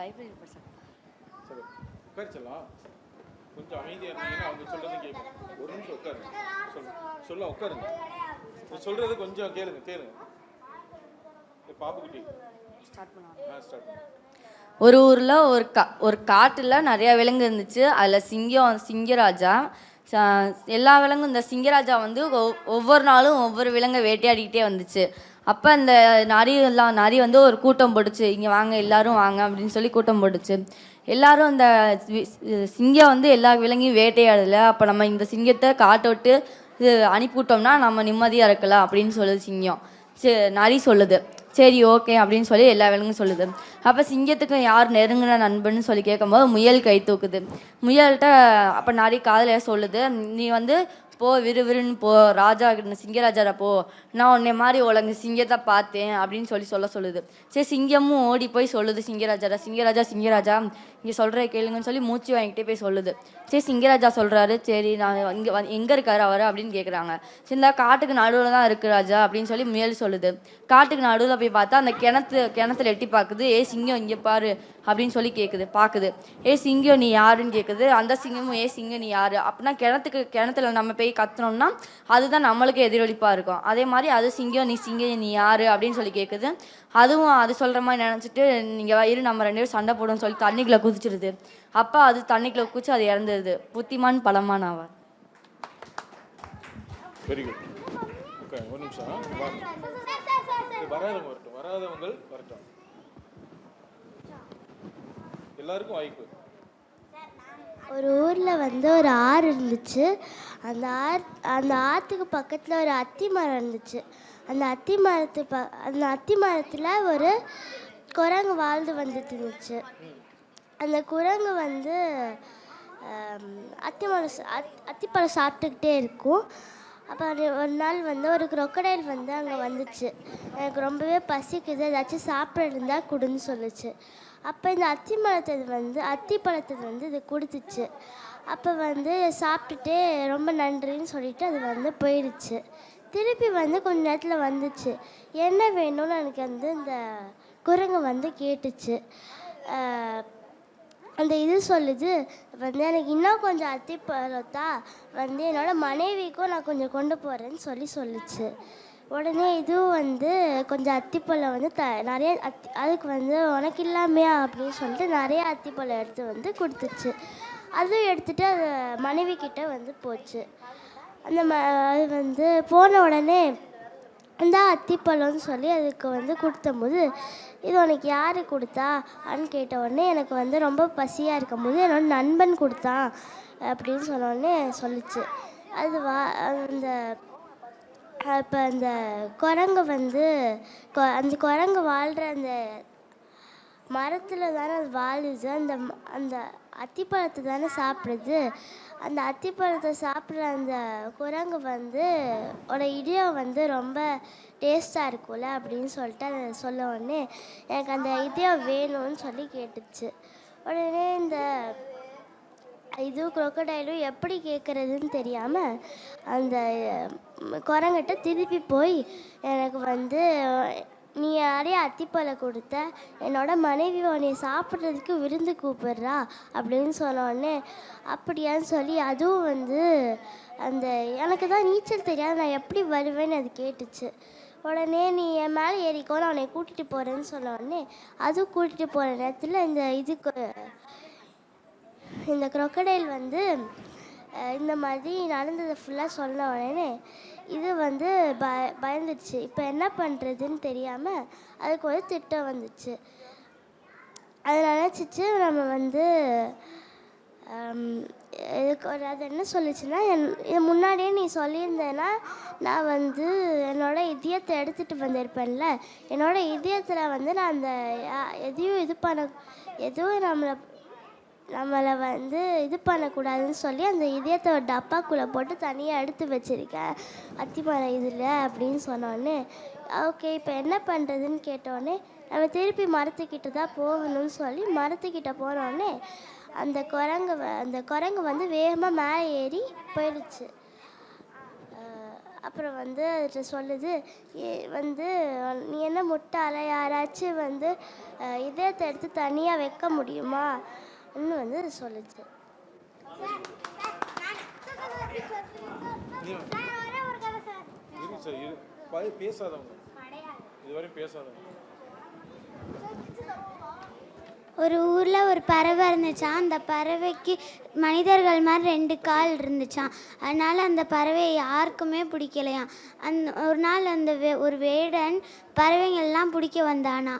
Library person. சரி, உட்காரிச்சலாம். கொஞ்சம் அமைதியாக இருந்தீங்கன்னா அவங்க சொல்கிறது கேட்கும். ஒரு நிமிஷம் உட்காருங்க. சொல்ல உட்காருங்க. சொல்கிறது கொஞ்சம் கேளுங்க. பாப்புக்குட்டி ஸ்டார்ட் பண்ணுவாங்க. ஒரு ஊரில் ஒரு காட்டில் நிறையா விலங்கு இருந்துச்சு. அதில் சிங்கராஜா. எல்லா விலங்கும் இந்த சிங்கராஜா வந்து ஒவ்வொரு நாளும் ஒவ்வொரு விலங்கை வேட்டையாடிக்கிட்டே வந்துச்சு. அப்போ இந்த நரி வந்து ஒரு கூட்டம் போட்டுச்சு, இங்கே வாங்க எல்லாரும் வாங்க அப்படின்னு சொல்லி கூட்டம் போட்டுச்சு. எல்லாரும் இந்த சிங்கம் வந்து எல்லா விலங்கையும் வேட்டையாடலை. அப்போ நம்ம இந்த சிங்கத்தை காட்டை விட்டு அனுப்பிவிட்டோம்னா நம்ம நிம்மதியாக இருக்கலாம் அப்படின்னு சொல்லுது சிங்கம். நரி சொல்லுது, சரி ஓகே அப்படின்னு சொல்லி எல்லா விலங்கும் சொல்லுது. அப்போ சிங்கத்துக்கு யார் நெருங்கின நண்பன்னு சொல்லி கேட்கும்போது முயல் கை தூக்குது. முயல்கிட்ட அப்போ நரி காதலையாக சொல்லுது, நீ வந்து போ விறுவிறுன்னு போ, ராஜா சிங்கராஜாட போ, நான் உன்னை மாதிரி உலக சிங்கத்தை பார்த்தேன் அப்படின்னு சொல்லுது. சரி சிங்கமும் ஓடி போய் சொல்லுது சிங்கராஜா, சிங்கராஜா இங்கே சொல்கிற கேளுங்கன்னு சொல்லி மூச்சு வாங்கிட்டே போய் சொல்லுது. சரி சிங்கராஜா சொல்கிறாரு, சரி நான் இங்கே எங்கே இருக்காரு அவர் அப்படின்னு கேட்குறாங்க. சரி இந்த காட்டுக்கு நடுவில் தான் இருக்கு ராஜா அப்படின்னு சொல்லி முயல் சொல்லுது. காட்டுக்கு நடுவில் போய் பார்த்தா அந்த கிணத்துல எட்டி பார்க்குது. சிங்கம் இங்கே பாரு அப்படின்னு சொல்லி பார்க்குது. சிங்கம் நீ யாருன்னு கேட்குது. அந்த சிங்கமும் சிங்கம் நீ யாரு அப்படின்னா கிணத்துல நம்ம போய் கத்துனோம்னா அதுதான் நம்மளுக்கு எதிரொலிப்பாக இருக்கும். அதே மாதிரி அது சிங்கம் நீ யாரு அப்படின்னு சொல்லி கேட்குது. அதுவும் அது சொல்கிற மாதிரி நினச்சிட்டு நீங்கள் இரு நம்ம 2 பேரும் சண்டை போடுன்னு சொல்லி தண்ணிக்குள்ளே குதிச்சிடுது. அப்போ அது தண்ணிக்குள்ளே குதிச்சு அது இறந்துடுது. புத்திமான் பலமான் ஆவார். Very good. ஓகே, ஒரு நிமிஷம் வராதவங்க வரட்டும். எல்லாருக்கும் வாய்ப்பு. ஒரு ஊரில் வந்து ஒரு ஆறு இருந்துச்சு. அந்த ஆற்றுக்கு பக்கத்தில் ஒரு அத்தி மரம் இருந்துச்சு. அந்த அத்தி மரத்தில் ஒரு குரங்கு வாழ்ந்து வந்துட்டு இருந்துச்சு. அந்த குரங்கு வந்து அத்திப்பழம் சாப்பிட்டுக்கிட்டே இருக்கும். அப்போ ஒரு நாள் வந்து ஒரு crocodile வந்து அங்கே வந்துச்சு. எனக்கு ரொம்பவே பசிக்குது, ஏதாச்சும் சாப்பிட இருந்தால் கொடுன்னு சொல்லுச்சு. அப்போ இந்த அத்திப்பழத்தை வந்து இது கொடுத்துச்சு. அப்போ வந்து சாப்பிட்டுட்டு ரொம்ப நன்றின்னு சொல்லிட்டு அது வந்து போயிடுச்சு. திருப்பி வந்து கொஞ்ச நேரத்தில் வந்துச்சு. என்ன வேணும்னு எனக்கு வந்து இந்த குரங்கு வந்து கேட்டுச்சு. அந்த இது சொல்லுது வந்து எனக்கு இன்னும் கொஞ்சம் அத்திப்பழத்தா வந்து என்னோடய மனைவிக்கும் நான் கொஞ்சம் கொண்டு போகிறேன்னு சொல்லிச்சு. உடனே இதுவும் வந்து கொஞ்சம் அத்திப்பழம் வந்து நிறைய அதுக்கு வந்து உனக்கு இல்லாமையா அப்படின்னு சொல்லிட்டு நிறைய அத்திப்பழம் எடுத்து வந்து கொடுத்துச்சு. அதுவும் எடுத்துகிட்டு அது மனைவி கிட்ட வந்து போச்சு. அது வந்து போன உடனே இந்த அத்திப்பழம்னு சொல்லி அதுக்கு வந்து கொடுத்தம்போது, இது உனக்கு யார் கொடுத்தா அப்படின்னு கேட்ட உடனே எனக்கு வந்து ரொம்ப பசியாக இருக்கும் போது என்னோட நண்பன் கொடுத்தான் அப்படின்னு சொன்ன உடனே சொல்லிச்சு. இப்போ அந்த குரங்கு வந்து அந்த குரங்கு வாழ்கிற அந்த மரத்தில் தானே அது வாழுது. அந்த அத்திப்பழத்தை தானே சாப்பிடுது. அந்த அத்திப்பழத்தை சாப்பிட்ற அந்த குரங்கு வந்து இதயம் வந்து ரொம்ப டேஸ்ட்டாக இருக்கும்ல அப்படின்னு சொல்லிட்டு அதை சொல்ல உடனே எனக்கு அந்த இதயம் வேணும்னு சொல்லி கேட்டுச்சு. உடனே இந்த crocodile எப்படி கேட்குறதுன்னு தெரியாமல் அந்த குரங்கிட்ட திருப்பி போய் எனக்கு வந்து நீ யாரையே அத்திப்பழம் கொடுத்த, என்னோட மனைவி உன்னை சாப்பிட்றதுக்கு விருந்து கூப்பிட்றா அப்படின்னு சொன்னோடனே அப்படியான்னு சொல்லி அதுவும் வந்து எனக்கு தான் நீச்சல் தெரியாது, நான் எப்படி வருவேன்னு அது கேட்டுச்சு. உடனே நீ என் மேலே ஏறிக்கோ, நான் உன்னை கூட்டிகிட்டு போகிறேன்னு சொன்ன உடனே அதுவும் கூட்டிகிட்டு போகிற நேரத்தில் இந்த crocodile வந்து இந்த மாதிரி நடந்ததை ஃபுல்லாக சொன்ன உடனே இது வந்து பயந்துடுச்சு. இப்போ என்ன பண்ணுறதுன்னு தெரியாமல் அதுக்கு ஒரு திட்டம் வந்துச்சு. அது நினச்சிச்சு நம்ம வந்து அது என்ன சொல்லிச்சுன்னா, முன்னாடியே நீ சொல்லியிருந்தேன்னா நான் வந்து என்னோட இதயத்தை எடுத்துகிட்டு வந்திருப்பேன்ல, என்னோட இதயத்தில் வந்து நான் அந்த எதுவும் நம்மளை வந்து இது பண்ணக்கூடாதுன்னு சொல்லி அந்த இதயத்தை ஒரு டப்பாக்குள்ளே போட்டு தனியாக எடுத்து வச்சுருக்கேன் அத்திமரம் இதில் அப்படின்னு சொன்னோடனே ஓகே இப்போ என்ன பண்ணுறதுன்னு கேட்டோடனே நம்ம திருப்பி மரத்துக்கிட்ட தான் போகணும்னு சொல்லி மரத்துக்கிட்ட போனோடனே அந்த குரங்கு வந்து வேகமாக மேலே ஏறி போயிடுச்சு. அப்புறம் வந்து அது சொல்லுது, வந்து நீ என்ன முட்டாள, யாராச்சும் வந்து இதயத்தை எடுத்து தனியாக வைக்க முடியுமா இன்னும் வந்து அது சொல்லுச்சு. ஒரு ஊரில் ஒரு பறவை இருந்துச்சான். அந்த பறவைக்கு மனிதர்கள் மாதிரி 2 கால் இருந்துச்சான். அதனால் அந்த பறவையை யாருக்குமே பிடிக்கலையாம். ஒரு நாள் ஒரு வேடன் பறவைங்கள்லாம் பிடிக்க வந்தானா.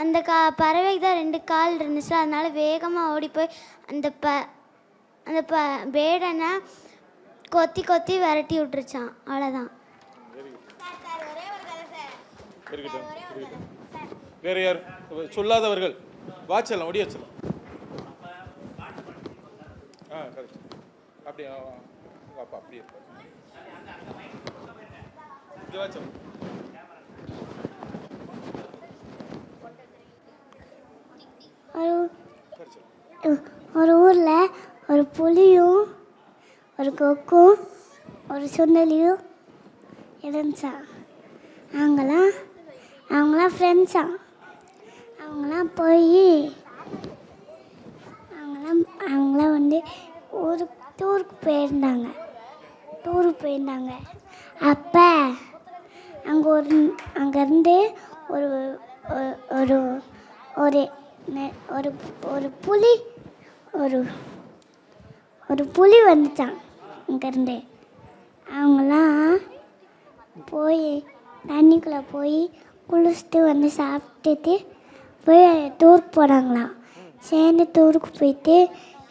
அந்த பறவைக்கு தான் 2 கால் இருந்துச்சு. அதனால் வேகமாக ஓடி போய் அந்த வேடனை கொத்தி விரட்டி விட்டுருச்சான். அவ்வளோதான். வேற யார் சொல்லாதவர்கள் வாச்சலாம் ஒடியாச்சலாம். கரெக்ட். அப்படியே அப்பா அப்படியே இருப்பார். ஒரு ஊரில் ஒரு புலியும் ஒரு கொக்கும் ஒரு சுண்டலியும் இருந்துச்சா. அவங்களாம் ஃப்ரெண்ட்ஸா. அவங்களாம் வந்து டூருக்கு போயிருந்தாங்க. அப்போ அங்கேருந்து ஒரு ஒரு ஒரு ஒரு புலி ஒரு புலி வந்துச்சான் அங்கேருந்து. அவங்களாம் போய் தண்ணிக்குள்ளே போய் குளிச்சுட்டு வந்து சாப்பிட்டுட்டு போய் டூருக்கு போனாங்களாம். சேர்ந்து டூருக்கு போயிட்டு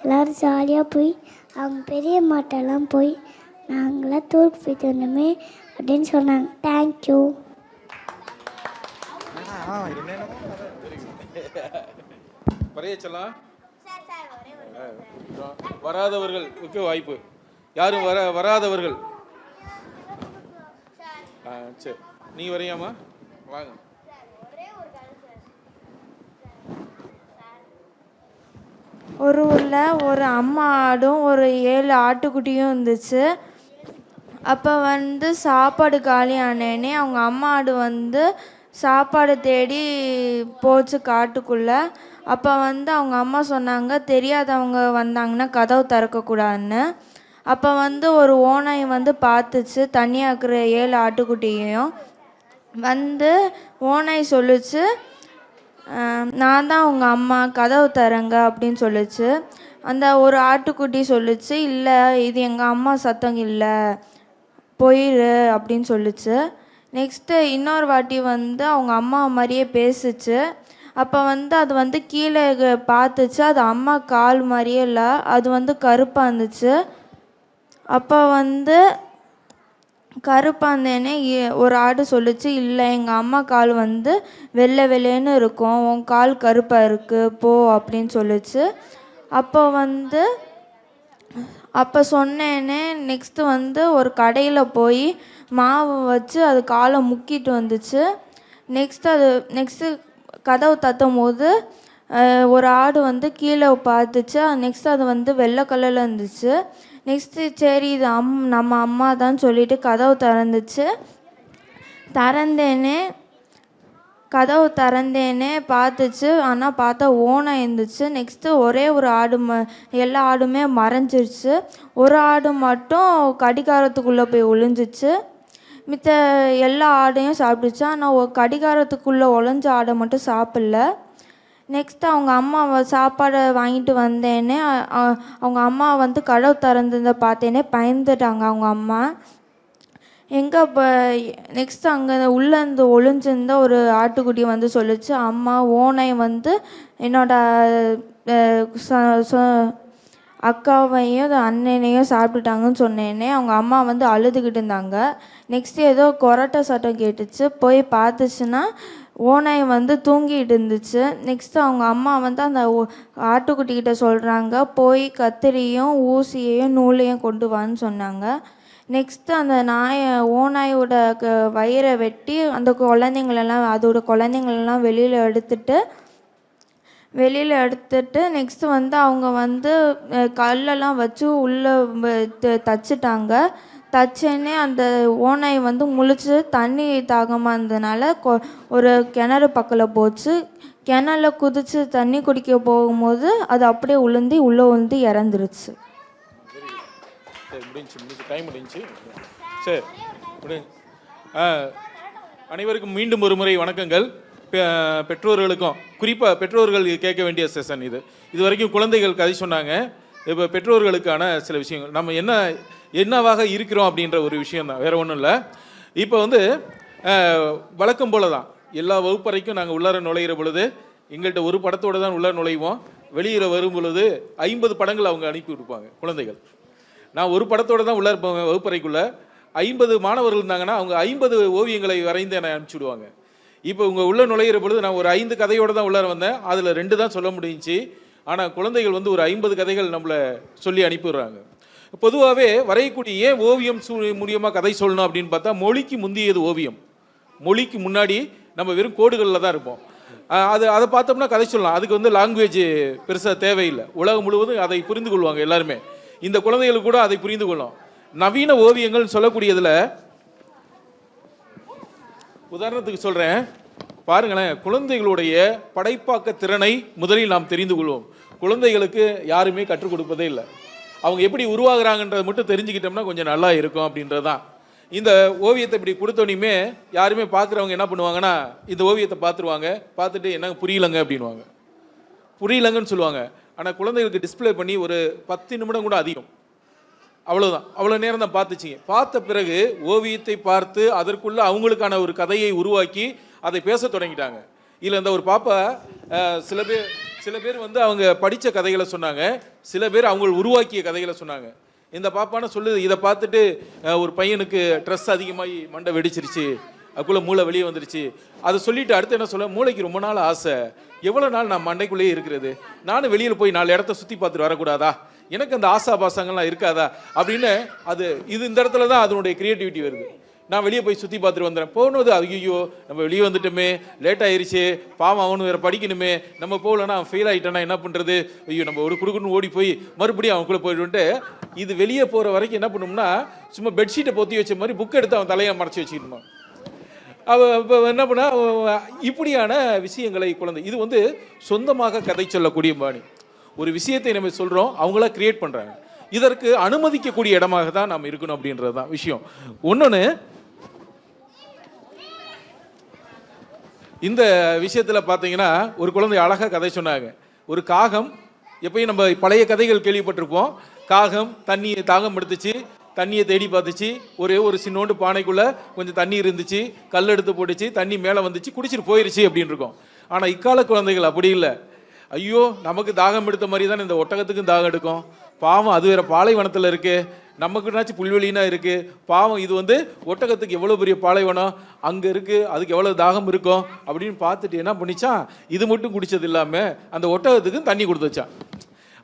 எல்லோரும் ஜாலியாக போய் அவங்க பெரிய மாட்டெல்லாம் போய் நாங்களாம் டூருக்கு போயிட்டு வந்தோமே அப்படின்னு சொன்னாங்க. தேங்க்யூ. வராதவர்களுக்கு வாய்ப்பு. யாரும் வராதவர்கள் சரி, நீ வரையாமா? வாங்க. ஒரு ஊரில் ஒரு அம்மா ஆடும் ஒரு 7 ஆட்டுக்குட்டியும் இருந்துச்சு. அப்போ வந்து சாப்பாடு காலியானேனே அவங்க அம்மா ஆடு வந்து சாப்பாடு தேடி போச்சு காட்டுக்குள்ளே. அப்போ வந்து அவங்க அம்மா சொன்னாங்க, தெரியாதவங்க வந்தாங்கன்னா கதவு திறக்கக்கூடாதுன்னு. அப்போ வந்து ஒரு ஓநாய் வந்து பார்த்துச்சு தனியாக இருக்கிற 7 ஆட்டுக்குட்டியையும். வந்து ஓநாய் சொல்லுச்சு, நான் தான் உங்கள் அம்மா, கதவு தரங்க அப்படின்னு சொல்லுச்சு. அந்த ஒரு ஆட்டுக்குட்டி சொல்லுச்சு, இல்லை இது எங்கள் அம்மா சத்தம் இல்லை, போயிரு அப்படின்னு சொல்லுச்சு. நெக்ஸ்ட்டு இன்னொரு வாட்டி வந்து அவங்க அம்மா மாதிரியே பேசுச்சு. அப்போ வந்து அது வந்து கீழே பார்த்துச்சு, அது அம்மா கால் மாதிரியே இல்லை, அது வந்து கருப்பாக இருந்துச்சு. அப்போ வந்து கருப்பாந்தேனே ஒரு ஆடு சொல்லிச்சு, இல்லை எங்கள் அம்மா கால் வந்து வெள்ளை வெள்ளைன்னு இருக்கும், உன் கால் கருப்பாக இருக்குது போ அப்படின்னு சொல்லிச்சு. அப்போ சொன்னேனே நெக்ஸ்ட்டு வந்து ஒரு கடையில் போய் மாவு வச்சு அது காலை முக்கிட்டு வந்துச்சு. நெக்ஸ்ட்டு கதவு தட்டும் போது ஒரு ஆடு வந்து கீழே பார்த்துச்சு. நெக்ஸ்ட்டு அது வந்து வெள்ளை கலரில் இருந்துச்சு. நெக்ஸ்ட்டு சரி இது நம்ம அம்மா தான் சொல்லிட்டு கதவு திறந்தேனே பார்த்துச்சு. ஆனால் பார்த்தா ஓனாய் இருந்துச்சு. நெக்ஸ்ட்டு ஒரே ஒரு ஆடு எல்லா ஆடுமே மறைஞ்சிருச்சு. ஒரு ஆடு மட்டும் கடிகாரத்துக்குள்ளே போய் ஒளிஞ்சிச்சு. மித்த எல்லா ஆடையும் சாப்பிட்டுச்சு. ஆனால் கடிகாரத்துக்குள்ளே ஒளிஞ்ச ஆடை மட்டும் சாப்பிடல. நெக்ஸ்ட்டு அவங்க அம்மா சாப்பாடை வாங்கிட்டு வந்தேனே அவங்க அம்மா வந்து கதவு திறந்ததை பார்த்தேனே பயந்துட்டாங்க அவங்க அம்மா. எங்கே இப்போ நெக்ஸ்ட்டு அங்கே உள்ளேருந்து ஒளிஞ்சிருந்த ஒரு ஆட்டுக்குட்டி வந்து சொல்லிச்சு, அம்மா ஓனாய் வந்து என்னோட அக்காவையும் அண்ணனையும் சாப்பிட்டுட்டாங்கன்னு சொன்னேனே. அவங்க அம்மா வந்து அழுதுகிட்டு இருந்தாங்க. நெக்ஸ்ட்டு ஏதோ கொரட்டை சட்டம் கேட்டுச்சு. போய் பார்த்துச்சுன்னா ஓனாய் வந்து தூங்கிட்டு இருந்துச்சு. நெக்ஸ்ட்டு அவங்க அம்மா வந்து அந்த ஆட்டுக்குட்டிக்கிட்ட சொல்கிறாங்க, போய் கத்திரியும் ஊசியையும் நூலையும் கொண்டு வான்னு சொன்னாங்க. நெக்ஸ்ட்டு அந்த ஓநாயோட வயிறை வெட்டி அந்த அதோட குழந்தைங்களெல்லாம் வெளியில் எடுத்துட்டு நெக்ஸ்ட்டு வந்து அவங்க வந்து கல்லெல்லாம் வச்சு உள்ளே தச்சுட்டாங்க. தச்சேன்னே அந்த ஓநாய் வந்து முழிச்சு தண்ணி தாகமாக இருந்ததுனால ஒரு கிணறு பக்கத்தில் போச்சு. கிணறுல குதித்து தண்ணி குடிக்க போகும்போது அது அப்படியே உள்ளே விழுந்து இறந்துருச்சு. சரி, அனைவருக்கும் மீண்டும் ஒரு முறை வணக்கங்கள். பெற்றோர்களுக்கும் குறிப்பாக பெற்றோர்கள் கேட்க வேண்டிய செஷன் இது. வரைக்கும் குழந்தைகள் கதை சொன்னாங்க. இப்போ பெற்றோர்களுக்கான சில விஷயங்கள், நம்ம என்னவாக இருக்கிறோம் அப்படின்ற ஒரு விஷயம் தான், வேறு ஒன்றும் இல்லை. இப்போ வந்து வழக்கம் போல தான் எல்லா வகுப்பறைக்கும் நாங்கள் உள்ளார நுழையிற பொழுது எங்கள்கிட்ட ஒரு படத்தோடு தான் உள்ளார நுழைவோம். வெளியில் வரும் பொழுது 50 படங்கள் அவங்க அனுப்பி கொடுப்பாங்க குழந்தைகள். நான் ஒரு படத்தோடு தான் உள்ளார போவேன் வகுப்பறைக்குள்ளே. 50 மாணவர்கள் இருந்தாங்கன்னா அவங்க 50 ஓவியங்களை வரைந்து என்னை அனுப்பிச்சி விடுவாங்க. இப்போ உங்கள் உள்ளே நுழையிற பொழுது நான் ஒரு 5 கதையோடு தான் உள்ளார வந்தேன். அதில் 2 தான் சொல்ல முடிஞ்சிச்சு. ஆனால் குழந்தைகள் வந்து ஒரு 50 கதைகள் நம்மளை சொல்லி அனுப்பிடுறாங்க. பொதுவாகவே வரையக்கூடிய ஏன் ஓவியம் மூலியமாக கதை சொல்லணும் அப்படின்னு பார்த்தா, மொழிக்கு முந்தியது ஓவியம். மொழிக்கு முன்னாடி நம்ம வெறும் கோடுகளில் தான் இருப்போம். அதை பார்த்தோம்னா கதை சொல்லலாம். அதுக்கு வந்து லாங்குவேஜ் பெருசாக தேவையில்லை. உலகம் முழுவதும் அதை புரிந்து கொள்வாங்க எல்லாருமே. இந்த குழந்தைகள் கூட அதை புரிந்து கொள்ளும். நவீன ஓவியங்கள் சொல்லக்கூடியதில் உதாரணத்துக்கு சொல்கிறேன் பாருங்களேன். குழந்தைகளுடைய படைப்பாக்க திறனை முதலில் நாம் தெரிந்து கொள்வோம். குழந்தைகளுக்கு யாருமே கற்றுக் கொடுப்பதே இல்லை. அவங்க எப்படி உருவாகிறாங்கன்றதை மட்டும் தெரிஞ்சுக்கிட்டோம்னா கொஞ்சம் நல்லா இருக்கும் அப்படின்றது தான். இந்த ஓவியத்தை இப்படி கொடுத்தோனையுமே யாருமே பார்க்குறவங்க என்ன பண்ணுவாங்கன்னா, இந்த ஓவியத்தை பார்த்துருவாங்க. பார்த்துட்டு என்னங்க புரியலங்க அப்படின்வாங்க. புரியலங்கன்னு சொல்லுவாங்க. ஆனால் குழந்தைகளுக்கு டிஸ்பிளே பண்ணி ஒரு 10 நிமிடம் கூட அதிகம், அவ்வளோதான், அவ்வளோ நேரம் தான் பார்த்துச்சிங்க. பார்த்த பிறகு ஓவியத்தை பார்த்து அதற்குள்ளே அவங்களுக்கான ஒரு கதையை உருவாக்கி அதை பேச தொடங்கிட்டாங்க. இல்லை இந்த ஒரு பாப்பா சில பேர் வந்து அவங்க படித்த கதைகளை சொன்னாங்க, சில பேர் அவங்க உருவாக்கிய கதைகளை சொன்னாங்க. இந்த பாப்பான சொல்லுது, இதை பார்த்துட்டு ஒரு பையனுக்கு ட்ரெஸ் அதிகமாகி மண்டை வெடிச்சிருச்சு, அதுக்குள்ளே மூளை வெளியே வந்துருச்சு. அதை சொல்லிட்டு அடுத்து என்ன சொல்ல, மூளைக்கு ரொம்ப நாள் ஆசை, எவ்வளோ நாள் நான் மண்டைக்குள்ளேயே இருக்கிறது, நானும் வெளியில் போய் 4 இடத்த சுற்றி பார்த்துட்டு வரக்கூடாதா, எனக்கு அந்த ஆசாபாசங்கள்லாம் இருக்காதா அப்படின்னு. இந்த இடத்துல தான் அதனுடைய கிரியேட்டிவிட்டி வருது. நான் வெளியே போய் சுற்றி பார்த்துட்டு வந்துடுறேன். போனது ஐயோ நம்ம வெளியே வந்துட்டோமே, லேட் ஆயிடுச்சு, பாவம் அவனு வேறு படிக்கணுமே, நம்ம போகலன்னா அவன் ஃபெயில் ஆகிட்டானா என்ன பண்ணுறது, ஐயோ நம்ம ஒரு குடுக்குன்னு ஓடி போய் மறுபடியும் அவனுக்குள்ளே போயிட்டு இது வெளியே போகிற வரைக்கும் என்ன பண்ணோம்னா, சும்மா பெட்ஷீட்டை பொத்தி வச்ச மாதிரி புக் எடுத்து அவன் தலையை மறைச்சி வச்சுக்கணுமா. இப்போ என்ன பண்ணா, இப்படியான விஷயங்களை குழந்தை இது வந்து சொந்தமாக கதை சொல்லக்கூடிய பாணி. ஒரு விஷயத்தை நம்ம சொல்கிறோம், அவங்களா கிரியேட் பண்ணுறாங்க. இதற்கு அனுமதிக்கக்கூடிய இடமாக தான் நாம் இருக்கணும் அப்படின்றது தான் விஷயம். ஒன்னொன்று, இந்த விஷயத்தில் பார்த்தீங்கன்னா ஒரு குழந்தை அழகாக கதை சொன்னாங்க. ஒரு காகம், எப்பயும் நம்ம பழைய கதைகள் கேள்விப்பட்டிருப்போம், காகம் தண்ணியை தாகம் எடுத்துச்சு, தண்ணியை தேடி பார்த்துச்சு, ஒரு சின்னோண்டு பானைக்குள்ளே கொஞ்சம் தண்ணி இருந்துச்சு, கல் எடுத்து போட்டுச்சு, தண்ணி மேலே வந்துச்சு, குடிச்சிட்டு போயிருச்சு அப்படின்னு இருக்கும். ஆனால் இக்கால குழந்தைகள் அப்படி இல்லை. ஐயோ நமக்கு தாகம் எடுத்த மாதிரி தான் இந்த ஒட்டகத்துக்கும் தாகம் எடுக்கும், பாவம் அது வேற பாலைவனத்தில் இருக்கு, நமக்குனாச்சும் புல்வெளினா இருக்கு, பாவம் இது வந்து ஒட்டகத்துக்கு எவ்வளோ பெரிய பாலைவனம் அங்கே இருக்கு, அதுக்கு எவ்வளோ தாகம் இருக்கும் அப்படின்னு பார்த்துட்டு என்ன பண்ணிச்சான், இது மட்டும் குடிச்சது இல்லாமல் அந்த ஒட்டகத்துக்கும் தண்ணி கொடுத்து வச்சான்.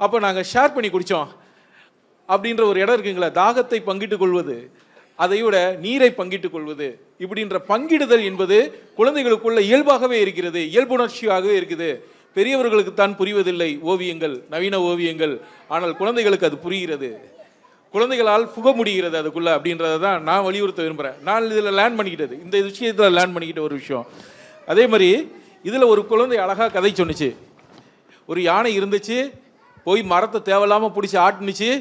அப்போ நாங்கள் ஷேர் பண்ணி குடித்தோம் அப்படின்ற ஒரு இடம் இருக்குங்களா. தாகத்தை பங்கிட்டுக் கொள்வது, அதை விட நீரை பங்கிட்டுக் கொள்வது, இப்படின்ற பங்கிடுதல் என்பது குழந்தைகளுக்குள்ள இயல்பாகவே இருக்கிறது, இயல்புணர்ச்சியாகவே இருக்குது. பெரியவர்களுக்கு தான் புரிவதில்லை ஓவியங்கள், நவீன ஓவியங்கள், ஆனால் குழந்தைகளுக்கு அது புரிகிறது, குழந்தைகளால் புக முடிகிறது அதுக்குள்ள அப்படின்றத தான் நான் வலியுறுத்த விரும்புகிறேன். நான் இதில் லேர்ன் பண்ணிக்கிட்டது, இந்த விஷயத்தில் லேர்ன் பண்ணிக்கிட்ட ஒரு விஷயம். அதே மாதிரி இதில் ஒரு குழந்தை அழகாக கதை சொன்னிச்சு. ஒரு யானை இருந்துச்சு, போய் மரத்தை தேவையில்லாமல் பிடிச்சி ஆட்டுனுச்சு,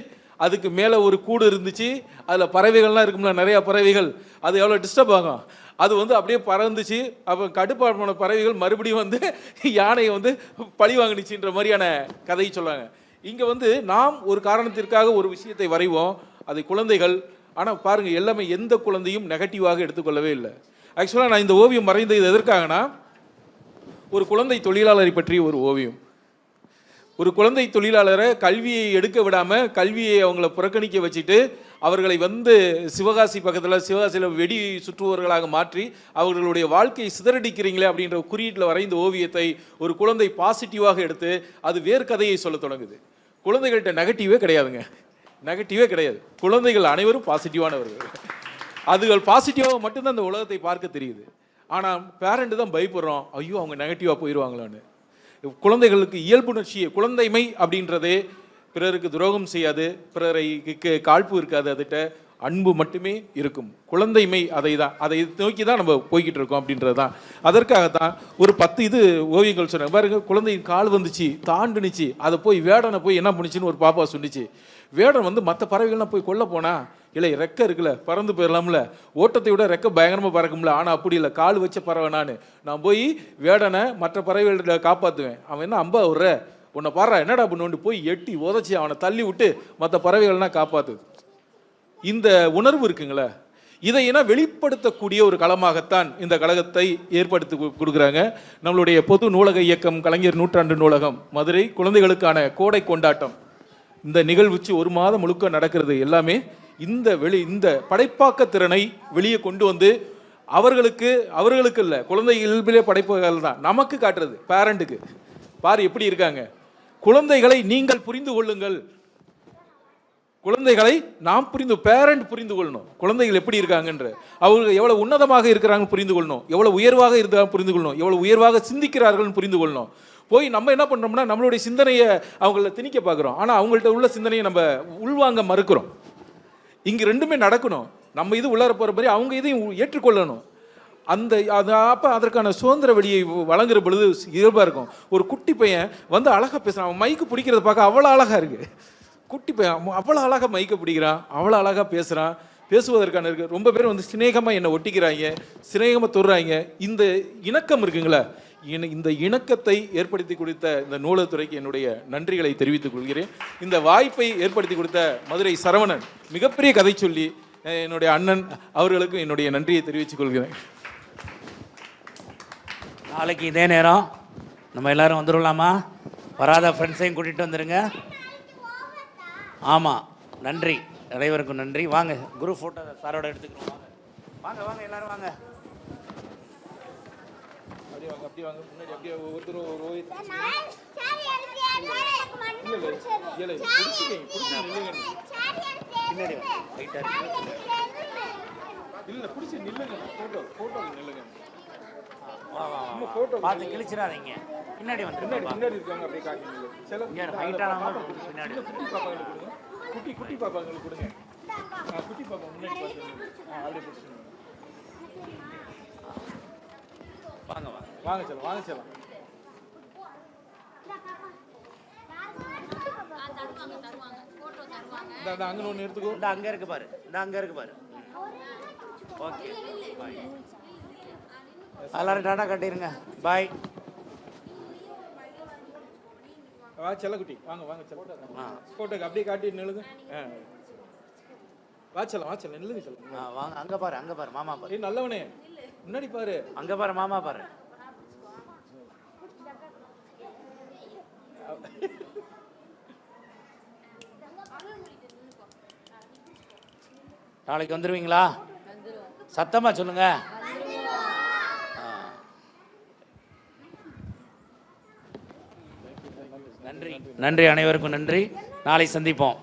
அதுக்கு மேலே ஒரு கூடு இருந்துச்சு, அதில் பறவைகள்லாம் இருக்கும்ல, நிறையா பறவைகள், அது எவ்வளோ டிஸ்டர்ப் ஆகும், அது வந்து அப்படியே பறந்துச்சு. அப்போ கடுப்பான பறவைகள் மறுபடியும் வந்து யானையை வந்து பழி வாங்கினுச்சுன்ற மாதிரியான கதையை சொல்லுவாங்க. இங்கே வந்து நாம் ஒரு காரணத்திற்காக ஒரு விஷயத்தை வரைவோம், அதை குழந்தைகள், ஆனால் பாருங்கள் எல்லாமே எந்த குழந்தையும் நெகட்டிவாக எடுத்துக்கொள்ளவே இல்லை. ஆக்சுவலாக நான் இந்த ஓவியம் வரைந்தது எதற்காகனா, ஒரு குழந்தை தொழிலாளரை பற்றிய ஒரு ஓவியம். ஒரு குழந்தை தொழிலாளரை கல்வியை எடுக்க விடாமல், கல்வியை அவங்கள புறக்கணிக்க வச்சுட்டு, அவர்களை வந்து சிவகாசியில் வெடி சுற்றுபவர்களாக மாற்றி அவர்களுடைய வாழ்க்கையை சிதறடிக்கிறீங்களே அப்படின்ற குறியீட்டில் வரைந்த ஓவியத்தை ஒரு குழந்தை பாசிட்டிவாக எடுத்து அது வேறு கதையை சொல்ல தொடங்குது. குழந்தைகள்கிட்ட நெகட்டிவே கிடையாதுங்க, நெகட்டிவே கிடையாது. குழந்தைகள் அனைவரும் பாசிட்டிவானவர்கள். அதுகள் பாசிட்டிவாக மட்டும்தான் அந்த உலகத்தை பார்க்க தெரியுது. ஆனால் பேரண்ட் தான் பயப்படுறோம், ஐயோ அவங்க நெகட்டிவாக போயிடுவாங்களான்னு. குழந்தைகளுக்கு இயல்புணர்ச்சியை, குழந்தைமை அப்படின்றதே பிறருக்கு துரோகம் செய்யாது, பிறரை காழ்ப்பு இருக்காது, அதுகிட்ட அன்பு மட்டுமே இருக்கும். குழந்தைமை அதை நோக்கி தான் நம்ம போய்கிட்டு இருக்கோம் அப்படின்றது தான். அதற்காகத்தான் ஒரு 10 ஓவியங்கள் சொன்னாங்க பாருங்க. குழந்தையின் கால் வந்துச்சு, தாண்டுனுச்சு, அதை போய் வேடனை போய் என்ன பண்ணிச்சுன்னு ஒரு பாப்பா சொன்னிச்சு. வேடன் வந்து மற்ற பறவைகள்லாம் போய் கொல்ல போனா, இல்லை ரெக்கை இருக்குல்ல, பறந்து போயிடலாம்ல, ஓட்டத்தை விட ரெக்கை பயங்கரமாக பறக்கும்ல, ஆனால் அப்படி இல்லை, கால் வச்ச பறவை நான் போய் வேடனை மற்ற பறவைகளை காப்பாற்றுவேன். அவன் என்ன அம்பா விடுற, உன்னை பாடுறா என்னடா பண்ணுவோண்டு போய் எட்டி உதச்சி அவனை தள்ளி விட்டு மற்ற பறவைகள்லாம் காப்பாற்றுது. இந்த உணர்வு இருக்குங்களே, இதை என வெளிப்படுத்தக்கூடிய ஒரு களமாகத்தான் இந்த கழகத்தை ஏற்படுத்தி கொடுக்குறாங்க. நம்மளுடைய பொது நூலக இயக்கம் கலைஞர் நூற்றாண்டு நூலகம் மதுரை குழந்தைகளுக்கான கோடை கொண்டாட்டம், இந்த நிகழ்வுச்சு 1 மாதம் முழுக்க நடக்கிறது. எல்லாமே இந்த படைப்பாக்க திறனை வெளியே கொண்டு வந்து அவர்களுக்கு இல்லை, குழந்தை இயல்பிலே படைப்புகள் தான் நமக்கு காட்டுறது. பேரண்ட்டுக்கு பாரு எப்படி இருக்காங்க, குழந்தைகளை நீங்கள் புரிந்து கொள்ளுங்கள், குழந்தைகளை நாம் பேரண்ட் புரிந்து கொள்ளணும். குழந்தைகள் எப்படி இருக்காங்கன்ற, அவங்க எவ்வளவு உன்னதமாக இருக்கிறாங்க புரிந்து கொள்ளணும், எவ்வளவு உயர்வாக இருந்தாலும் புரிந்து கொள்ளணும், எவ்வளவு உயர்வாக சிந்திக்கிறார்கள் புரிந்து கொள்ளணும். போய் நம்ம என்ன பண்றோம்னா நம்மளுடைய சிந்தனையை அவங்கள திணிக்க பார்க்குறோம். ஆனால் அவங்கள்ட்ட உள்ள சிந்தனையை நம்ம உள்வாங்க மறுக்கிறோம். இங்கே ரெண்டுமே நடக்கணும். நம்ம இது உள்ளார போகிற மாதிரி அவங்க இதையும் ஏற்றுக்கொள்ளணும். அப்போ அதற்கான சுதந்திர வெளியை வழங்குற பொழுது இயல்பாக இருக்கும். ஒரு குட்டி பையன் வந்து அழகாக பேசுகிறான், அவன் மைக்கு பிடிக்கிறத பார்க்க அவ்வளோ அழகாக இருக்குது. குட்டி பையன் அவ்வளோ அழகாக மைக்கை பிடிக்கிறான், அவ்வளோ அழகாக பேசுகிறான். பேசுவதற்கான இருக்குது. ரொம்ப பேர் வந்து சிநேகமாக என்னை ஒட்டிக்கிறாங்க, சிநேகமாக தொடுறாங்க. இந்த இணக்கம் இருக்குங்களா, இந்த இணக்கத்தை ஏற்படுத்தி கொடுத்த இந்த நூலகத்துறைக்கு என்னுடைய நன்றிகளை தெரிவித்துக் கொள்கிறேன். இந்த வாய்ப்பை ஏற்படுத்தி கொடுத்த மதுரை சரவணன், மிகப்பெரிய கதை சொல்லி என்னுடைய அண்ணன் அவர்களுக்கும் என்னுடைய நன்றியை தெரிவித்துக் கொள்கிறேன். நாளைக்கு இதே நேரம் நம்ம எல்லாரும் வந்துடலாமா? வராத ஃப்ரெண்ட்ஸையும் கூட்டிகிட்டு வந்துடுங்க. ஆமாம், நன்றி, அனைவருக்கும் நன்றி. வாங்க குரூப் ஃபோட்டோ சாரோட எடுத்துக்கிறோம். வாங்க வாங்க எல்லாரும் வாங்க. அப்படி வாங்க முன்னாடி, அப்படியே ஒவ்வொருத்தரும் ஒரு பின்னாடி இல்லை பிடிச்சி நில்லுங்க, ஃபோட்டோ நில்லுங்க, பார்த்து கிழிச்சிடாதீங்க. பின்னாடி வந்து பின்னாடி இருக்காங்க, அப்படியே காட்டுங்க. சில பின்னாடி குட்டி பாப்பாங்களுக்கு கொடுங்க, குட்டி பாப்பாங்களுக்கு கொடுங்க. குட்டி பாப்பா முன்னாடி பார்த்து அப்படியே பிடிச்சிங்க. வாங்க வாங்க வாங்க செல்லம், வாங்க செல்லம். இந்த அங்கே ஒன்று எடுத்துக்கோ. இந்த அங்கே இருக்கு பாரு, இந்த அங்கே இருக்கு பாரு. ஓகே, எல்லாரும் டாடா கட்டிருங்க. பாய். வா செல்லக்குட்டி, வாங்க வாங்க செல்லம். ஃபோட்டோக்கு அப்படியே காட்டி நில்லுங்க. வா செல்லம் நில்லுங்க செல்லம். வாங்க, அங்கே பாரு மாமா பாரு. ஏய் நல்லவனே, முன்னாடி பாரு, அங்கே பாரு மாமா பாரு. நாளைக்கு வந்துடுவீங்களா? சத்தமாக சொல்லுங்க. நன்றி, அனைவருக்கும் நன்றி. நாளை சந்திப்போம்.